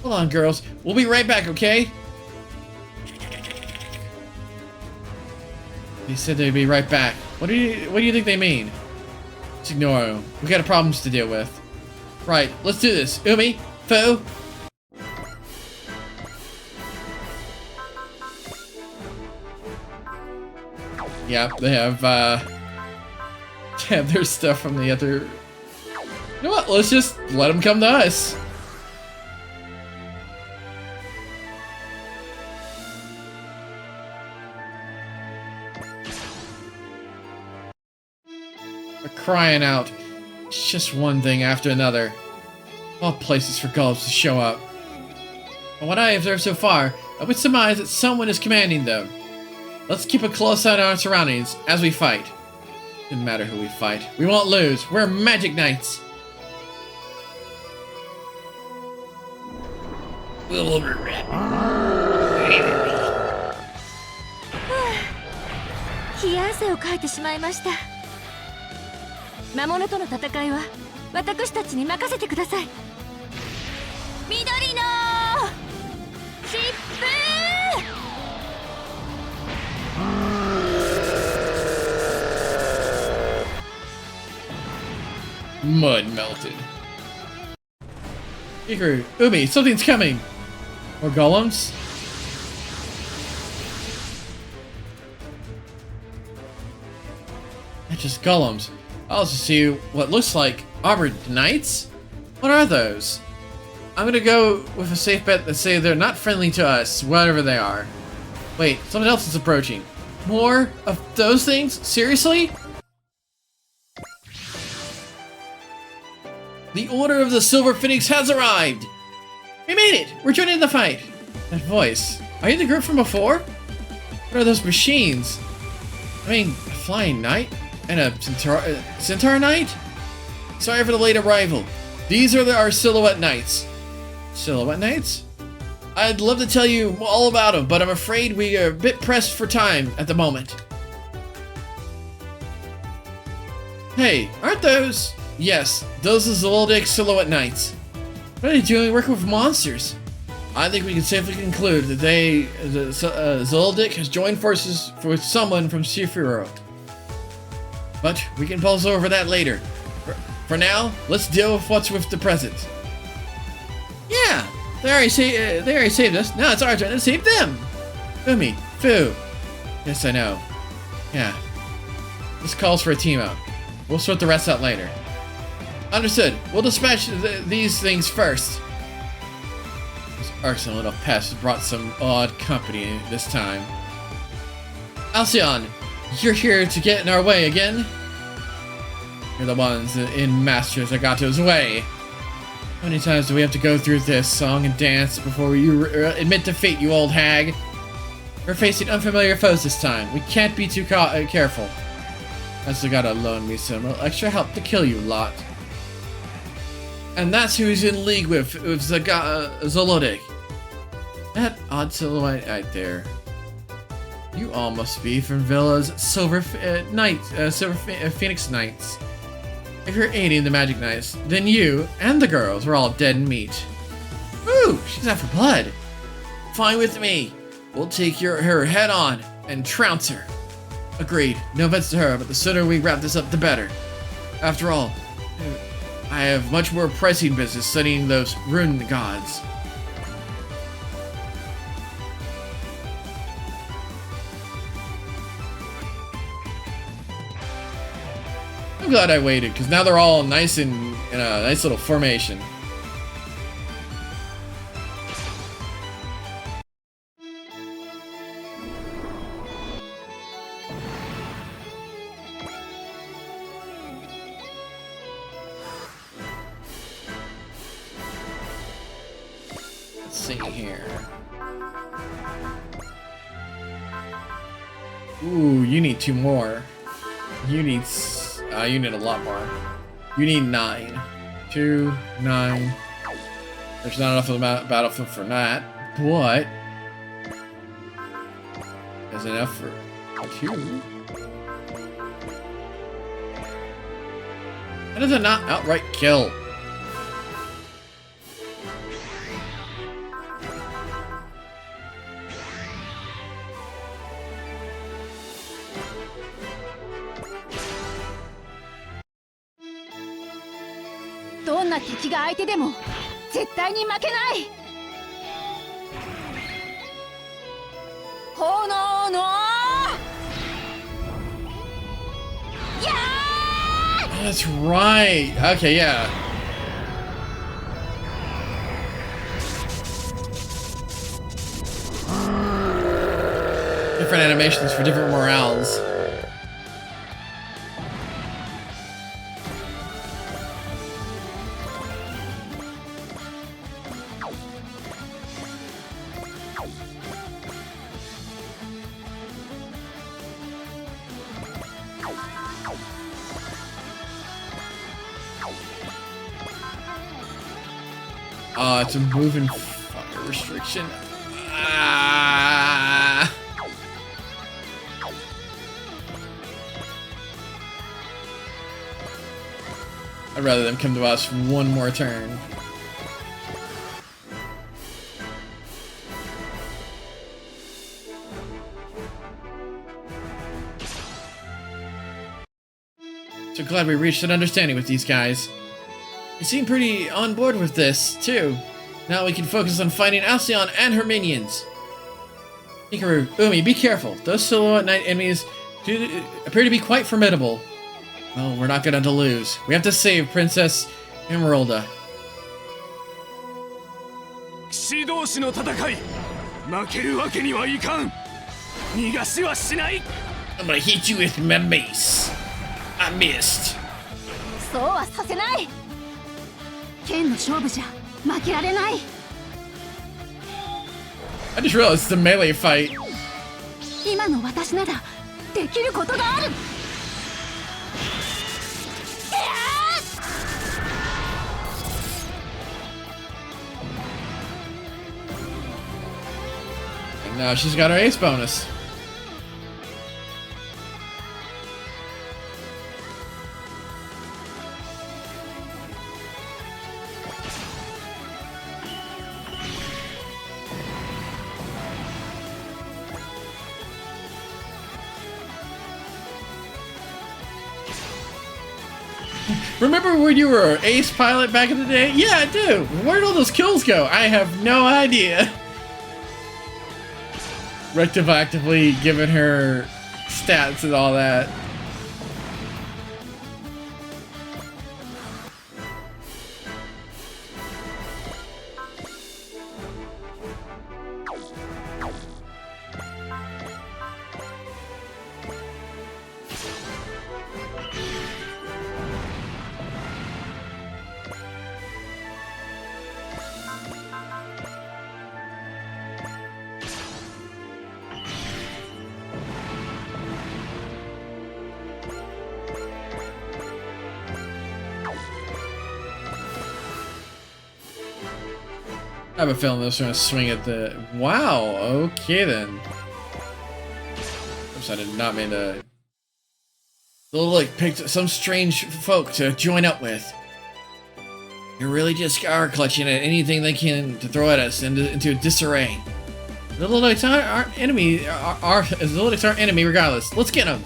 Hold on, girls. We'll be right back, okay? They said they'd be right back. What do you think they mean? Just ignore them. We got problems to deal with. Right, let's do this. Umi, Fo. Yeah, they have their stuff from the other. You know what? Let's just let them come to us. They're crying out. It's just one thing after another. All places for golems to show up. From what I observed so far, I would surmise that someone is commanding them. Let's keep a close eye on our surroundings as we fight. Doesn't matter who we fight. We won't lose. We're magic knights. We'll be right. 冷や汗をかいてしまいました。魔物との戦いは私たちに任せてください。緑の疾風。 Mud melted. Hikaru, Umi, something's coming! More golems? Not just golems. I also see what looks like armored knights? What are those? I'm gonna go with a safe bet that say they're not friendly to us, whatever they are. Wait, someone else is approaching. More of those things? Seriously? The Order of the Silver Phoenix has arrived! We made it! We're joining the fight! That voice. Are you the group from before? What are those machines? I mean, a flying knight? And a centaur knight? Sorry for the late arrival. These are our silhouette knights. Silhouette knights? I'd love to tell you all about them, but I'm afraid we are a bit pressed for time at the moment. Hey, aren't those... Yes, those are Zoldyck Silhouette Knights. What are they doing working with monsters? I think we can safely conclude that Zoldyck has joined forces with someone from Sephiroth. But we can puzzle over that later. For now, let's deal with what's with the present. Yeah, they already saved us. Now it's our turn to save them. Umi, Fu. Yes, I know. Yeah. This calls for a team up. We'll sort the rest out later. Understood. We'll dispatch these things first. This irksome little pest brought some odd company this time. Alcyon, you're here to get in our way again? You're the ones in Master Zagato's way. How many times do we have to go through this song and dance before you admit defeat, you old hag? We're facing unfamiliar foes this time. We can't be too careful. Master Zagato loaned me some extra help to kill you lot. And that's who he's in league with Zoldyck. That odd silhouette right there. You all must be from Villa's Silver Phoenix Knights. If you're aiding the Magic Knights, then you and the girls are all dead meat. Woo! She's out for blood. Fine with me. We'll take her head on and trounce her. Agreed. No offense to her, but the sooner we wrap this up, the better. After all, I have much more pressing business studying those rune gods. I'm glad I waited, because now they're all nice and in a nice little formation. Let's see here. Ooh, you need 2 more. You need a lot more. You need 9. 2, 9. There's not enough of the battlefield for that, but there's enough for 2. That is a not outright kill. That's right. Okay, yeah. Different animations for different morales. It's a moving fire restriction. Ah. I'd rather them come to us one more turn. So glad we reached an understanding with these guys. You seem pretty on board with this, too. Now we can focus on fighting Alcyon and her minions. Hikaru, Umi, be careful. Those Silhouette Knight enemies appear to be quite formidable. Well, we're not going to lose. We have to save Princess Emeralda. I'm gonna hit you with my mace. I missed. そうはさせない。剣の勝負じゃ負けられない。 I just realized it's a melee fight. 今の私ならできることがある。And now she's got her ace bonus. Remember when you were an ace pilot back in the day? Yeah, I do. Where'd all those kills go? I have no idea. Retroactively giving her stats and all that. I have a feeling this one's gonna swing at the. Wow. Okay then. Oops, I did not mean to. Little like picked some strange folk to join up with. You're really just are clutching at anything they can to throw at us into disarray. The Lodic's our enemy. The Lodic's our enemy regardless. Let's get them.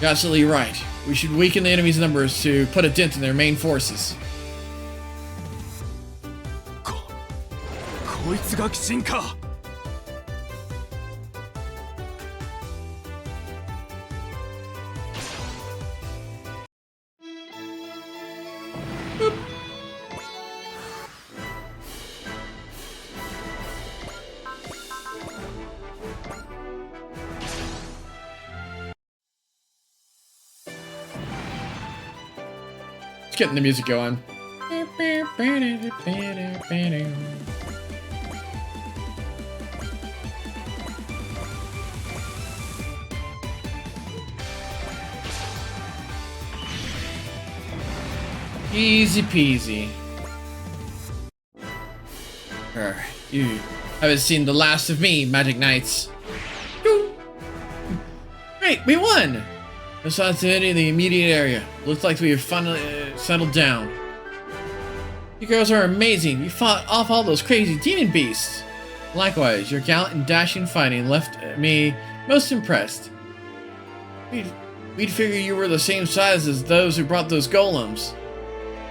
You're absolutely right. We should weaken the enemy's numbers to put a dent in their main forces. こいつが鬼神か。 Let's get the music going. Easy peasy. You haven't seen the last of me, Magic Knights. Great, we won! Besides in the immediate area, looks like we have finally settled down. You girls are amazing. You fought off all those crazy demon beasts. Likewise, your gallant and dashing fighting left me most impressed. We'd figure you were the same size as those who brought those golems.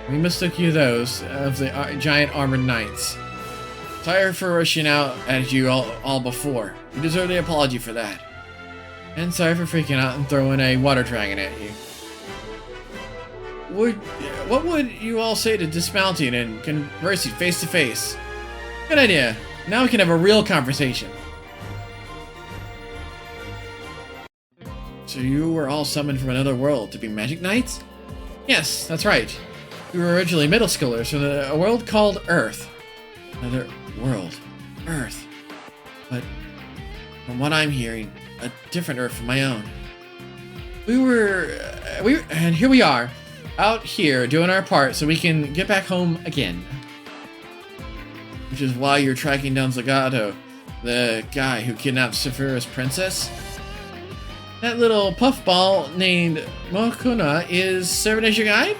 We mistook you those of the giant armored knights. Sorry for rushing out at you all before. You deserve the apology for that. And sorry for freaking out and throwing a water dragon at you. What would you all say to dismounting and conversing face to face? Good idea. Now we can have a real conversation. So you were all summoned from another world to be magic knights? Yes, that's right. We were originally middle schoolers from a world called Earth. Another world. Earth. But from what I'm hearing, a different Earth from my own. And here we are, out here doing our part so we can get back home again. Which is why you're tracking down Zagato, the guy who kidnapped Saphira's princess. That little puffball named Mokuna is serving as your guide?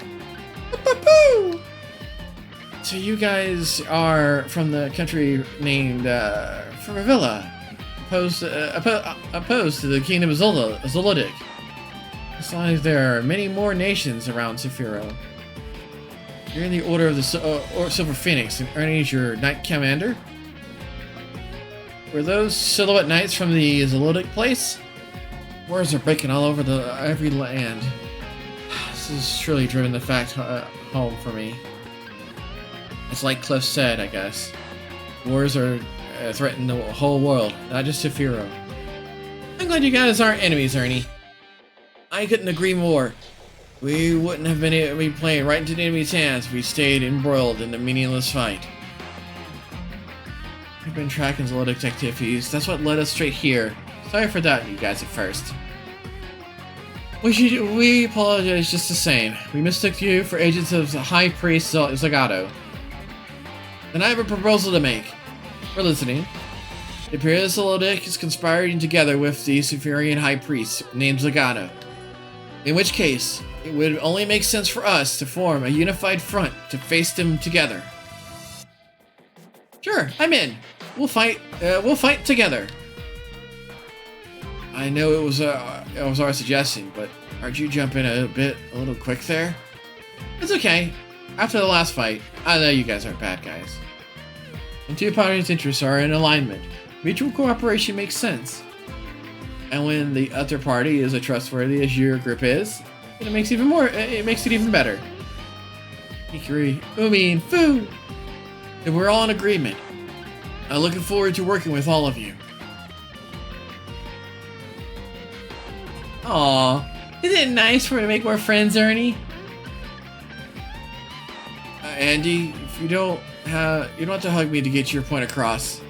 So you guys are from the country named Fermavilla, opposed to the kingdom of Zolodic. As long as there are many more nations around Saphiro. You're in the Order of the Silver Phoenix and earning your Knight Commander. Were those Silhouette Knights from the Zolodic place? Wars are breaking all over every land. This has truly driven the fact home for me. It's like Cliff said, I guess. Wars are threatening the whole world, not just Saphiro. I'm glad you guys aren't enemies, Ernie. I couldn't agree more. We wouldn't have been able to be playing right into the enemy's hands if we stayed embroiled in a meaningless fight. We've been tracking Zolodic's activities. That's what led us straight here. Sorry for that, you guys, at first. We apologize just the same. We mistook you for agents of the High Priest Zagato. Then I have a proposal to make. We're listening. It appears Zolodic is conspiring together with the Saphirian High Priest named Zagato. In which case, it would only make sense for us to form a unified front to face them together. Sure, I'm in. We'll fight together. I know it was our suggestion, but aren't you jumping a little quick there? It's okay. After the last fight, I know you guys aren't bad guys. When two parties' interests are in alignment, mutual cooperation makes sense. And when the other party is as trustworthy as your group is, it makes it even better. Hikari, Umi, and Fu! And we're all in agreement. I'm looking forward to working with all of you. Aw, isn't it nice for me to make more friends, Ernie? Andy, if you don't have to hug me to get your point across.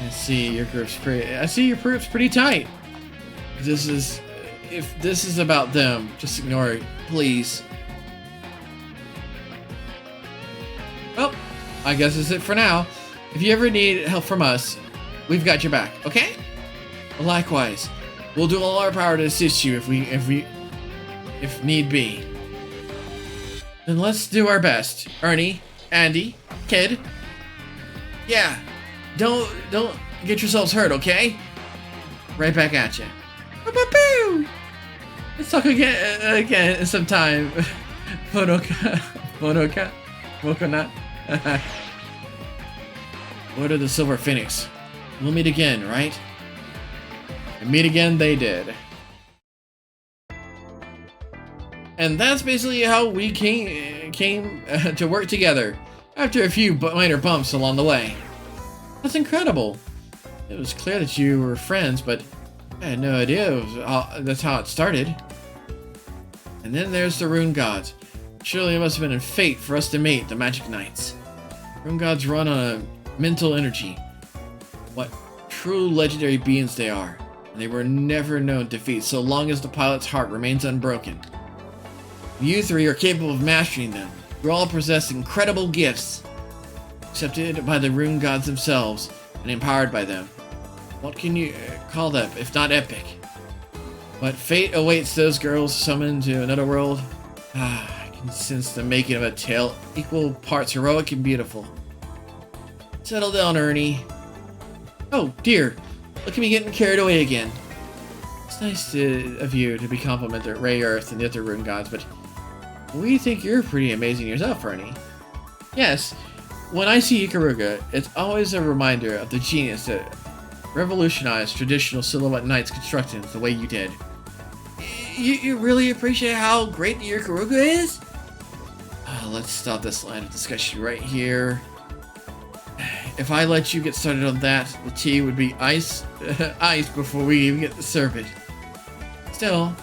I see your group's pretty tight. If this is about them, just ignore it, please. Well, I guess that's it for now. If you ever need help from us, we've got your back, okay? Likewise, we'll do all our power to assist you if need be. Then let's do our best. Ernie, Andy, Kid. Yeah, don't get yourselves hurt, okay? Right back at you. Let's talk again sometime. Monoka. What are the Silver Phoenix? We'll meet again, right? And meet again they did. And that's basically how we came to work together, after a few minor bumps along the way. That's incredible. It was clear that you were friends, but I had no idea that's how it started. And then there's the Rune Gods. Surely it must have been a fate for us to meet, the Magic Knights. Rune Gods run on a mental energy. What true legendary beings they are. And they were never known to defeat so long as the pilot's heart remains unbroken. You three are capable of mastering them. You all possess incredible gifts, accepted by the Rune Gods themselves and empowered by them. What can you call them if not epic? What fate awaits those girls summoned to another world? I can sense the making of a tale equal parts heroic and beautiful. Settle down, Ernie. Oh dear, look at me getting carried away again. It's nice of you to be complimented Ray Earth and the other Rune Gods, but we think you're pretty amazing yourself, Ernie. Yes, when I see Ikaruga, it's always a reminder of the genius that revolutionized traditional Silhouette Knights constructions the way you did. You really appreciate how great the Ikaruga is? Let's stop this line of discussion right here. If I let you get started on that, the tea would be ice before we even get to serve it. Still,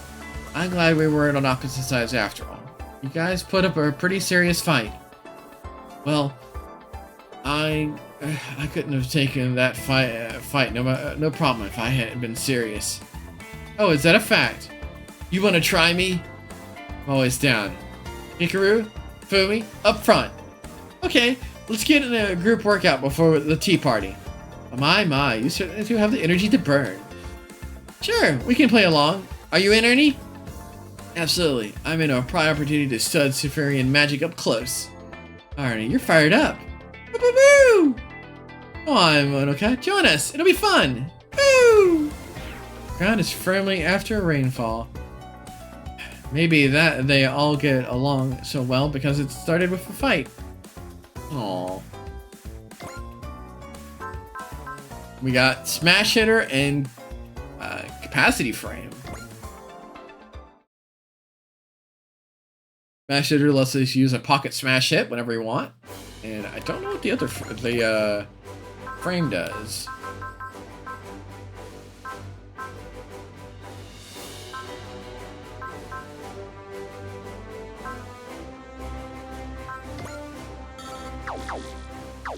I'm glad we weren't on opposite sides after all. You guys put up a pretty serious fight. Well, I couldn't have taken that fight no problem if I hadn't been serious. Oh, is that a fact? You want to try me? I'm always down. Hikaru, Fumi, up front. Okay, let's get in a group workout before the tea party. My, you certainly do have the energy to burn. Sure, we can play along. Are you in, Ernie? Absolutely. I'm in a prime opportunity to stud Siferian magic up close. Alright, you're fired up. Woo! Come on, Monoka, join us. It'll be fun. Woo! Ground is firmly after a rainfall. Maybe that they all get along so well because it started with a fight. Aww. We got Smash Hitter and Capacity Frame. Smash Hitter lets us use a pocket smash hit whenever we want. And I don't know what the other frame does.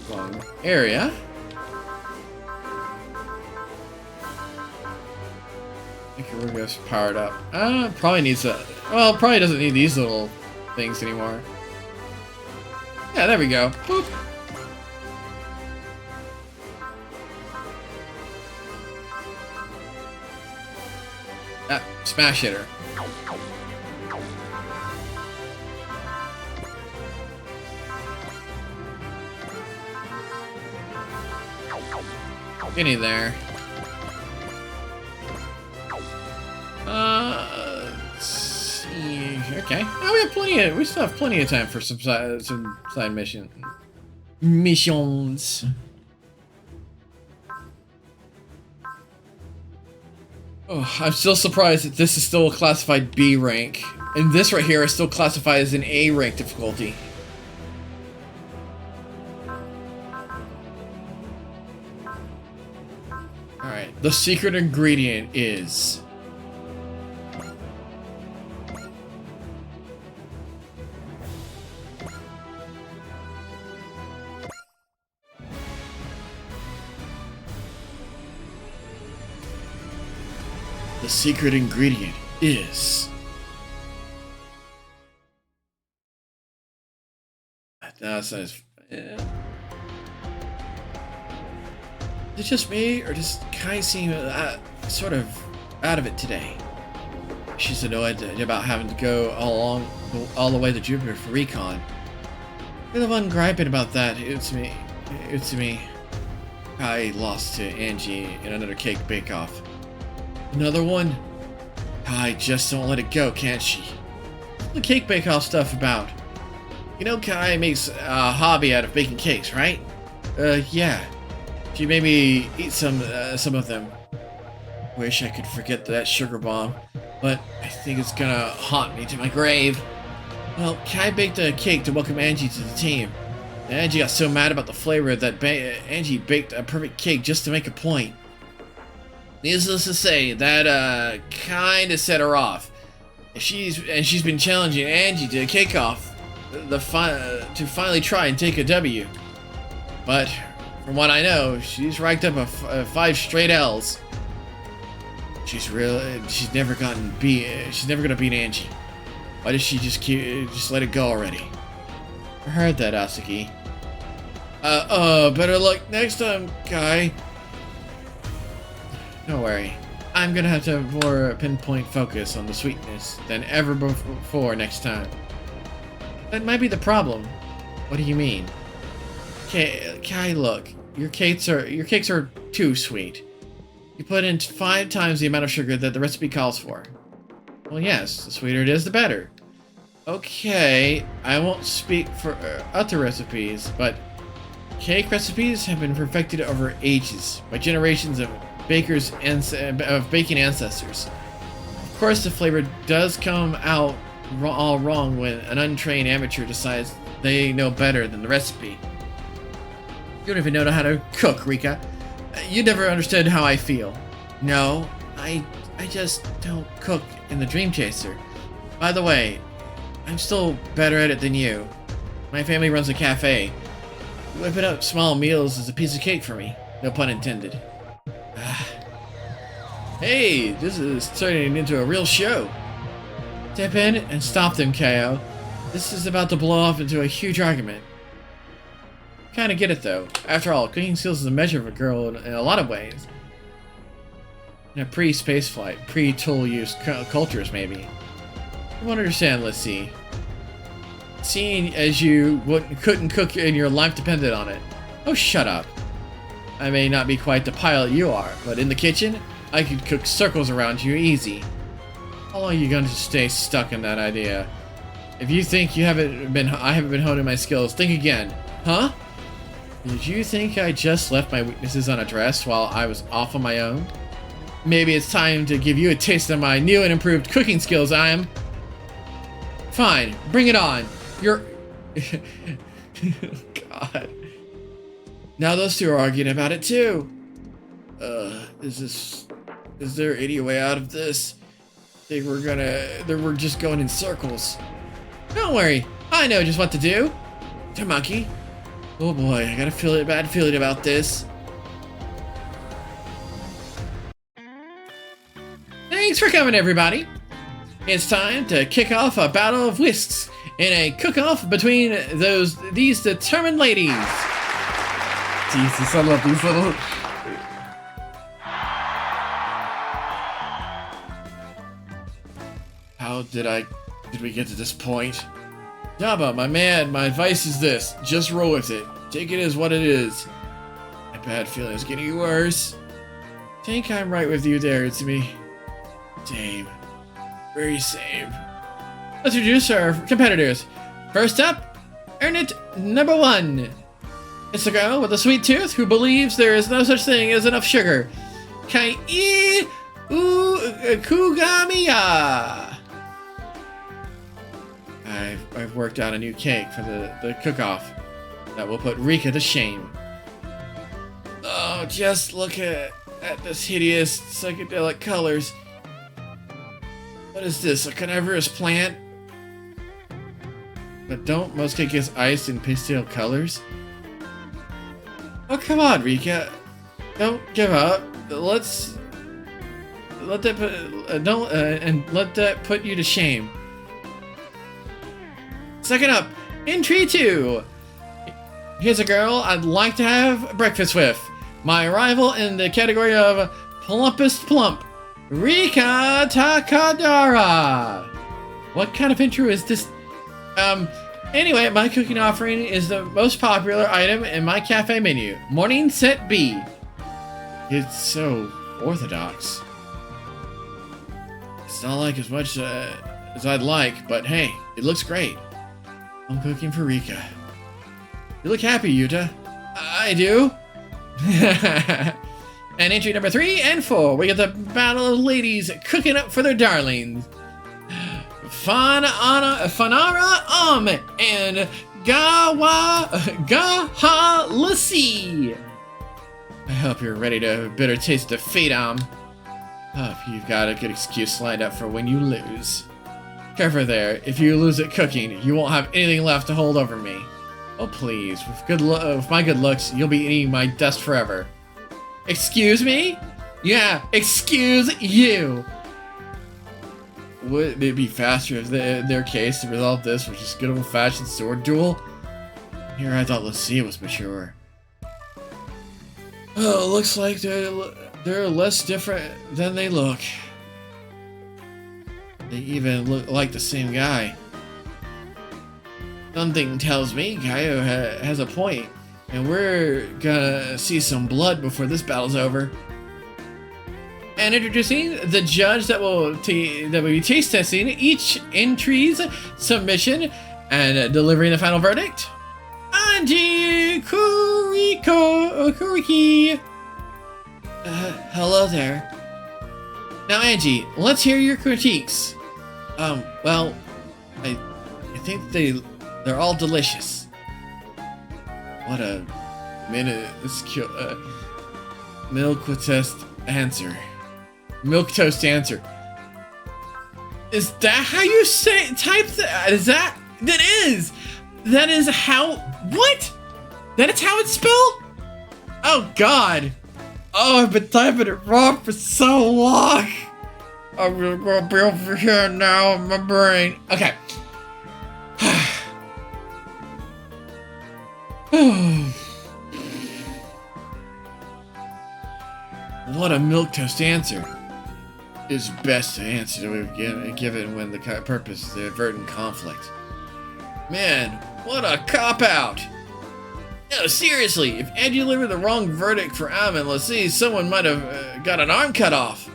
Wrong area. I think we're just powered up. Probably needs a. Well, probably doesn't need these little things anymore. Yeah, there we go. Boop. Smash Hitter. Get in there. Let's see. Okay. Oh, we still have plenty of time for some side missions. Oh, I'm still surprised that this is still a classified B rank, and this right here is still classified as an A rank difficulty. Alright, the secret ingredient is... The secret ingredient is... No, it's not as... Is it just me, or does Kai seem sort of out of it today? She's annoyed about having to go all the way to Jupiter for recon. You're the one griping about that. It's me. Kai lost to Angie in another cake bake-off. Another one? Kai just don't let it go, can't she? What's the cake bake-off stuff about? You know Kai makes a hobby out of baking cakes, right? Yeah. She made me eat some of them. Wish I could forget that sugar bomb, but I think it's gonna haunt me to my grave. Well, Kai baked a cake to welcome Angie to the team. And Angie got so mad about the flavor that Angie baked a perfect cake just to make a point. Needless to say, that kinda set her off. She's been challenging Angie to kick off to finally try and take a W. But from what I know, she's racked up a 5 straight L's. She's never gonna beat Angie. Why does she just let it go already? I heard that, Asuki. Better luck next time, Kai. Don't worry. I'm gonna have to have more pinpoint focus on the sweetness than ever before next time. That might be the problem. What do you mean? Kai, look. Your cakes are too sweet. You put in 5 times the amount of sugar that the recipe calls for. Well, yes, the sweeter it is, the better. Okay, I won't speak for other recipes, but cake recipes have been perfected over ages by generations of baking ancestors. Of course, the flavor does come out all wrong when an untrained amateur decides they know better than the recipe. You don't even know how to cook, Rika. You never understood how I feel. No, I just don't cook in the Dream Chaser. By the way, I'm still better at it than you. My family runs a cafe. Whipping up small meals is a piece of cake for me. No pun intended. Hey, this is turning into a real show. Step in and stop them, KO. This is about to blow off into a huge argument. Kinda get it though. After all, cooking skills is a measure of a girl in a lot of ways. In a pre-spaceflight, pre-tool use cultures maybe. I won't understand, let's see. Seeing as you couldn't cook and your life depended on it. Oh, shut up. I may not be quite the pilot you are, but in the kitchen, I could cook circles around you easy. How long are you going to stay stuck in that idea? If you think I haven't been honing my skills, think again. Huh? Did you think I just left my weaknesses unaddressed while I was off on my own? Maybe it's time to give you a taste of my new and improved cooking skills, Fine, bring it on. You're... God. Now those two are arguing about it too. Is there any way out of this? They were just going in circles. Don't worry, I know just what to do. Tamaki. Oh boy, I got a bad feeling about this. Thanks for coming, everybody. It's time to kick off a battle of whisks in a cook-off between these determined ladies. Jesus, I love these little... How did we get to this point? Yaba, my man, my advice is this. Just roll with it. Take it as what it is. My bad feeling is getting worse. Think I'm right with you there, it's me. Same. Very same. Let's introduce our competitors. First up, earn it number 1. It's a girl with a sweet tooth who believes there is no such thing as enough sugar. Kai Kugamiya. I've worked out a new cake for the cook-off that will put Rika to shame. Oh, just look at this hideous psychedelic colors. What is this, a carnivorous plant? But don't most cake get iced in pastel colors? Oh, come on, Rika. Don't give up. Let that put you to shame. Second up, entry 2. Here's a girl I'd like to have breakfast with. My rival in the category of plumpest plump, Rika Takadara. What kind of intro is this? Anyway, my cooking offering is the most popular item in my cafe menu. Morning set B. It's so orthodox. It's not like as much as I'd like, but hey, it looks great. I'm cooking for Rika. You look happy, Yuta. I do. And entry number 3 and 4, we get the battle of ladies cooking up for their darlings. Fanara and Gahalasi. I hope you're ready to have a bitter taste of fate, Hope you've got a good excuse lined up for when you lose. Careful there, if you lose at cooking, you won't have anything left to hold over me. Oh please, with my good looks, you'll be eating my dust forever. Excuse me? Yeah, excuse you! Would it be faster if in their case to resolve this with just good old-fashioned sword duel? Here I thought Lucia was mature. Oh, looks like they're less different than they look. They even look like the same guy. Something tells me Gaio has a point, and we're gonna see some blood before this battle's over. And introducing the judge that will be taste testing each entry's submission and delivering the final verdict, Angie Kuriki. Hello there. Now, Angie, let's hear your critiques. Well, I think they're all delicious. What a milk toast answer. Is that how you type that? That is how, what? That is how it's spelled? Oh God. Oh, I've been typing it wrong for so long. I'm gonna be over here now in my brain. Okay. What a milquetoast answer. Is best to answer that we've given when the purpose is to avert conflict. Man, what a cop-out! No, seriously, if Angie delivered the wrong verdict for Almond, let's see, someone might have got an arm cut off.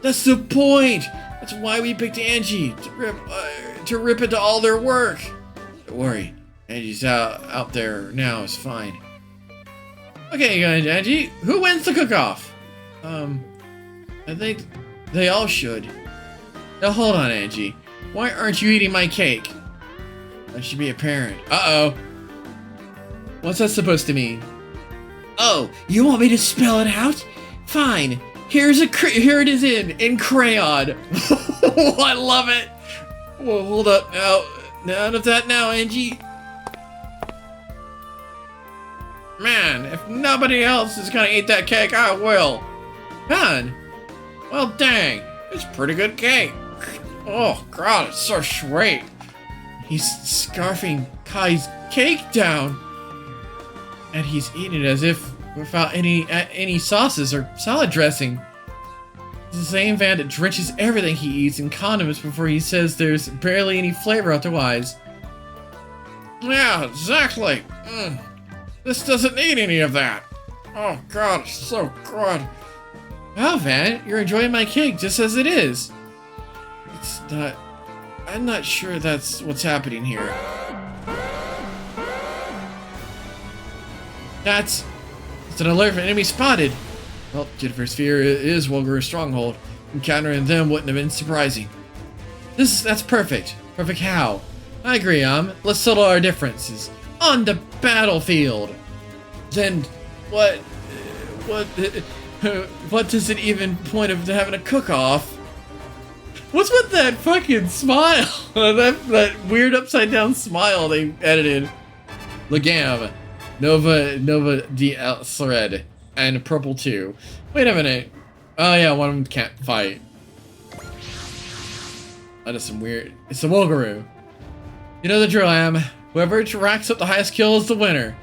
That's the point! That's why we picked Angie, to rip into all their work. Don't worry, Angie's out there now, it's fine. Okay, guys, Angie, who wins the cook-off? I think they all should. Now hold on, Angie. Why aren't you eating my cake? That should be apparent. Uh-oh. What's that supposed to mean? Oh, you want me to spell it out? Fine. Here it is in crayon. I love it. Well, hold up now. None of that now, Angie. Man, if nobody else is gonna eat that cake, I will. Man, well dang, it's pretty good cake. Oh God, it's so sweet. He's scarfing Kai's cake down, and he's eating it as if without any sauces or salad dressing. It's the same van that drenches everything he eats in condiments before he says there's barely any flavor otherwise. Yeah, exactly. This doesn't need any of that. Oh God, it's so good. Wow, Van, you're enjoying my cake just as it is. It's not... I'm not sure that's what's happening here. It's an alert for enemy spotted. Well, Jennifer's Sphere is Wolgaru's stronghold. Encountering them wouldn't have been surprising. That's perfect. Perfect how? I agree, let's settle our differences. On the battlefield! Then, what does it even point of having a cook-off? What's with that fucking smile? that weird upside-down smile they edited. Legam, Nova DL Thread, and Purple 2. Wait a minute. Oh yeah, one of them can't fight. That is some weird... It's a Wolgaru. You know the drill, Am. Whoever racks up the highest kill is the winner.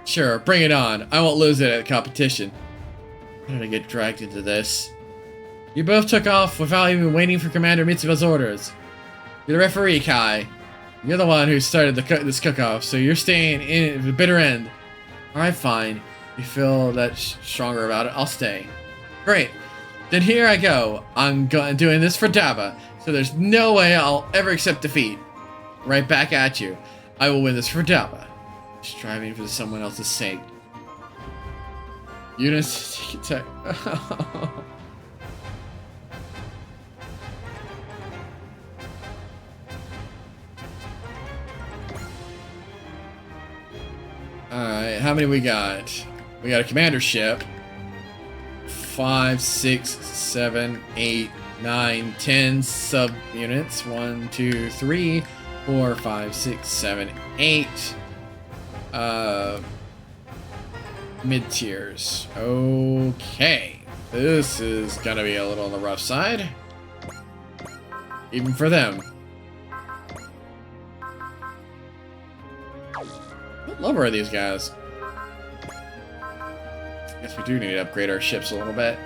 Sure, bring it on. I won't lose it at the competition. How did I get dragged into this? You both took off without even waiting for Commander Mitsuba's orders. You're the referee, Kai. You're the one who started this cook-off, so you're staying in the bitter end. Alright, fine. You feel that stronger about it, I'll stay. Great. Then here I go. I'm doing this for Daba, so there's no way I'll ever accept defeat. Right back at you. I will win this for Daba. Striving for someone else's sake. Units attack. Alright, how many we got? We got a commander ship. 5, 6, 7, 8, 9, 10 sub-units. 1, 2, 3, 4, 5, 6, 7, 8. Mid-tiers. Okay. This is gonna be a little on the rough side. Even for them. What level are these guys? Guess we do need to upgrade our ships a little bit.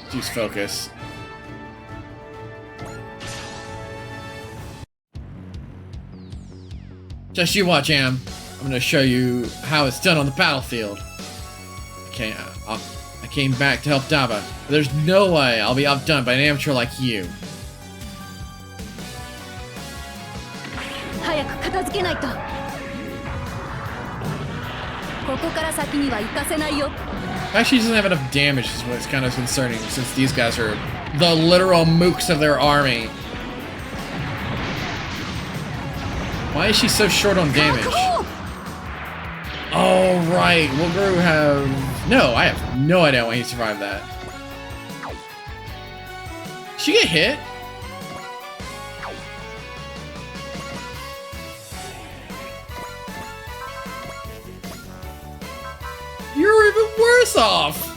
Let's use focus. Just you watch, Am. I'm gonna show you how it's done on the battlefield. Okay, I came back to help Daba. But there's no way I'll be outdone by an amateur like you. 早く片付けないと。ここから先には行かせないよ。 Actually, he doesn't have enough damage, is what's kind of concerning, since these guys are the literal mooks of their army. Why is she so short on damage? Oh, right. Wolgaru have... No, I have no idea why he survived that. Did she get hit? You're even worse off!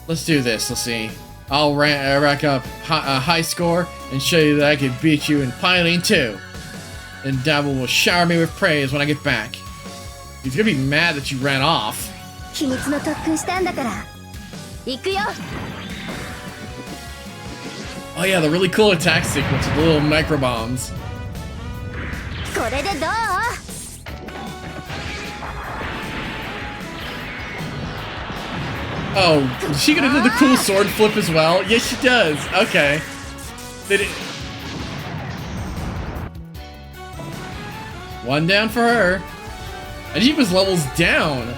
Let's do this, let's see. I'll rack up a high score and show you that I can beat you in piloting too. And Dabble will shower me with praise when I get back. He's gonna be mad that you ran off. 秘密の特訓したんだから行くよ Oh yeah, the really cool attack sequence with the little micro bombs. これでどう Oh, is she gonna do the cool sword flip as well? Yes, she does. Okay. Did it... One down for her. Ajiba's level's down.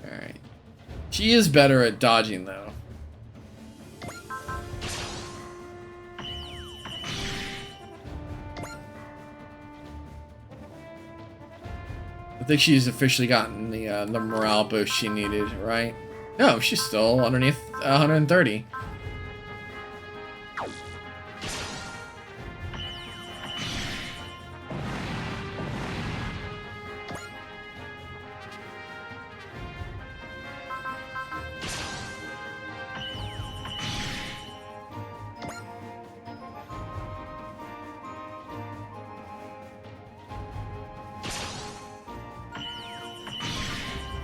Alright. She is better at dodging, though. I think she's officially gotten the morale boost she needed, right? No, she's still underneath 130.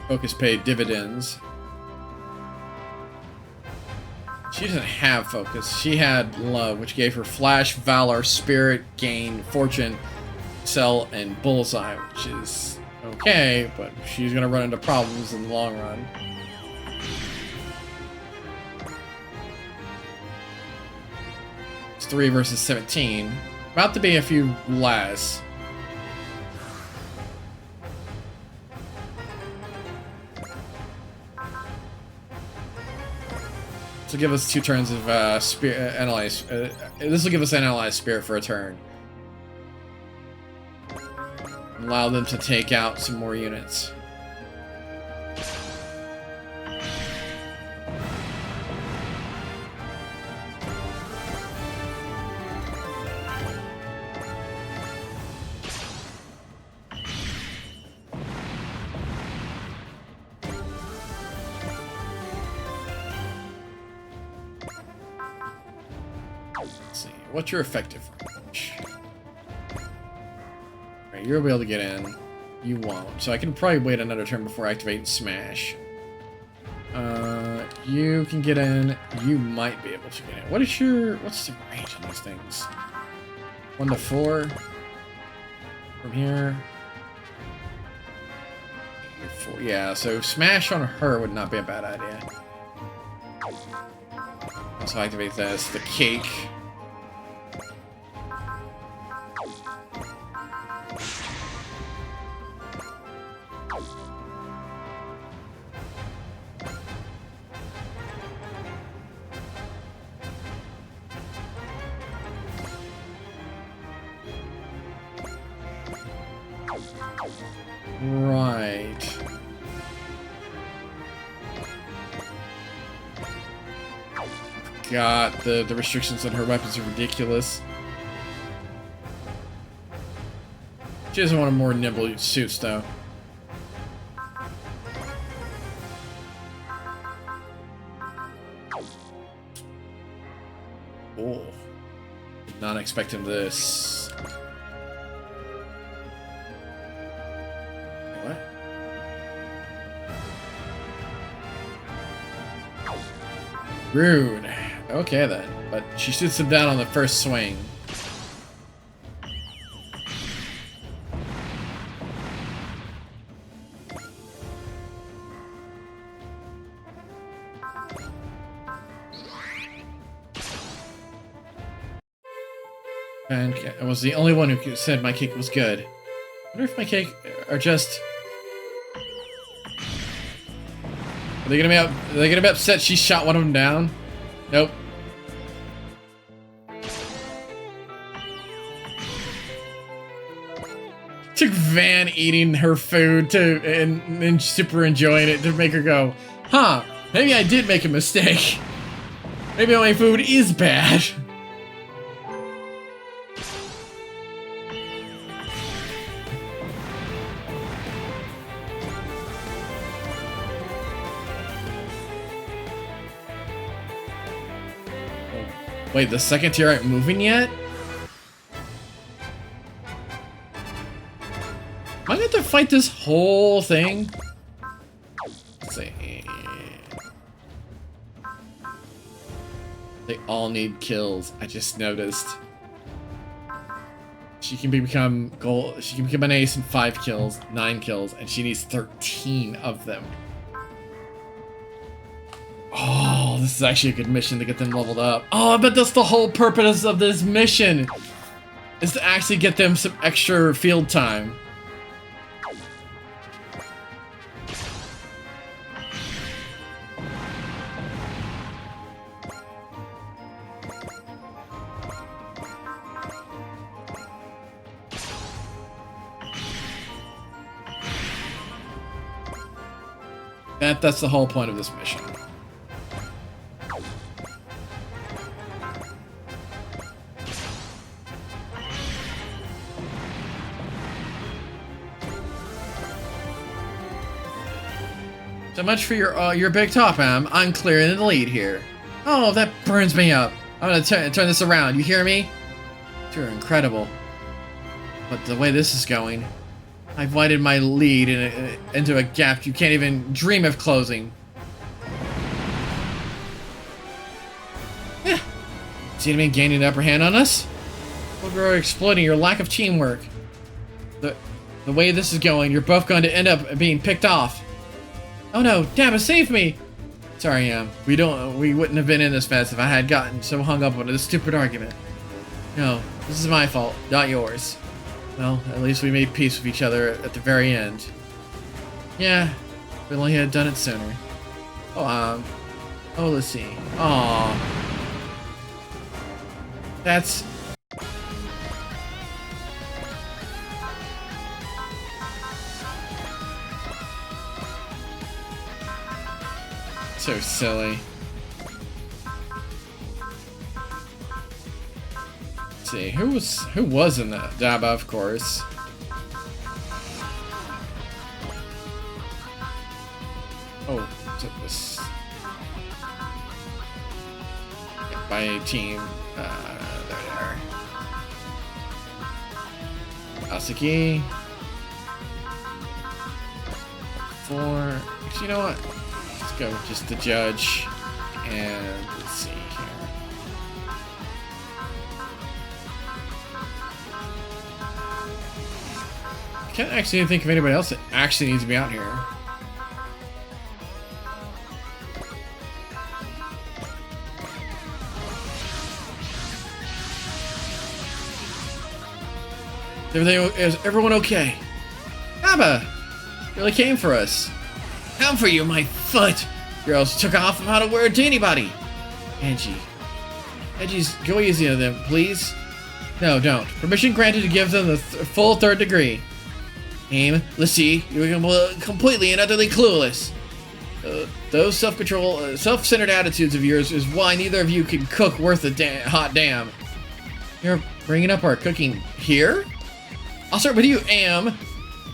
Focus paid dividends. She doesn't have focus. She had love, which gave her flash, valor, spirit, gain, fortune, excel, and bullseye, which is okay, but she's gonna run into problems in the long run. It's 3 versus 17. About to be a few less. This will give us 2 turns of spirit analyze. This will give us analyze spirit for a turn. Allow them to take out some more units. Let's see. What's your effective range? Right, you'll be able to get in. You won't. So I can probably wait another turn before activating Smash. You can get in. You might be able to get in. What's the range on these things? 1 to 4. From here. 4. Yeah, so Smash on her would not be a bad idea. Also activate this. The cake. Right. God, the restrictions on her weapons are ridiculous. She doesn't want a more nimble suits, though. Oh. Did not expect him this. What? Rude. Okay then, but she shoots him down on the first swing. And I was the only one who said my cake was good. I wonder if my cake are just... Are they gonna be upset she shot one of them down? Nope. Took Van eating her food and super enjoying it to make her go, huh, maybe I did make a mistake. Maybe my food is bad. Wait, the second tier aren't moving yet? Am I gonna have to fight this whole thing? Let's see. They all need kills. I just noticed. She can become gold. She can become an ace in 5 kills, 9 kills, and she needs 13 of them. Oh, this is actually a good mission to get them leveled up. Oh, I bet that's the whole purpose of this mission, is to actually get them some extra field time. That's the whole point of this mission. So much for your big top, Am. I'm clearing the lead here. Oh, that burns me up. I'm gonna turn this around. You hear me? You're incredible. But the way this is going, I've widened my lead into a gap you can't even dream of closing. Yeah. Is the enemy gaining the upper hand on us? We're exploiting your lack of teamwork. The way this is going, you're both going to end up being picked off. Oh no, Dabba, save me! Sorry, we wouldn't have been in this mess if I had gotten so hung up on this stupid argument. No, this is my fault, not yours. Well, at least we made peace with each other at the very end. Yeah, if we only had done it sooner. Oh, let's see. Aw. That's... so silly. Let's see, who was in that? Dabba, of course. Oh, took this by team. There they are. Asaki. 4. Actually, you know what? Let's go with just the judge. And let's see here. I can't actually think of anybody else that actually needs to be out here. Is everyone okay? Abba! Really came for us. Come for you, my foot! Girls took off without a word to anybody. Angie's, go easy on them, please. No, don't. Permission granted to give them the full 3rd degree. Aim, let's see, you're completely and utterly clueless. Those self-centered attitudes of yours is why neither of you can cook worth a hot damn. You're bringing up our cooking here? I'll start with you, Am.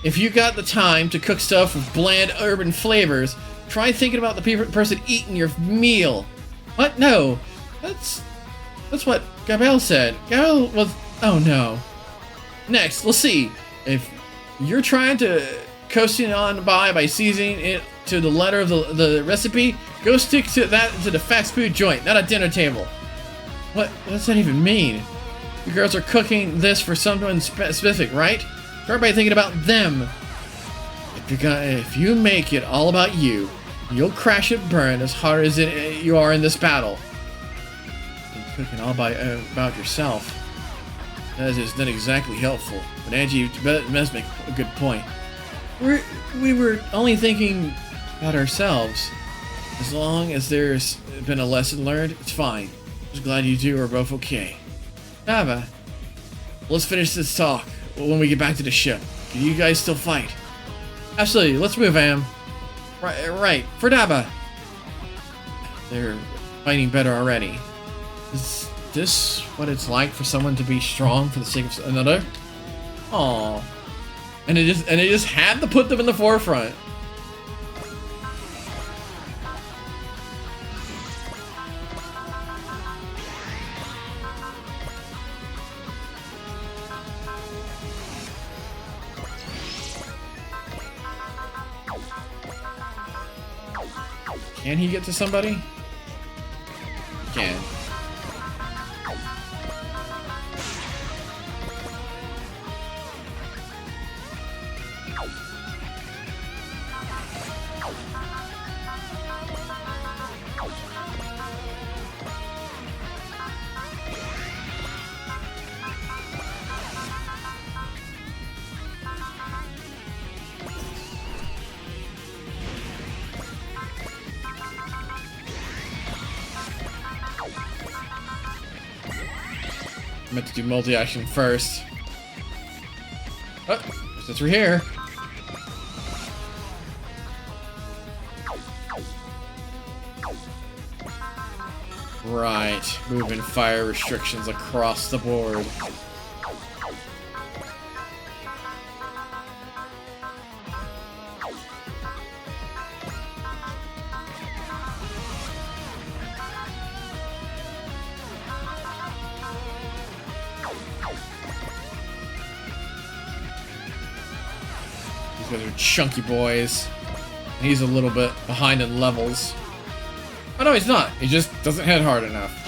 If you got the time to cook stuff with bland urban flavors, try thinking about the person eating your meal. What? No. That's what Gabrielle said. Gabrielle was... oh no. Next, let's see. If you're trying to coasting on by seasoning it to the letter of the recipe, go stick to the fast food joint, not a dinner table. What does that even mean? You girls are cooking this for someone specific, right? Start by thinking about them. If you make it all about you, you'll crash and burn as hard as you are in this battle. And cooking all about yourself. That is not exactly helpful. But Angie does make a good point. We were only thinking about ourselves. As long as there's been a lesson learned, it's fine. Just glad you two are both okay. Dabba, let's finish this talk when we get back to the ship. Can you guys still fight? Absolutely, let's move, Am. Right, for Dabba. They're fighting better already. Is this what it's like for someone to be strong for the sake of another? Aww. And it just had to put them in the forefront. Can he get to somebody? He can. I meant to do multi-action first. Oh, since we're here. Right, moving fire restrictions across the board. These guys are chunky boys. He's a little bit behind in levels. Oh no, he's not. He just doesn't hit hard enough.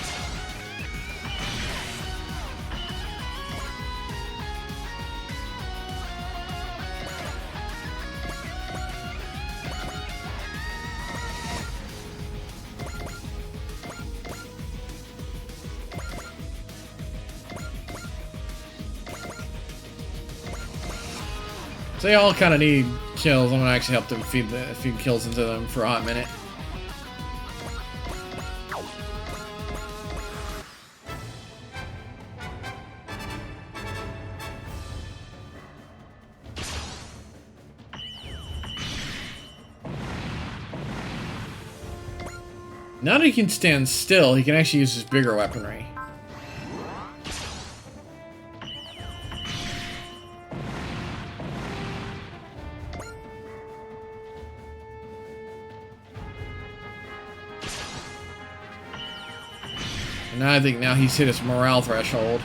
So they all kind of need kills. I'm gonna actually help them feed kills into them for a hot minute. Now that he can stand still, he can actually use his bigger weaponry. And now I think he's hit his morale threshold.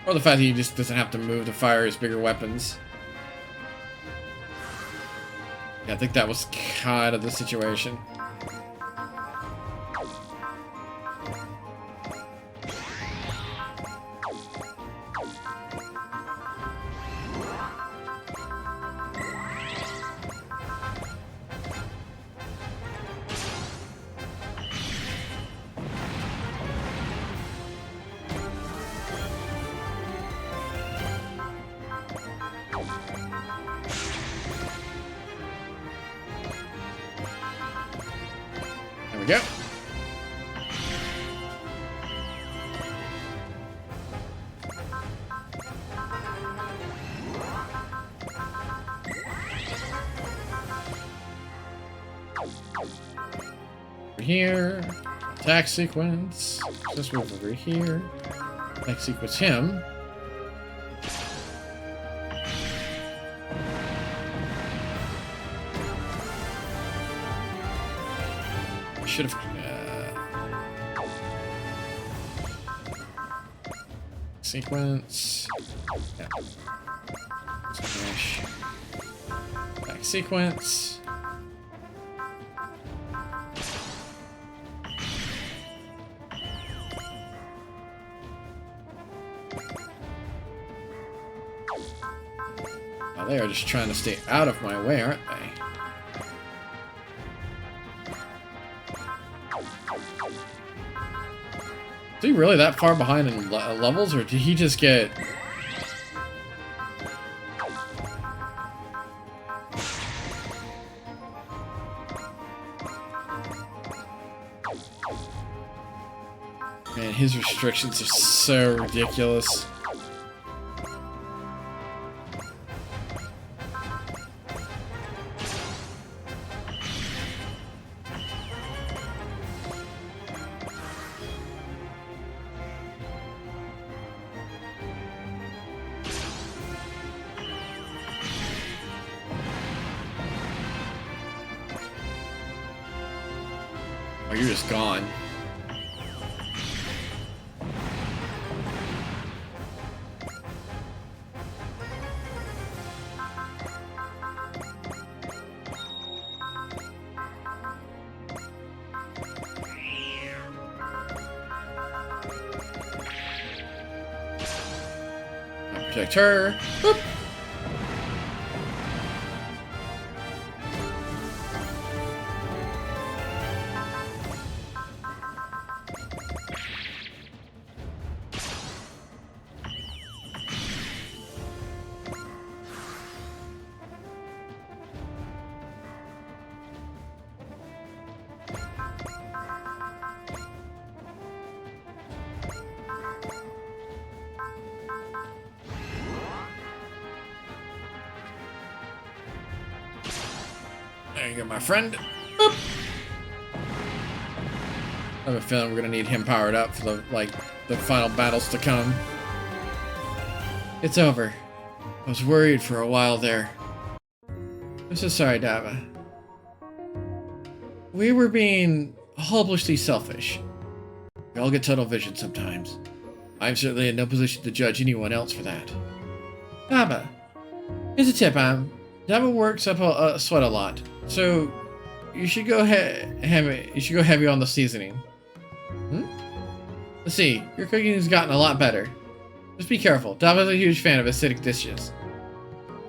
Or the fact that he just doesn't have to move to fire his bigger weapons. Yeah, I think that was kind of the situation. There we go. Over here. Attack sequence. Just move over here. Attack sequence him. Should have. Sequence. Yeah. Smash. Back sequence. Now they are just trying to stay out of my way, aren't they? Is he really that far behind in levels, or did he just get... Man, his restrictions are so ridiculous. Oh, you're just gone. Protect her. Boop. There you go, my friend. Boop. I have a feeling we're gonna need him powered up for the final battles to come. It's over. I was worried for a while there. I'm so sorry, Dava. We were being hopelessly selfish. We all get tunnel vision sometimes. I'm certainly in no position to judge anyone else for that. Dava, Here's a tip, Daba works up a sweat a lot, so you should go heavy. You should go heavy on the seasoning. Let's see. Your cooking has gotten a lot better. Just be careful. Daba's a huge fan of acidic dishes.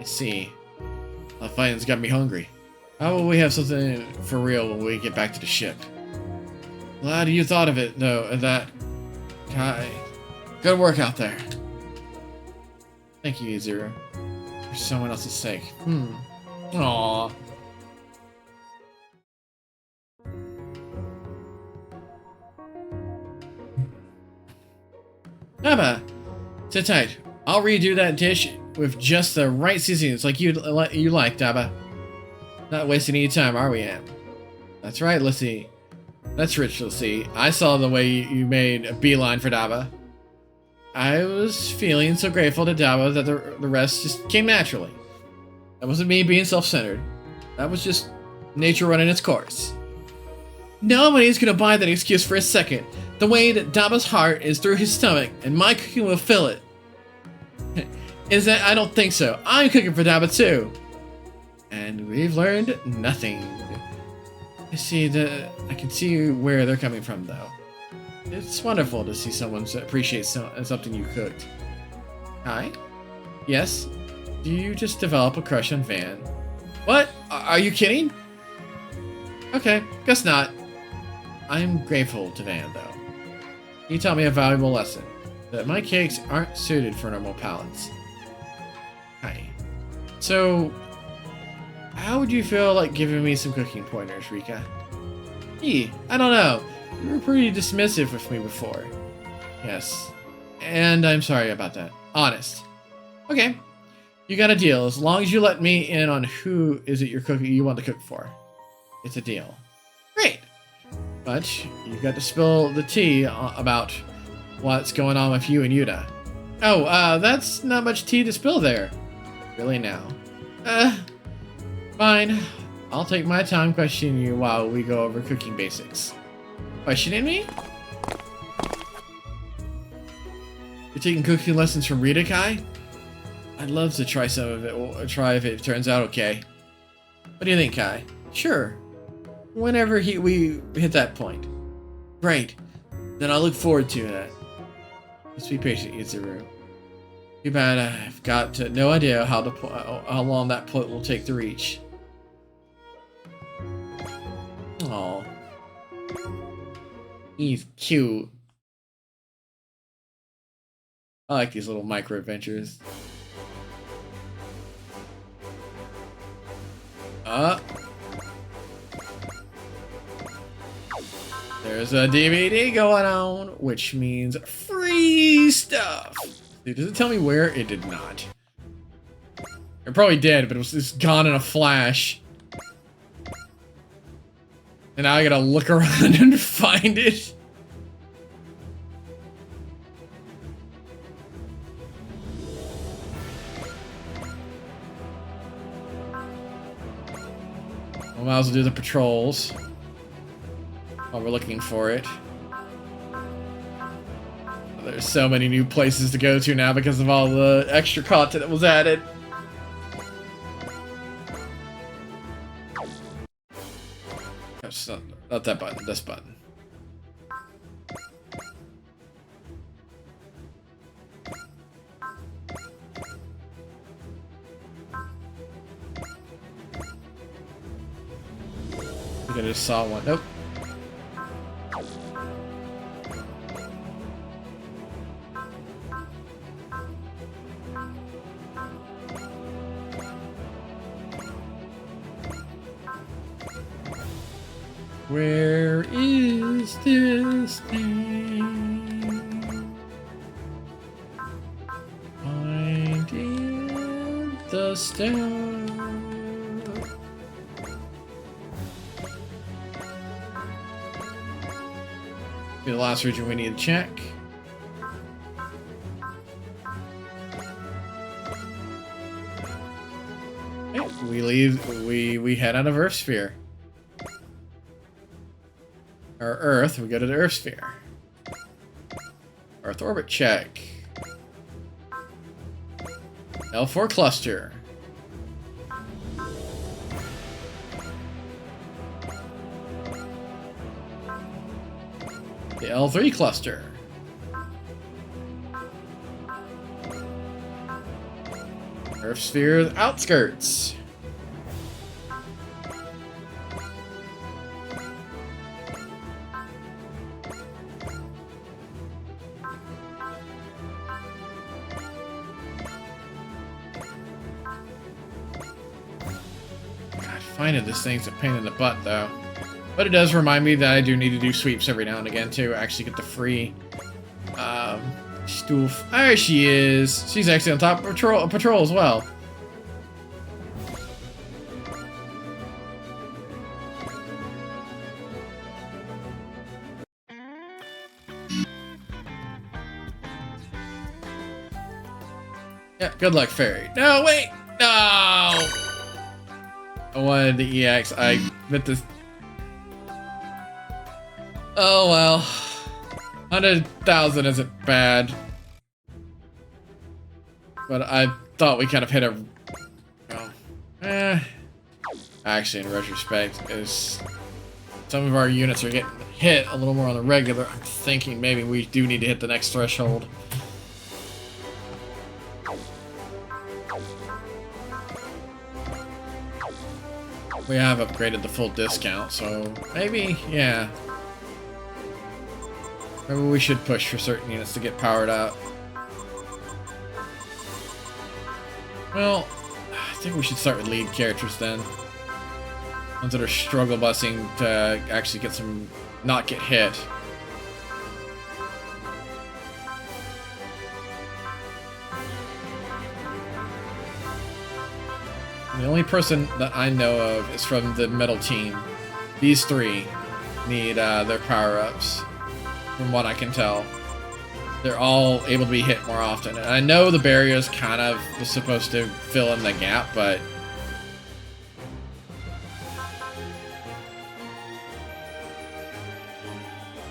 I see. The fighting's got me hungry. How will we have something for real when we get back to the ship? Glad you thought of it, though. That guy. Good work out there. Thank you, Izuru. For someone else's sake. Aww. Daba, sit tight. I'll redo that dish with just the right seasonings, like you like, Daba. Not wasting any time, are we, Am? That's right, Lissy. That's rich, Lissy. I saw the way you made a beeline for Daba. I was feeling so grateful to Daba that the rest just came naturally. That wasn't me being self-centered. That was just nature running its course. Nobody's gonna buy that excuse for a second. The way that Daba's heart is through his stomach, and my cooking will fill it. Is that? I don't think so. I'm cooking for Daba too. And we've learned nothing. I can see where they're coming from, though. It's wonderful to see someone appreciate something you cooked. Hi? Yes? Do you just develop a crush on Van? What? Are you kidding? Okay, guess not. I'm grateful to Van, though. He taught me a valuable lesson. That my cakes aren't suited for normal palates. Hi. So, how would you feel like giving me some cooking pointers, Rika? I don't know. You were pretty dismissive with me before. Yes. And I'm sorry about that. Honest. Okay. You got a deal. As long as you let me in on who is it you want to cook for. It's a deal. Great. But you got to spill the tea about what's going on with you and Yuta. Oh, that's not much tea to spill there. Really now. Fine. I'll take my time questioning you while we go over cooking basics. Questioning me? You're taking cooking lessons from Rita, Kai? I'd love to try some of it. We'll try if it turns out okay. What do you think, Kai? Sure. Whenever we hit that point. Great. Then I'll look forward to that. Just be patient, Izuru. Too bad I've got no idea how long that plot will take to reach. Aww. He's cute. I like these little micro adventures. There's a DVD going on, which means free stuff. Dude, does it tell me where? It did not. It probably did, but it was just gone in a flash. And now I gotta look around and find it. We might as well do the patrols while we're looking for it. There's so many new places to go to now because of all the extra content that was added. That's not that button, this button. I think I just saw one. Nope. Where is this thing? Finding the stone. Be the last region we need to check. Okay, we leave. We head out of Earth Sphere. Or Earth, we go to the Earth Sphere. Earth orbit check. L4 cluster. The L3 cluster. Earth sphere outskirts. God, finding this thing's a pain in the butt, though. But it does remind me that I do need to do sweeps every now and again to actually get the free stoof. There she is. She's actually on top of patrol as well. Yeah, good luck, fairy. No, wait! No! I wanted the EX. I meant this. Oh well. 100,000 isn't bad. But I thought we kind of hit a... Actually, in retrospect, is some of our units are getting hit a little more on the regular. I'm thinking maybe we do need to hit the next threshold. We have upgraded the full discount, so maybe, yeah. Maybe we should push for certain units to get powered up. Well, I think we should start with lead characters then. Ones that are struggle busing to actually get some, not get hit. The only person that I know of is from the metal team. These three need their power-ups, from what I can tell. They're all able to be hit more often. And I know the barriers kind of was supposed to fill in the gap, but...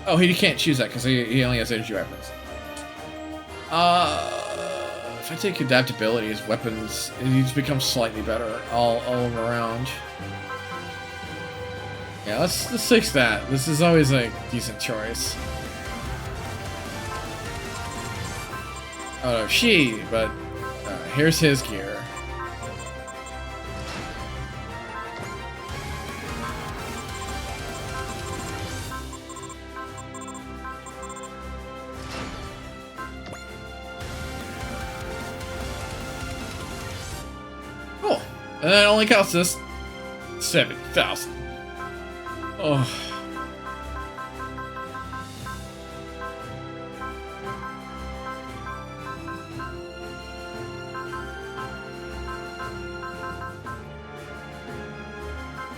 Oh, he can't choose that because he only has energy weapons. If I take adaptability, his weapons, he's become slightly better all around. Yeah, let's fix that. This is always a decent choice. Oh no, she, but here's his gear. Cool. And that only costs us 7,000. Oh.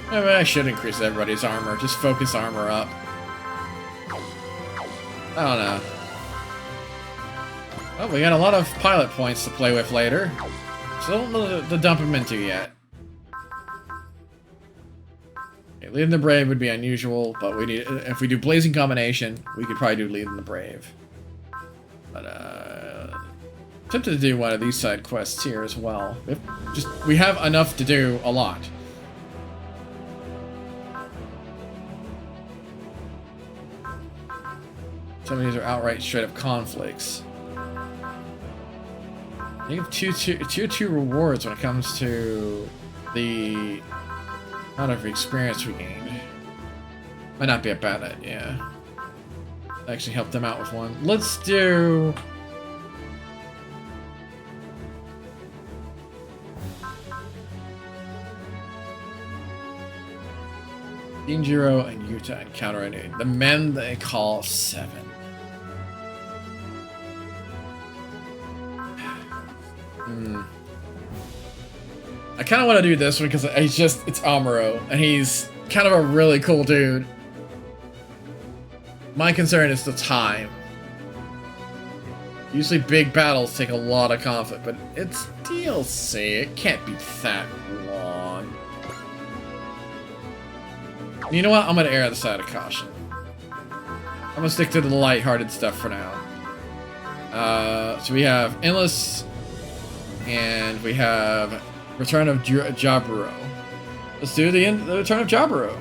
Maybe I should increase everybody's armor. Just focus armor up. I don't know. Oh, we got a lot of pilot points to play with later. So don't know to dump them into yet. Okay, leading the Brave would be unusual, but we need, if we do Blazing Combination, we could probably do Leading the Brave. But tempted to do one of these side quests here as well. We have enough to do a lot. Some of these are outright straight up conflicts. You have tier 2 rewards when it comes to the amount of experience we gained. Might not be a bad idea. Actually help them out with one. Let's do... Injiro and Yuta encounter a new. The men they call 7. I kind of want to do this one because it's Amuro, and he's kind of a really cool dude. My concern is the time. Usually big battles take a lot of conflict, but it's DLC. It can't be that long. You know what? I'm going to err on the side of caution. I'm going to stick to the lighthearted stuff for now. So we have Endless, and we have Return of Jaburo. Let's do the Return of Jaburo.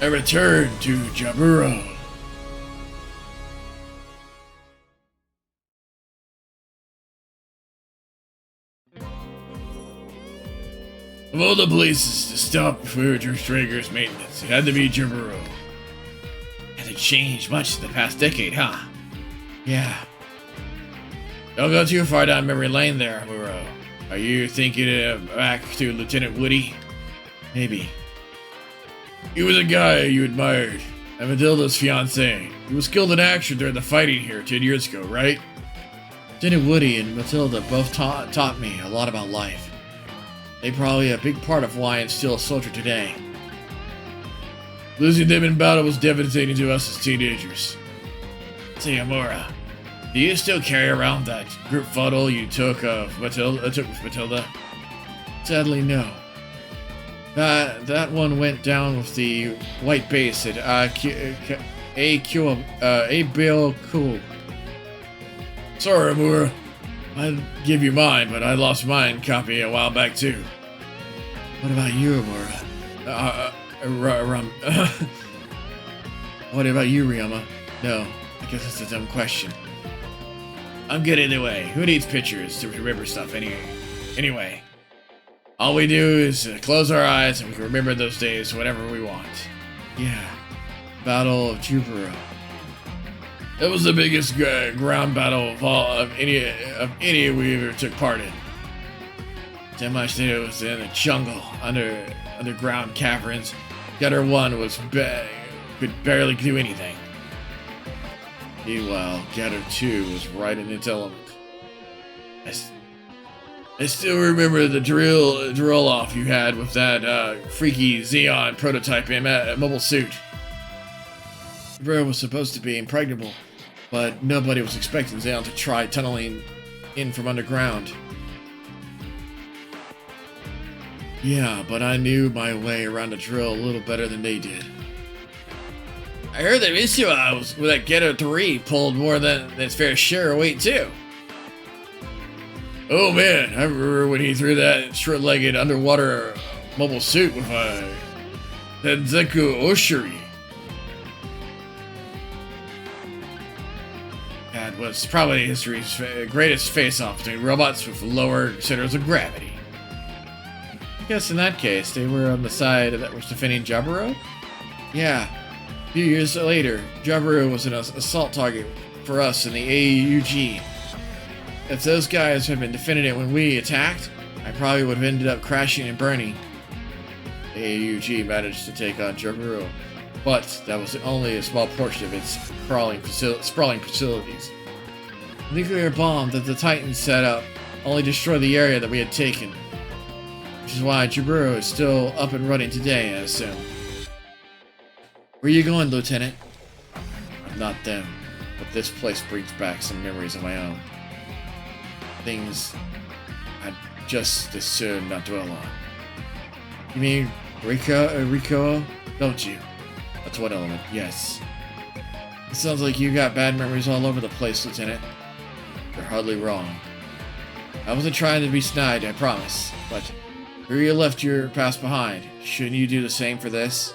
A return to Jaburo. Of all the places to stop for Drager's maintenance, it had to be Jaburo. Hasn't changed much in the past decade, huh? Yeah. Don't go too far down memory lane there, Muro. Are you thinking back to Lieutenant Woody? Maybe. He was a guy you admired, and Matilda's fiancé. He was killed in action during the fighting here 10 years ago, right? Lieutenant Woody and Matilda both taught me a lot about life. They probably a big part of why I'm still a soldier today. Losing them in battle was devastating to us as teenagers. Say, Amora, do you still carry around that group photo you took with Matilda? Sadly, no. That one went down with the white base at Abilco. Sorry, Amora. I'd give you mine, but I lost mine copy a while back too. What about you, Amora? What about you, Ryoma? No, I guess that's a dumb question. I'm good either way. Who needs pictures to remember stuff anyway? All we do is close our eyes and we can remember those days whenever we want. Yeah, Battle of Jubaro. It was the biggest ground battle of any we ever took part in. So much that it was in a jungle, underground caverns. Getter 1 could barely do anything. Meanwhile, Getter 2 was right in its element. I still remember the drill off you had with that freaky Xeon prototype mobile suit. The bird was supposed to be impregnable, but nobody was expecting Xeon to try tunneling in from underground. Yeah, but I knew my way around the drill a little better than they did. I heard that Mitsuha with that Getter 3 pulled more than its fair share of weight too. Oh man, I remember when he threw that short-legged underwater mobile suit with a Tenzeku Oshiri. That was probably history's greatest face-off between robots with lower centers of gravity. I guess in that case, they were on the side that was defending Jaburo? Yeah. A few years later, Jaburo was an assault target for us in the AUG. If those guys had been defending it when we attacked, I probably would have ended up crashing and burning. The AUG managed to take on Jaburo, but that was only a small portion of its sprawling facilities. The nuclear bomb that the Titans set up only destroyed the area that we had taken, which is why Jaburo is still up and running today, I assume. Where are you going, Lieutenant? I'm not them, but this place brings back some memories of my own. Things I'd just as soon not dwell on. You mean Rico? Don't you? That's one element, yes. It sounds like you got bad memories all over the place, Lieutenant. You're hardly wrong. I wasn't trying to be snide, I promise, but where you left your past behind, shouldn't you do the same for this?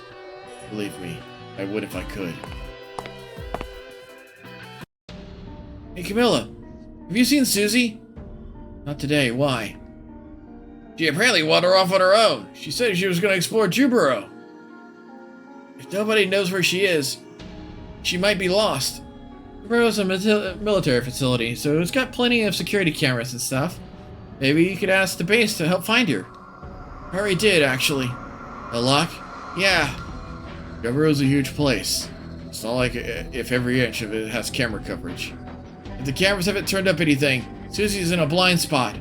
Believe me, I would if I could. Hey Camilla, have you seen Susie? Not today, why? She apparently wandered off on her own. She said she was going to explore Jubaro. If nobody knows where she is, she might be lost. Jubaro is a military facility, so it's got plenty of security cameras and stuff. Maybe you could ask the base to help find her. I already did, actually. No luck? Yeah. Jubaro's a huge place. It's not like if every inch of it has camera coverage. If the cameras haven't turned up anything, Susie's in a blind spot.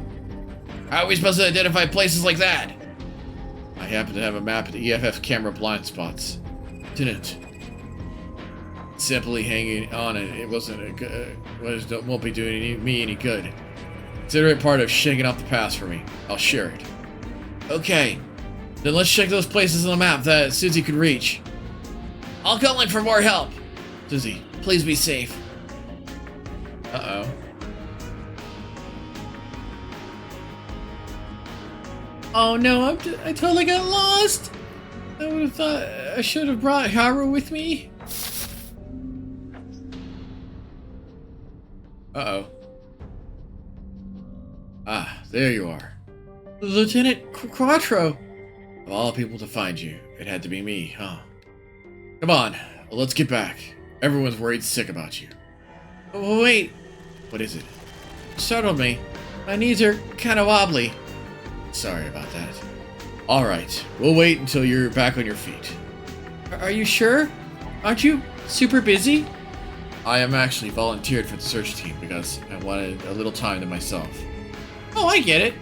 How are we supposed to identify places like that? I happen to have a map of the EFF camera blind spots. Didn't. Simply hanging on it won't be doing me any good. Consider it part of shaking off the past for me. I'll share it. Okay, then let's check those places on the map that Susie could reach. I'll call in for more help. Susie, please be safe. Uh-oh. Oh no, I totally got lost. I would have thought I should have brought Haru with me. Uh-oh. Ah, there you are. Lieutenant Quattro. Of all people to find you, it had to be me, huh? Come on, let's get back. Everyone's worried sick about you. Oh, wait. What is it? Startled me. My knees are kind of wobbly. Sorry about that. Alright, we'll wait until you're back on your feet. Are you sure? Aren't you super busy? I am actually volunteered for the search team because I wanted a little time to myself. Oh, I get it.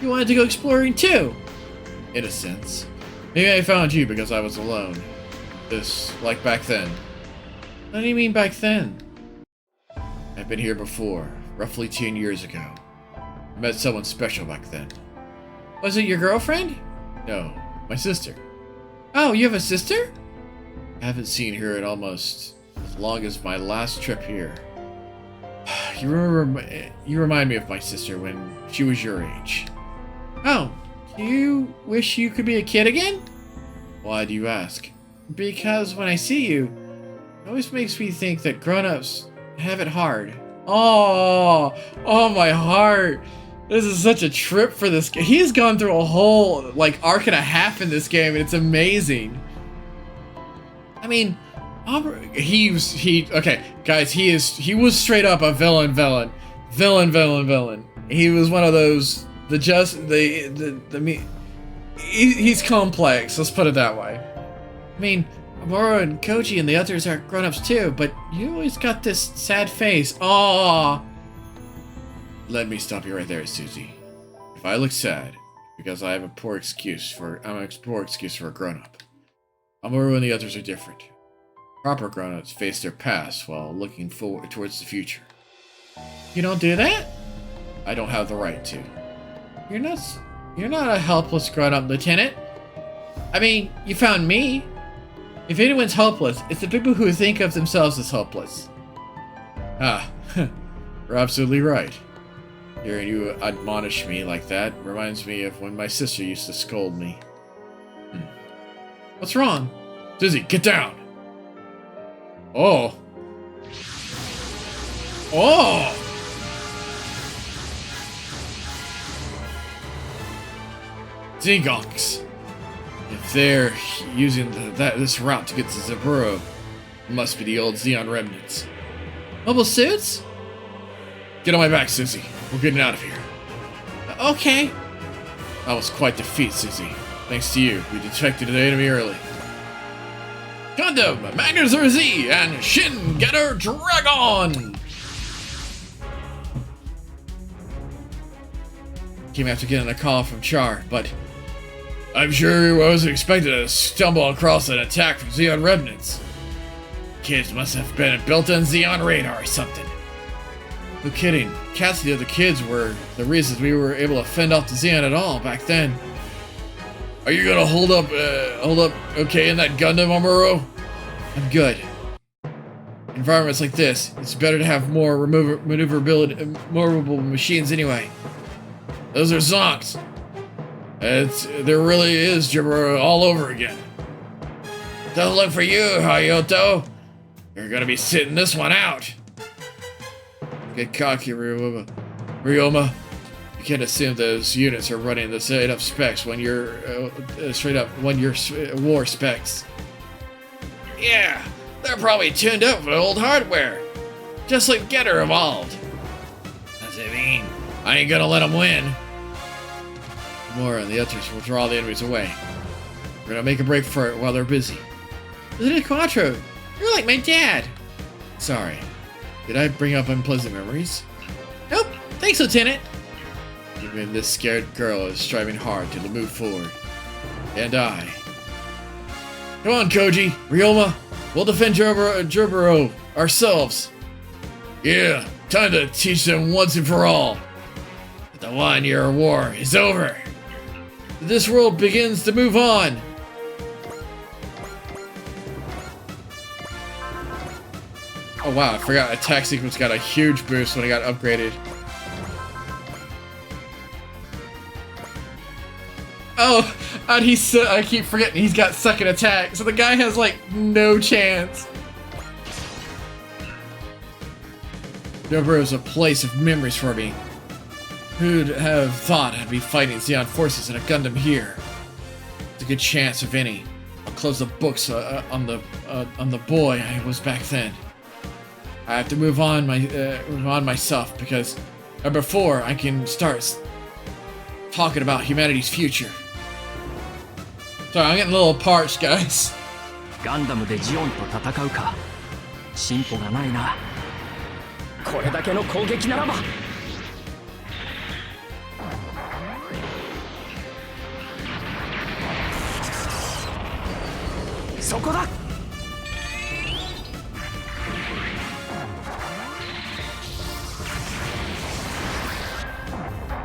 You wanted to go exploring too. In a sense. Maybe I found you because I was alone. Like back then. What do you mean back then? I've been here before, roughly 10 years ago. I met someone special back then. Was it your girlfriend? No, my sister. Oh, you have a sister? I haven't seen her in almost as long as my last trip here. You remind me of my sister when she was your age. Oh, do you wish you could be a kid again? Why do you ask? Because when I see you, it always makes me think that grown-ups have it hard. Oh, my heart. This is such a trip for this guy. He's gone through a whole, like, arc and a half in this game, and it's amazing. I mean, okay, guys, he was straight up a villain. He was one of those, he's complex, let's put it that way. I mean, Amuro and Koji and the others are grown-ups too, but you always got this sad face. Aww. Let me stop you right there, Susie. If I look sad, because I have a poor excuse for a grown-up. Amuro and the others are different. Proper grown-ups face their past while looking forward towards the future. You don't do that? I don't have the right to. You're not a helpless grown-up, Lieutenant. I mean, you found me. If anyone's hopeless, it's the people who think of themselves as hopeless. Ah, you're absolutely right. Hearing you admonish me like that reminds me of when my sister used to scold me. What's wrong? Susie, get down! Oh! Zingonks! If they're using this route to get to Zaburo, it must be the old Xeon remnants. Mobile suits? Get on my back, Susie. We're getting out of here. Okay. That was quite the feat, Susie. Thanks to you, we detected the enemy early. Gundam, Magnus Z, and Shin Getter Dragon! Came after getting a call from Char, but I'm sure I wasn't expected to stumble across an attack from Xeon remnants. Kids must have been a built-in Xeon radar or something. No kidding. Cats and the other kids were the reasons we were able to fend off the Xeon at all back then. Are you gonna hold up okay in that Gundam, Amuro? I'm good. Environments like this, it's better to have more movable machines anyway. Those are Zonks. There really is Jaburo all over again. Don't look for you, Hayato. You're gonna be sitting this one out. Get cocky, Ryoma. You can't assume those units are running the straight up specs when you're war specs. Yeah, they're probably tuned up with old hardware, just like Getter evolved. What's it mean? I ain't gonna let them win. Mora and the others will draw the enemies away. We're gonna make a break for it while they're busy. Lieutenant Quattro, you're like my dad. Sorry, did I bring up unpleasant memories? Nope, thanks, Lieutenant. Even this scared girl is striving hard to move forward. And I. Come on, Koji, Ryoma. We'll defend Jaburo ourselves. Yeah, time to teach them once and for all. The 1 year war is over. This world begins to move on. Oh wow, I forgot attack sequence got a huge boost when it got upgraded. Oh, And I keep forgetting he's got second attack, so the guy has like no chance. Joburo is a place of memories for me. Who'd have thought I'd be fighting Zeon forces in a Gundam here? It's a good chance, if any. I'll close the books on the boy I was back then. I have to move on myself because before I can start talking about humanity's future. Sorry, I'm getting a little parched, guys. ガンダムでジオンと戦うか。進歩がないな。これだけの攻撃ならば。そこだ。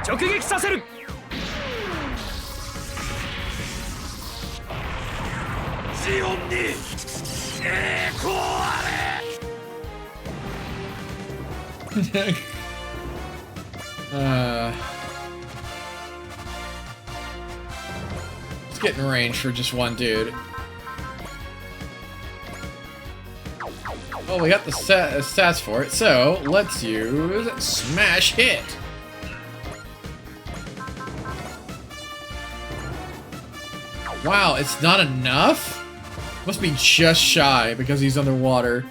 直撃させる。ジオンに栄光あれ。Let's get in range for just one dude. Well, we got the stats for it, so let's use Smash Hit. Wow, it's not enough? Must be just shy because he's underwater.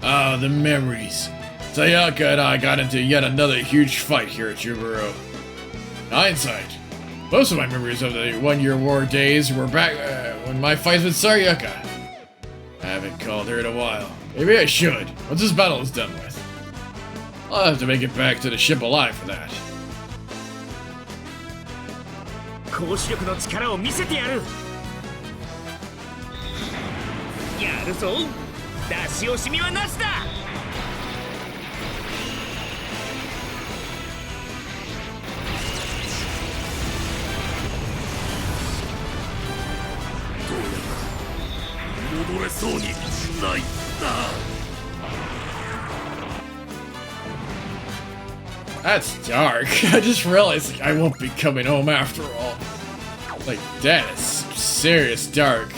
Ah, the memories. Sayaka and I got into yet another huge fight here at Jubaro. In hindsight, most of my memories of the one-year war days were back when my fights with Sayaka. I haven't called her in a while. Maybe I should, once this battle is done with. I'll have to make it back to the ship alive for that. 公視力の力を見せてやる。やるぞ。出し惜しみはなしだ。どうやら戻れそうにないな。 That's dark. I just realized like, I won't be coming home after all. Like, that is some serious dark.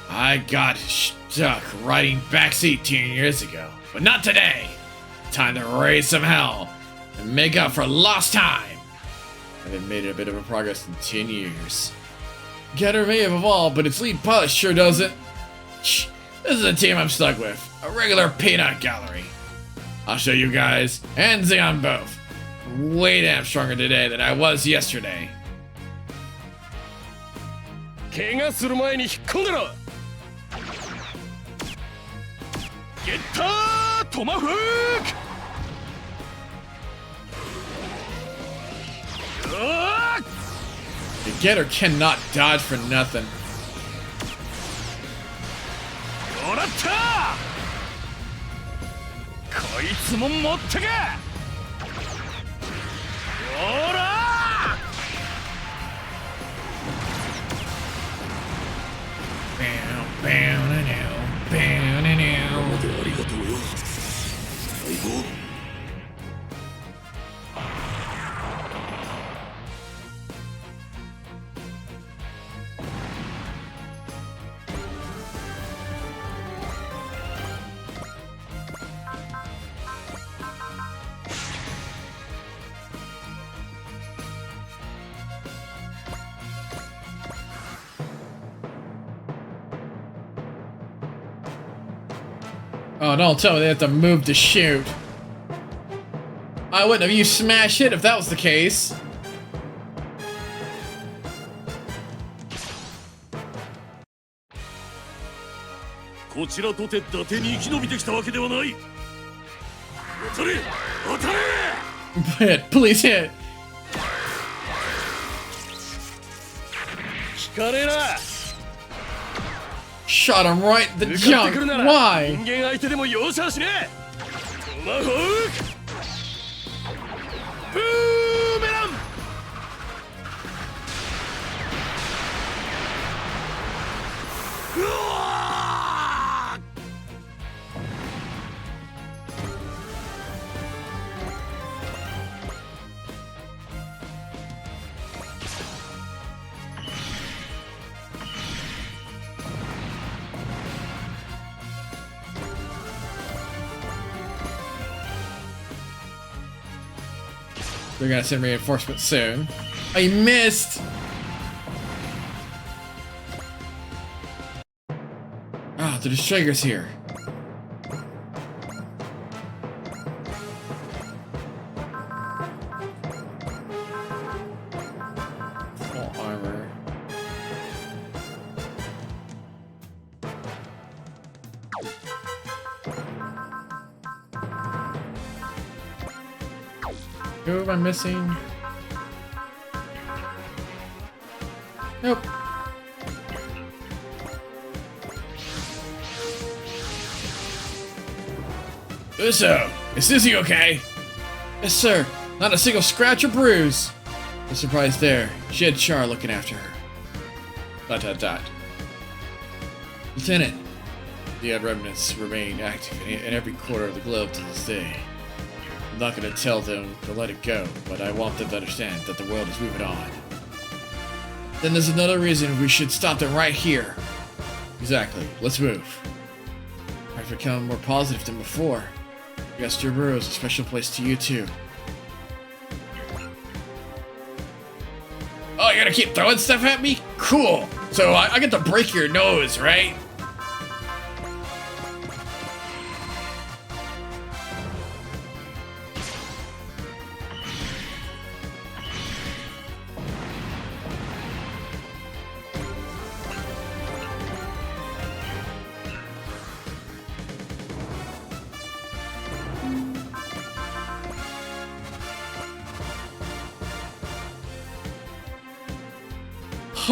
I got stuck riding backseat 10 years ago, but not today. Time to raise some hell and make up for lost time. I've made a bit of a progress in 10 years. Getter may have evolved, but its lead pilot sure doesn't. Shh, this is a team I'm stuck with. A regular peanut gallery. I'll show you guys, and Zeon both. Way damn stronger today than I was yesterday. 怪我する前に引っ込んでろ。ゲッタートマフーク。 The getter cannot dodge for nothing. もらった。こいつも持ってけ。ほら。Bam, bam, now, bam, now. ありがとうよ。最後。 Oh, don't tell me they have to move to shoot. I wouldn't have used Smash Hit if that was the case. Hit, please hit. 聞かねえな。 Shot him right in the junk. Why? 人間相手でも容赦しねえ。トマホーク。ブーメラン。They're gonna send reinforcements soon. I missed! Ah, the destroyer's here. Full armor. Who am I missing? Nope. Uso, is Susie okay? Yes, sir. Not a single scratch or bruise. No surprise there. She had Char looking after her. ... Lieutenant, the Odd Remnants remain active in every corner of the globe to this day. I'm not going to tell them to let it go, but I want them to understand that the world is moving on. Then there's another reason we should stop them right here. Exactly. Let's move. I've become more positive than before. Yes, Jaburo is a special place to you too. Oh, you're gonna keep throwing stuff at me? Cool. So I get to break your nose, right?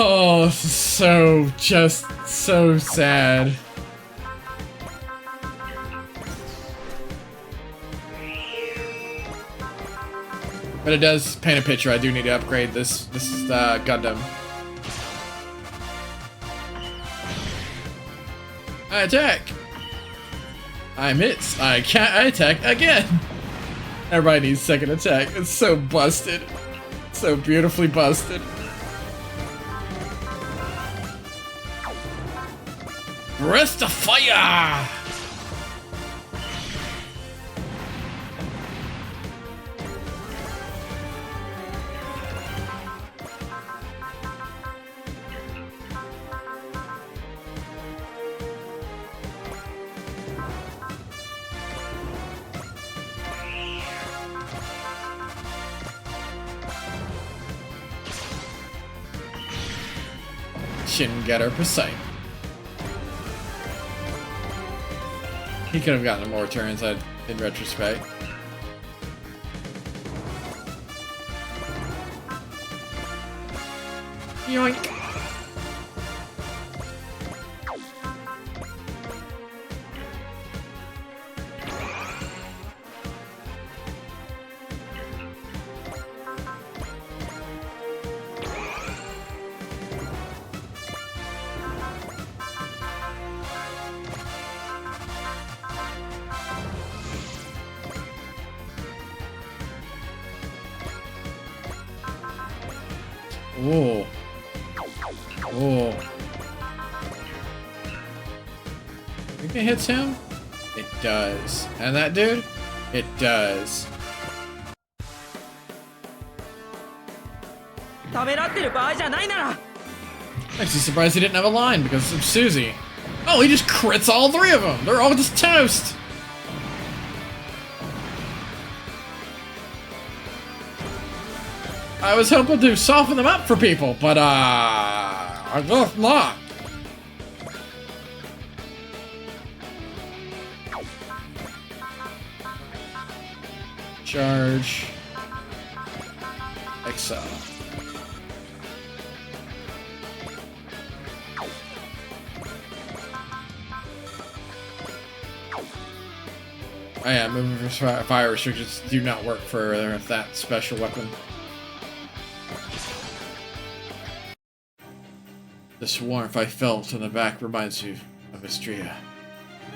Oh, this is so sad. But it does paint a picture. I do need to upgrade this. This is Gundam. I attack. I miss. I can't. I attack again. Everybody needs second attack. It's so busted. So beautifully busted. Rest of fire! Shin Getter Poseidon. He could have gotten more turns in retrospect. Yoink! Whoa. Whoa. Think it hits him? It does. And that dude? It does. ためらってる場合じゃないなら Actually surprised he didn't have a line because of Susie. Oh, he just crits all three of them! They're all just toast! I was hoping to soften them up for people, but I guess not. Charge. Excel. Oh yeah, movement fire restrictions do not work for that special weapon. This warmth I felt on the back reminds you of Istria.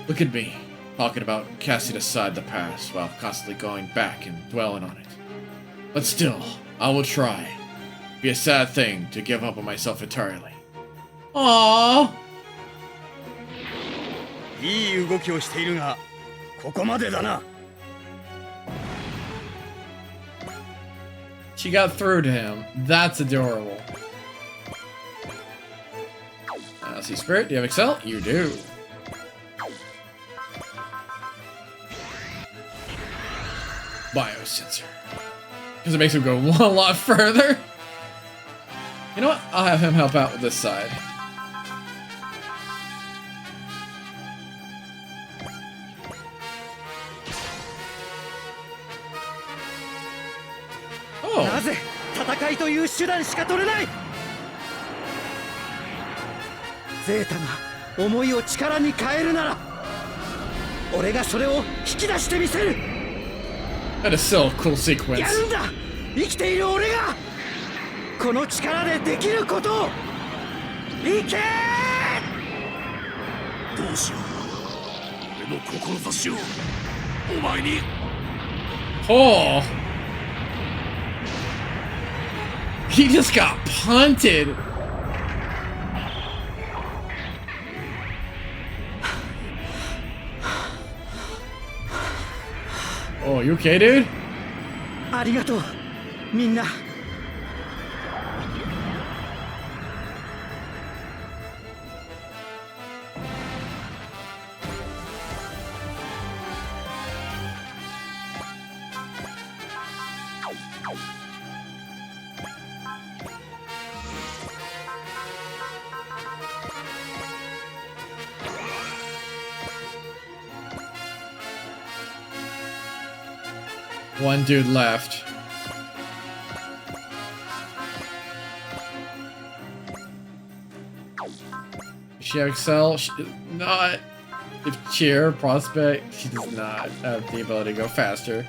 Look at me, talking about casting aside the past while constantly going back and dwelling on it. But still, I will try. It'd be a sad thing to give up on myself entirely. Aww. いい動きをしているが、ここまでだな。She got through to him. That's adorable. See, Spirit, do you have Excel? You do. Biosensor. Because it makes him go a lot further. You know what? I'll have him help out with this side. Oh. なぜ戦いという手段しか取れない。ゼータが思いを力に変えるなら、俺がそれを引き出してみせる。 That is still a cool sequence. やるんだ。生きている俺がこの力でできることを。いけ。どうしよう。俺の志をお前に。Oh. He just got punted. Oh, you okay, dude? ありがとう、みんな。One dude left. Does she have Excel? She does not. If Cheer, Prospect, she does not have the ability to go faster.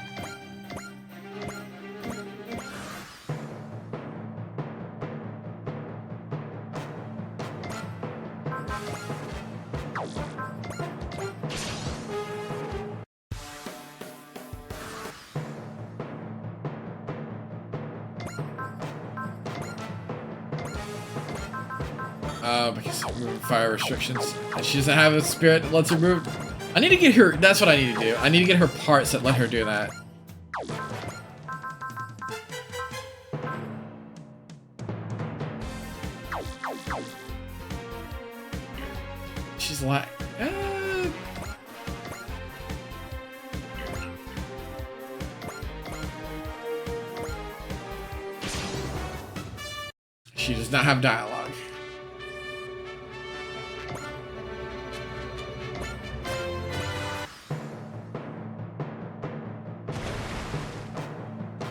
Because of fire restrictions. And she doesn't have a spirit that lets her move. I need to get her. That's what I need to do. I need to get her parts that let her do that. She's like. She does not have dialogue.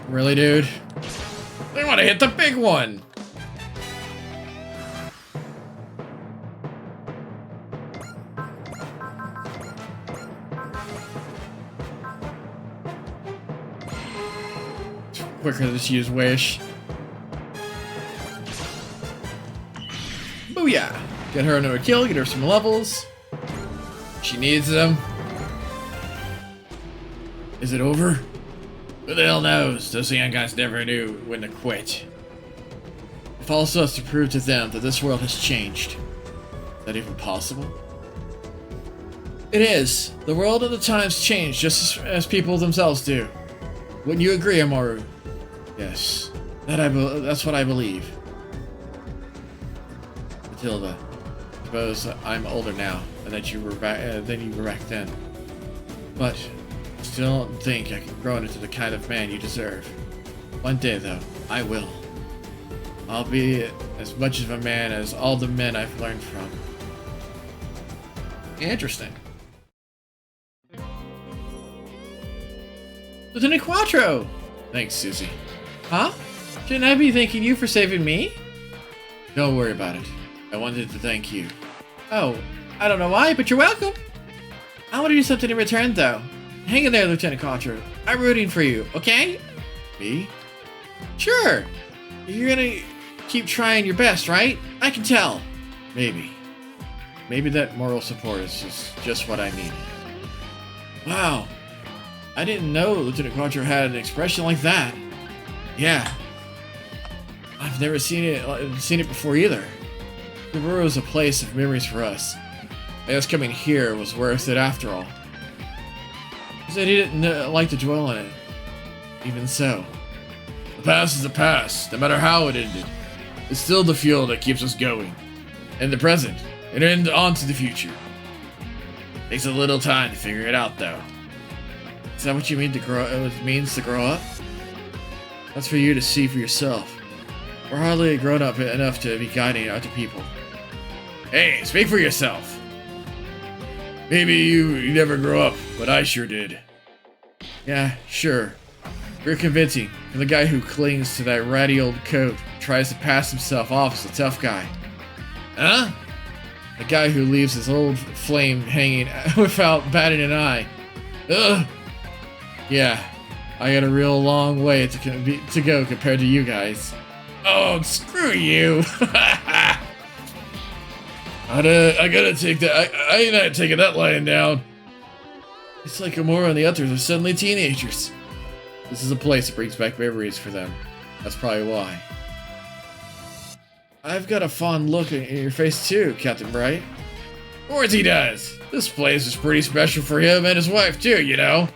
Really, dude? They want to hit the big one! Quicker to just use Wish. Booyah! Get her another kill, get her some levels. She needs them. Is it over? Who the hell knows? Those young guys never knew when to quit. If also has to prove to them that this world has changed. Is that even possible? It is. The world and the times change just as people themselves do. Wouldn't you agree, Amaru? Yes. That's what I believe. Matilda, I suppose I'm older now than you were back then. But I still don't think I can grow into the kind of man you deserve. One day, though, I will. I'll be as much of a man as all the men I've learned from. Interesting. Lieutenant Quattro! Thanks, Susie. Huh? Shouldn't I be thanking you for saving me? Don't worry about it. I wanted to thank you. Oh, I don't know why, but you're welcome. I want to do something in return, though. Hang in there, Lieutenant Quattro. I'm rooting for you, okay? Me? Sure. You're gonna keep trying your best, right? I can tell. Maybe. Maybe that moral support is just what I need. Wow. I didn't know Lieutenant Quattro had an expression like that. Yeah. I've never seen it before either. Subaru is a place of memories for us. I guess coming here was worth it after all. He said he didn't like to dwell on it. Even so, past is the past, no matter how it ended. It's still the fuel that keeps us going. In the present, and on to the future. Takes a little time to figure it out, though. Is that what you mean to grow? It means to grow up? That's for you to see for yourself. We're hardly grown up enough to be guiding other people. Hey, speak for yourself. Maybe you never grow up, but I sure did. Yeah, sure. You're convincing. And the guy who clings to that ratty old coat tries to pass himself off as a tough guy. Huh? The guy who leaves his old flame hanging without batting an eye. Ugh. Yeah, I got a real long way to go compared to you guys. Oh, screw you! I gotta take that. I ain't not taking that lying down. It's like Amora and the others are suddenly teenagers. This is a place that brings back memories for them. That's probably why. I've got a fond look in your face too, Captain Bright. Of course he does. This place is pretty special for him and his wife too, you know.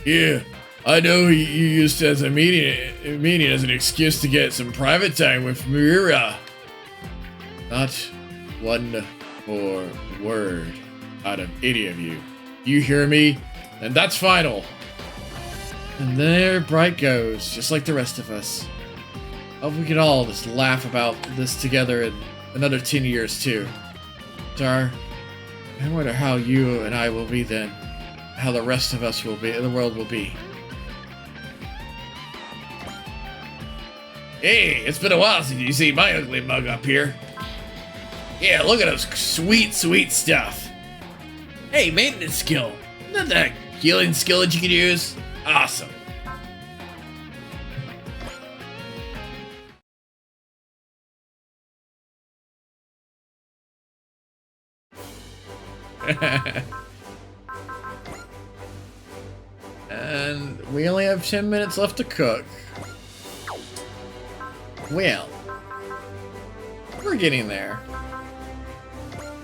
Yeah, I know you used it as a meeting as an excuse to get some private time with Mira. Not one more word out of any of you. You hear me? And that's final. And there Bright goes, just like the rest of us. Hope we can all just laugh about this together in another 10 years too. Dar, I wonder how you and I will be then. How the rest of us will be, the world will be. Hey, it's been a while since you seen my ugly mug up here. Yeah, look at those sweet, sweet stuff. Hey, maintenance skill. Isn't that healing skill that you can use? Awesome. And we only have 10 minutes left to cook. Well, we're getting there.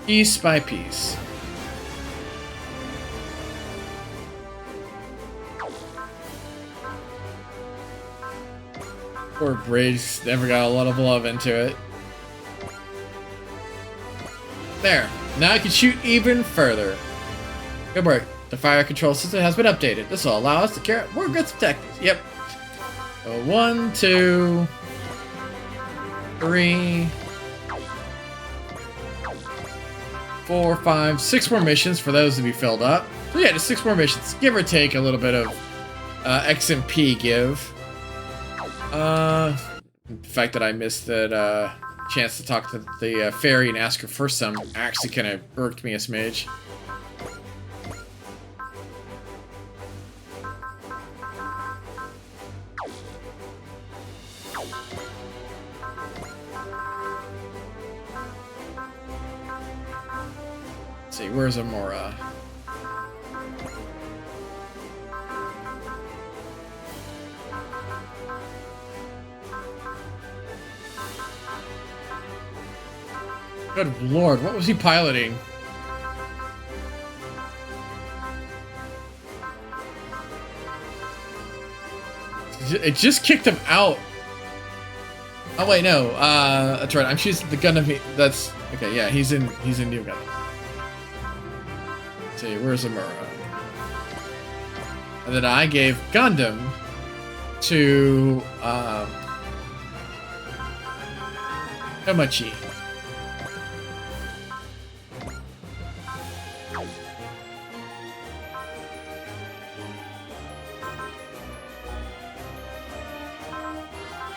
Piece by piece. Poor Bridge never got a lot of love into it. There. Now I can shoot even further. Good work. The fire control system has been updated. This will allow us to carry more goods protectors. Yep. So 1, 2, 3, 4, 5, 6 more missions for those to be filled up. So yeah, just 6 more missions. Give or take a little bit of XMP give. The fact that I missed that chance to talk to the fairy and ask her for some actually kind of irked me a smidge. Let's see, where's Amora? Good lord, what was he piloting? It just kicked him out. Oh wait, no. That's right. I'm choosing the Gundam. That's okay. Yeah, he's in New Gundam. Let's see, where's Amura? And then I gave Gundam to Komachi.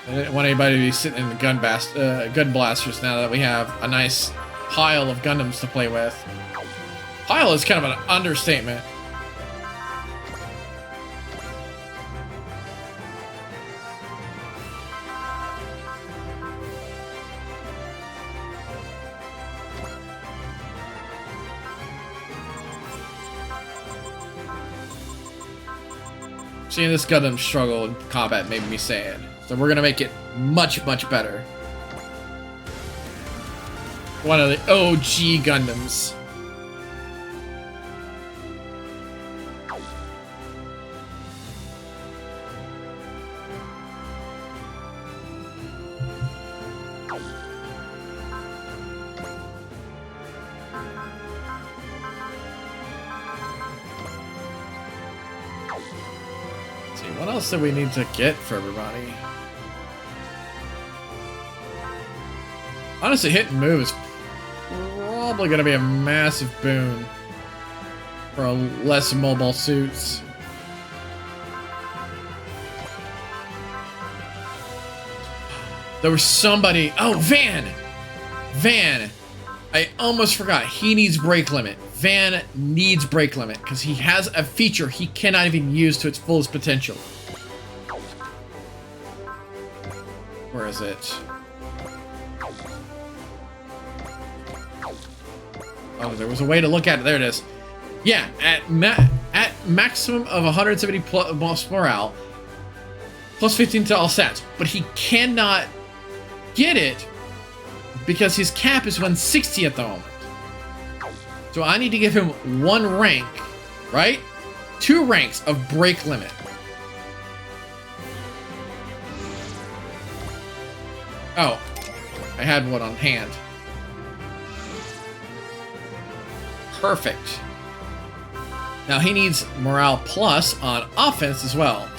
I didn't want anybody to be sitting in the gun blasters now that we have a nice pile of Gundams to play with. Pile is kind of an understatement. Seeing this Gundam struggle in combat made me sad. So we're gonna make it much, much better. One of the OG Gundams. see, what else do we need to get for everybody? Honestly, hit and move is probably going to be a massive boon for less mobile suits. There was somebody... Oh, Van! Van! I almost forgot. He needs brake limit. Van needs brake limit because he has a feature he cannot even use to its fullest potential. Where is it? Oh, there was a way to look at it. There it is. Yeah, at maximum of 170 plus morale, plus 15 to all stats. But he cannot get it because his cap is 160 at the moment. So I need to give him 1 rank, right? 2 ranks of brake limit. Oh, I had one on hand. Perfect. Now he needs morale plus on offense as well.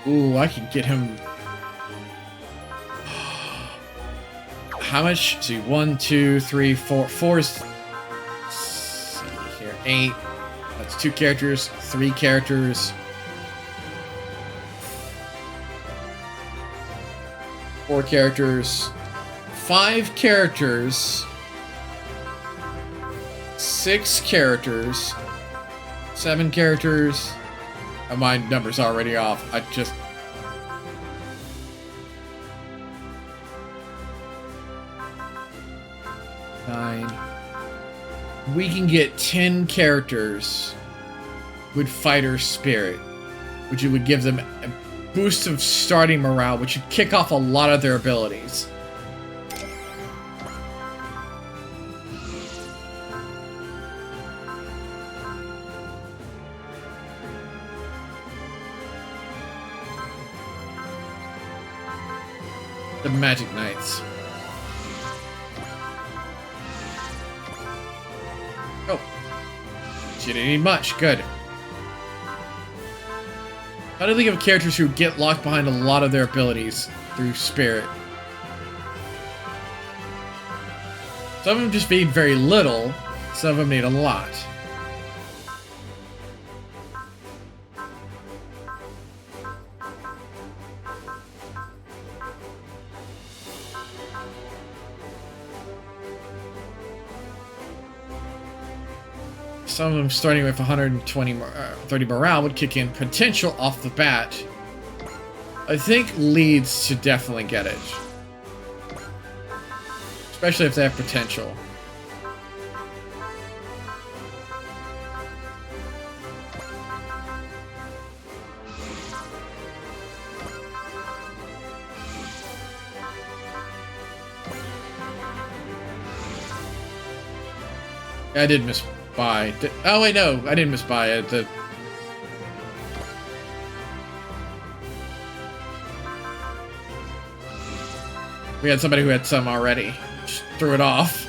Ooh, I can get him. How much? See, 1, 2, 3, 4. 4 is. See here, 8. That's 2 characters, 3 characters. 4 characters, 5 characters, 6 characters, 7 characters. Oh, my number's already off. I just... Nine. We can get 10 characters with fighter spirit, which would give them a boost of starting morale, which would kick off a lot of their abilities. The Magic Knights. Oh. She didn't need much. Good. How do they think of characters who get locked behind a lot of their abilities through spirit? Some of them just need very little, some of them need a lot. Some of them starting with 120, 30 morale would kick in potential off the bat. I think leads should definitely get it. Especially if they have potential. I did miss buy. Oh wait, no, I didn't miss buy it. We had somebody who had some already. Just threw it off.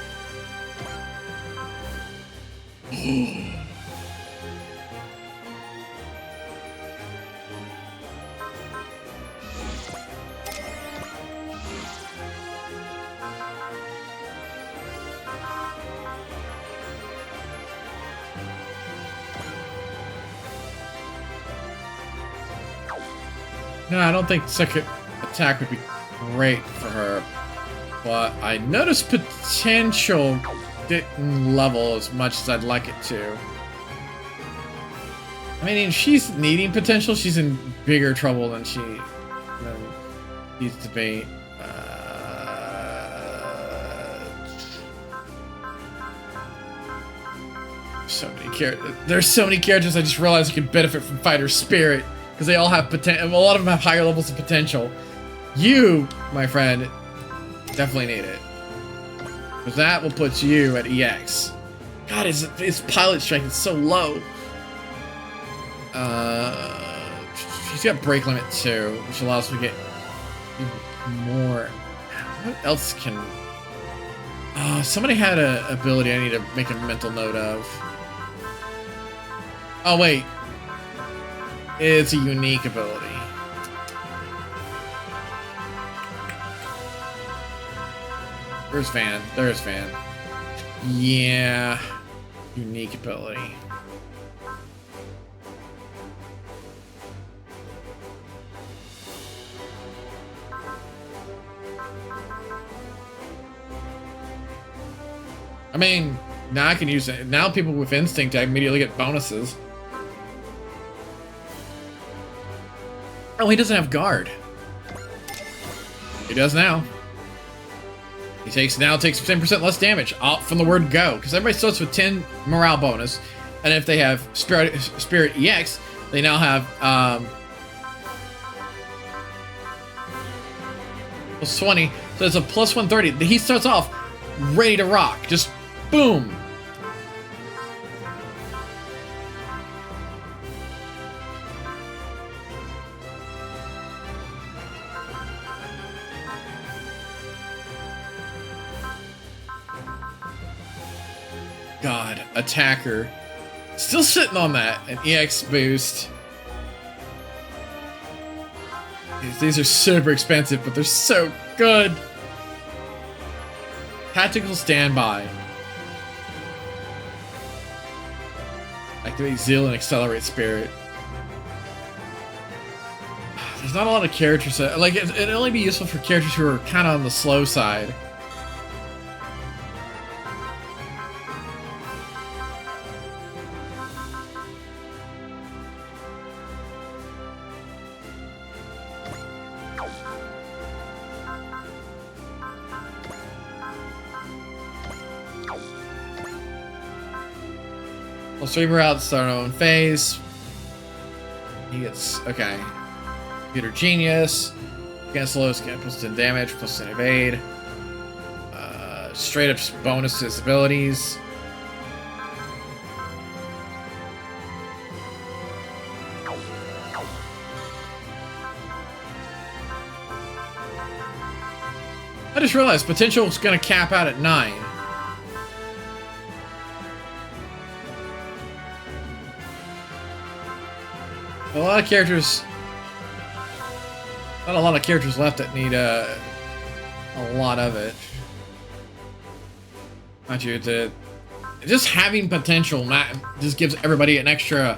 No, I don't think second attack would be great for her. But I noticed potential didn't level as much as I'd like it to. I mean, if she's needing potential, she's in bigger trouble than she needs to be. So many characters. There's so many characters I just realized you can benefit from fighter spirit. Because they all have potential. A lot of them have higher levels of potential. You, my friend, definitely need it. Because that will put you at EX. God, his pilot strength is so low. She's got brake limit too, which allows me to get even more. What else can... Somebody had an ability I need to make a mental note of. Oh, wait. It's a unique ability. Where's Van? There's Van. Yeah. Unique ability. I mean, now I can use it. Now people with instinct, I immediately get bonuses. Oh, he doesn't have guard. He does now. He now takes 10% less damage from the word go, because everybody starts with 10 morale bonus, and if they have Spirit EX, they now have plus 20, so it's a plus 130. He starts off ready to rock, just boom. God, attacker. Still sitting on that. An EX boost. These are super expensive, but they're so good. Tactical standby. Activate Zeal and Accelerate Spirit. There's not a lot of characters that, like, it'd only be useful for characters who are kind of on the slow side. Plus 3 morale to start our own phase. He gets, okay. Computer Genius. Against lows, get plus 10 damage, plus 10 evade. Straight up bonus to his abilities. I just realized potential is going to cap out at 9. A lot of characters. Not a lot of characters left that need a lot of it. Not you. Just having potential just gives everybody an extra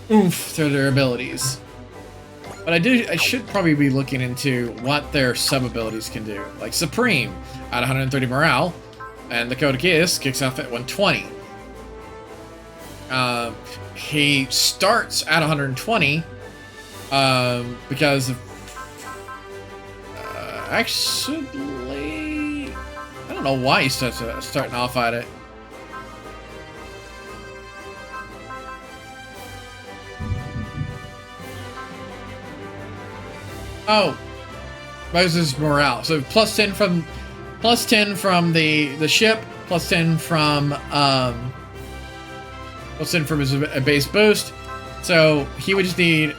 oomph to their abilities. But I should probably be looking into what their sub abilities can do. Like Supreme at 130 morale, and the Code of Geass kicks off at 120. He starts at 120 because of actually I don't know why he starting off at it. Oh, Moses' morale. So plus 10 from the ship, plus 10 from his base boost. So he would just need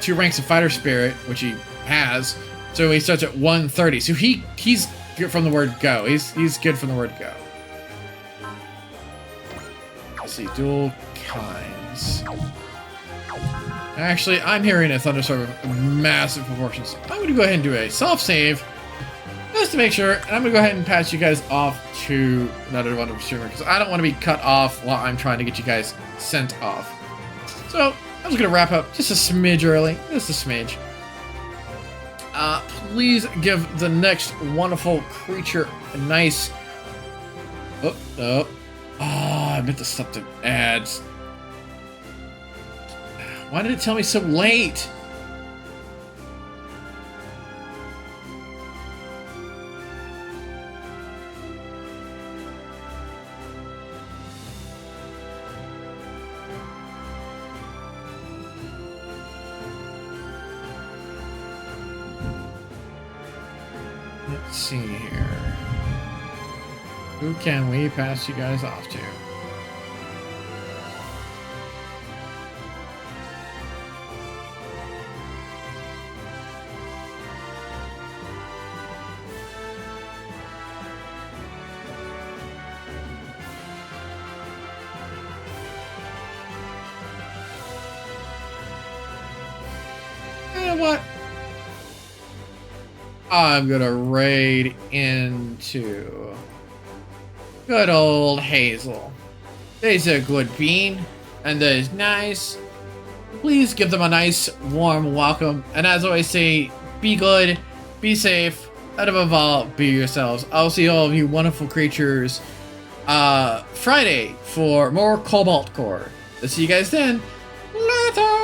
2 ranks of fighter spirit, which he has. So he starts at 130. So he's good from the word go. He's good from the word go. Let's see, dual kinds. Actually, I'm hearing a thunderstorm of massive proportions. I'm going to go ahead and do a self-save just to make sure, and I'm going to go ahead and pass you guys off to another wonderful streamer because I don't want to be cut off while I'm trying to get you guys sent off. So, I'm just going to wrap up just a smidge early, just a smidge. Please give the next wonderful creature a nice... Oh, I meant to stop the ads. Why did it tell me so late? Let's see here. Who can we pass you guys off to? know what? I'm gonna raid into good old Hazel. She's a good bean, and that is nice. Please give them a nice, warm welcome. And as I always say, be good, be safe, and above all, be yourselves. I'll see all of you wonderful creatures Friday for more Cobalt Core. I'll see you guys then. Later!